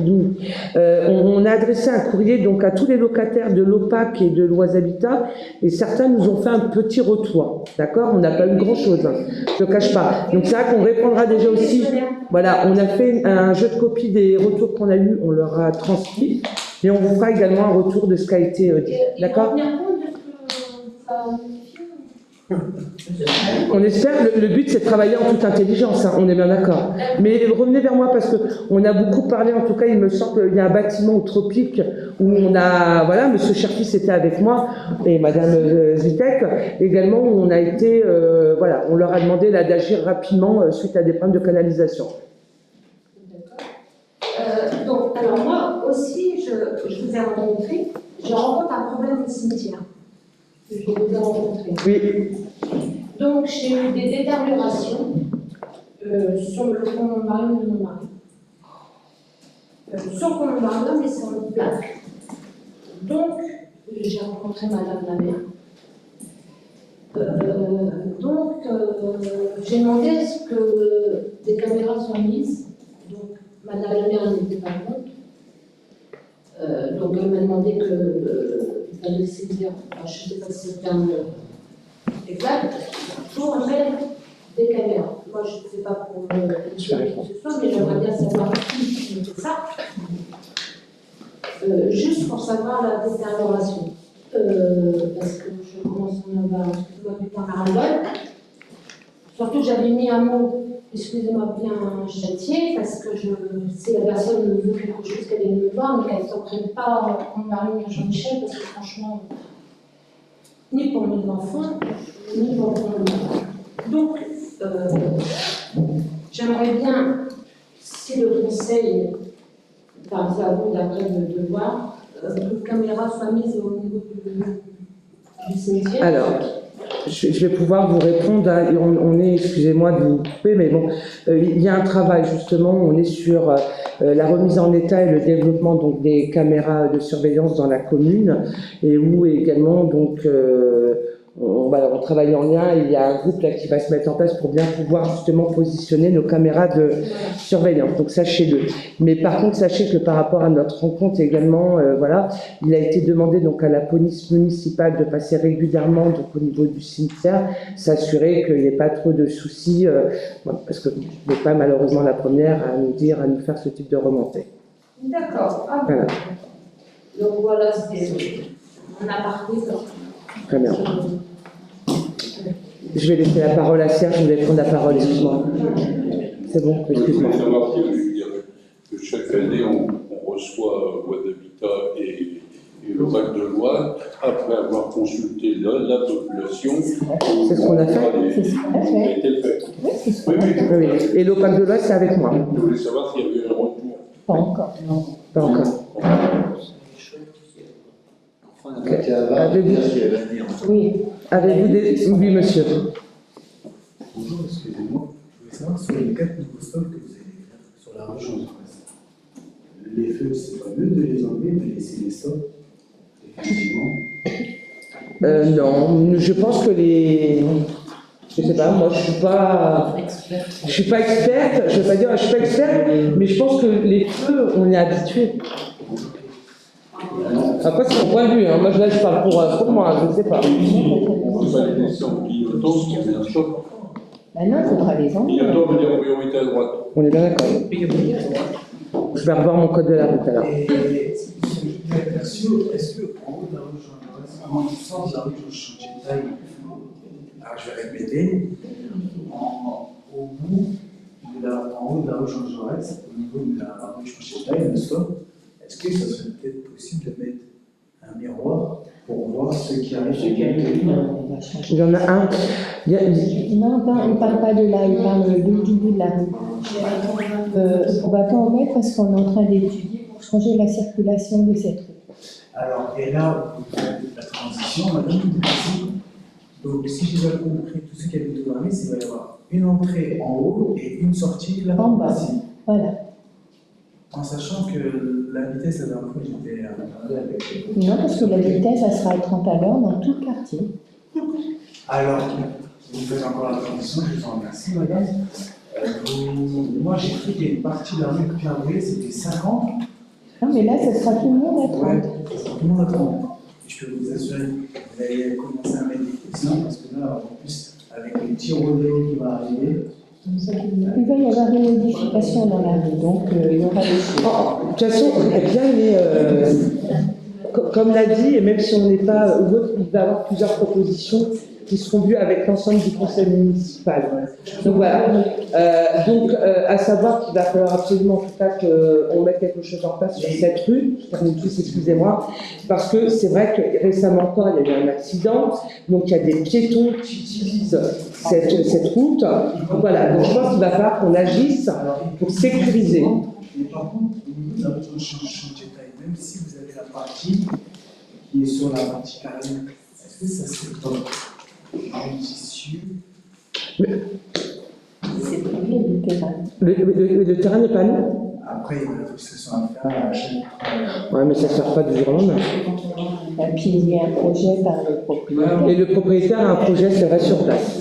A: On a adressé un courrier donc à tous les locataires de l'OPAC et de l'Oise Habitat et certains nous ont fait un petit retour. D'accord? On n'a pas eu grand-chose, hein, je ne cache pas. Donc c'est vrai qu'on répondra déjà aussi. Voilà, on a fait un jeu de copie des retours qu'on a eus, on leur a transmis et on vous fera également un retour de ce qui a été dit. D'accord? On espère, le but c'est de travailler en toute intelligence, hein, on est bien d'accord. Mais revenez vers moi parce qu'on a beaucoup parlé, en tout cas il me semble qu'il y a un bâtiment au Tropique où on a, voilà, monsieur Cherfis était avec moi et madame Zitek également, où on a été, voilà, on leur a demandé là d'agir rapidement suite à des problèmes de canalisation.
Q: Donc, alors moi aussi, je vous ai rencontré, je rencontre un problème au cimetière. Je vous ai rencontré.
A: Oui.
Q: Donc, j'ai eu des détériorations sur le columbarium de mon mari. Sur le columbarium, mais sur une plaque. Donc, j'ai rencontré madame la maire. J'ai demandé à ce que des caméras soient mises. Donc, madame la maire n'était pas contre. Donc, elle m'a demandé que dans le cimetière, je ne sais pas si c'est le terme exact, pour mettre des caméras. Moi, je ne sais pas pour le ce soit, mais j'aimerais bien savoir qui fait ça. Juste pour savoir la détérioration. Parce que je commence à en avoir un ras-le-bol. Surtout que j'avais mis un mot, excusez-moi, bien châtié, parce que si la personne veut quelque chose, qu'elle vienne me voir, mais qu'elle ne s'en prenne pas en Marine et Jean-Michel, parce que franchement, ni pour mes enfants, ni pour mon enfant. Donc, j'aimerais bien, si le conseil, enfin, c'est à vous d'après de voir, que les caméras soient mises au niveau du cimetière.
A: Alors, je vais pouvoir vous répondre. On est, excusez-moi de vous couper, mais bon, il y a un travail justement. On est sur la remise en état et le développement donc des caméras de surveillance dans la commune, et où également donc on travaille en lien. Et il y a un groupe là qui va se mettre en place pour bien pouvoir justement positionner nos caméras de surveillance. Donc sachez-le. Mais par contre, sachez que par rapport à notre rencontre également, voilà, il a été demandé donc à la police municipale de passer régulièrement donc au niveau du cimetière, s'assurer qu'il n'y ait pas trop de soucis, parce que je n'ai pas malheureusement la première à nous faire ce type de remontée.
Q: D'accord. Ah,
A: voilà.
Q: Donc voilà, c'est un aparté.
A: Très bien. Je vais laisser la parole à Serge, je vais prendre la parole, excuse-moi. C'est bon, excuse-moi.
J: Je voulais savoir que chaque année, on reçoit Oise Habitat et le bac de loi, après avoir consulté la population.
A: C'est ce qu'on a fait.
J: C'est ce qu'on a fait.
A: Oui. Et l'OPAC de loi, c'est avec moi.
J: Je voulais savoir s'il y avait un retour.
P: Pas encore, non.
A: Pas encore. Okay.
P: Oui.
A: Avez-vous des... Oui, monsieur.
R: Bonjour, excusez-moi. Je voulais savoir sur les 4 nouveaux stocks que vous allez faire sur la rue Jean Jaurès. Les feux, c'est pas mieux de les enlever, de laisser les stocks, effectivement.
A: Non, je pense que les... Je sais pas, moi je suis pas experte, je veux pas dire je suis pas experte, mais je pense que les feux, on est habitué. Après c'est mon point de vue, hein. Moi là je parle pour moi, je ne sais pas.
J: On ne peut pas les laisser en clignotant, c'est un choc.
P: Ben non, il faudra les enlever.
J: Clignotant veut dire en priorité à droite.
A: On est bien d'accord. Je vais revoir mon code de la route alors.
R: Et est-ce qu'en haut de la rue Jean Jaurès, en sort de la rue Jean Jaurès, alors je vais répéter, au bout en haut de la rue Jean Jaurès, au niveau de la rue Jean-Chétaille, le stop, est-ce que ça serait peut-être possible de mettre un miroir pour voir ceux qui arrivent?
A: Il y en a un.
P: Non, il ne parle pas de là, il parle du bout de la rue. On ne va pas en mettre parce qu'on est en train d'étudier pour changer la circulation de cette rue.
R: Alors, et là, vous faites la transition, madame, donc si j'ai bien compris tout ce qu'elle vous demandait, c'est qu'il va y avoir une entrée en haut et une sortie là
P: En bas,
R: ici.
P: voilà.
R: En sachant que la vitesse, la dernière fois, j'étais avec...
P: Non, parce que la vitesse, elle sera à 30 à l'heure dans tout le quartier.
R: Alors, vous faites encore la transition, je vous en remercie, madame. Moi, j'ai cru qu'il y a une partie de la rue Pierre-Boulet, c'était 50.
P: Non, mais là, ce sera tout le monde à 30.
R: Ouais, tout le monde à 30. Je peux vous assurer que vous allez commencer à mettre des questions, parce que là, en plus, avec les petits rodéos qui vont arriver,
P: il va y avoir des modifications dans la rue, donc il y aura des choses.
A: De toute façon, comme l'a dit, et même si on n'est pas heureux, il va y avoir plusieurs propositions qui seront vues avec l'ensemble du conseil municipal. Donc voilà. À savoir qu'il va falloir absolument en tout cas qu'on mette quelque chose en place sur cette rue. Je termine tous, excusez-moi, parce que c'est vrai que récemment encore, il y a eu un accident, donc il y a des piétons qui utilisent cette route. Donc voilà, donc je pense qu'il va falloir qu'on agisse pour sécuriser.
R: mais par contre, vous avez un chantier de taille, même si vous avez la partie qui est sur la partie carrée, est-ce que ça serait pas judicieux?
P: C'est privé du terrain.
A: Le terrain n'est pas nous.
R: Après, il y a une association à faire à chaque.
A: Ouais, mais ça ne se fait pas du jour au lendemain.
P: Et puis il y a un projet par le propriétaire.
A: Et le propriétaire a un projet, c'est vrai, sur place.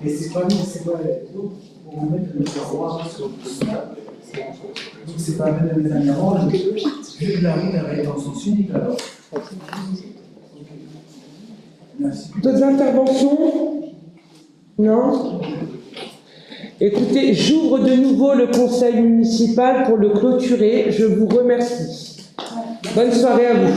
R: Et c'est pas pour mettre le terroir sur le sol. Donc c'est pas même les aménagements, vu que la rue va être dans son unique alors. Merci.
A: D'autres interventions? Non? Écoutez, j'ouvre de nouveau le conseil municipal pour le clôturer. Je vous remercie. Bonne soirée à vous.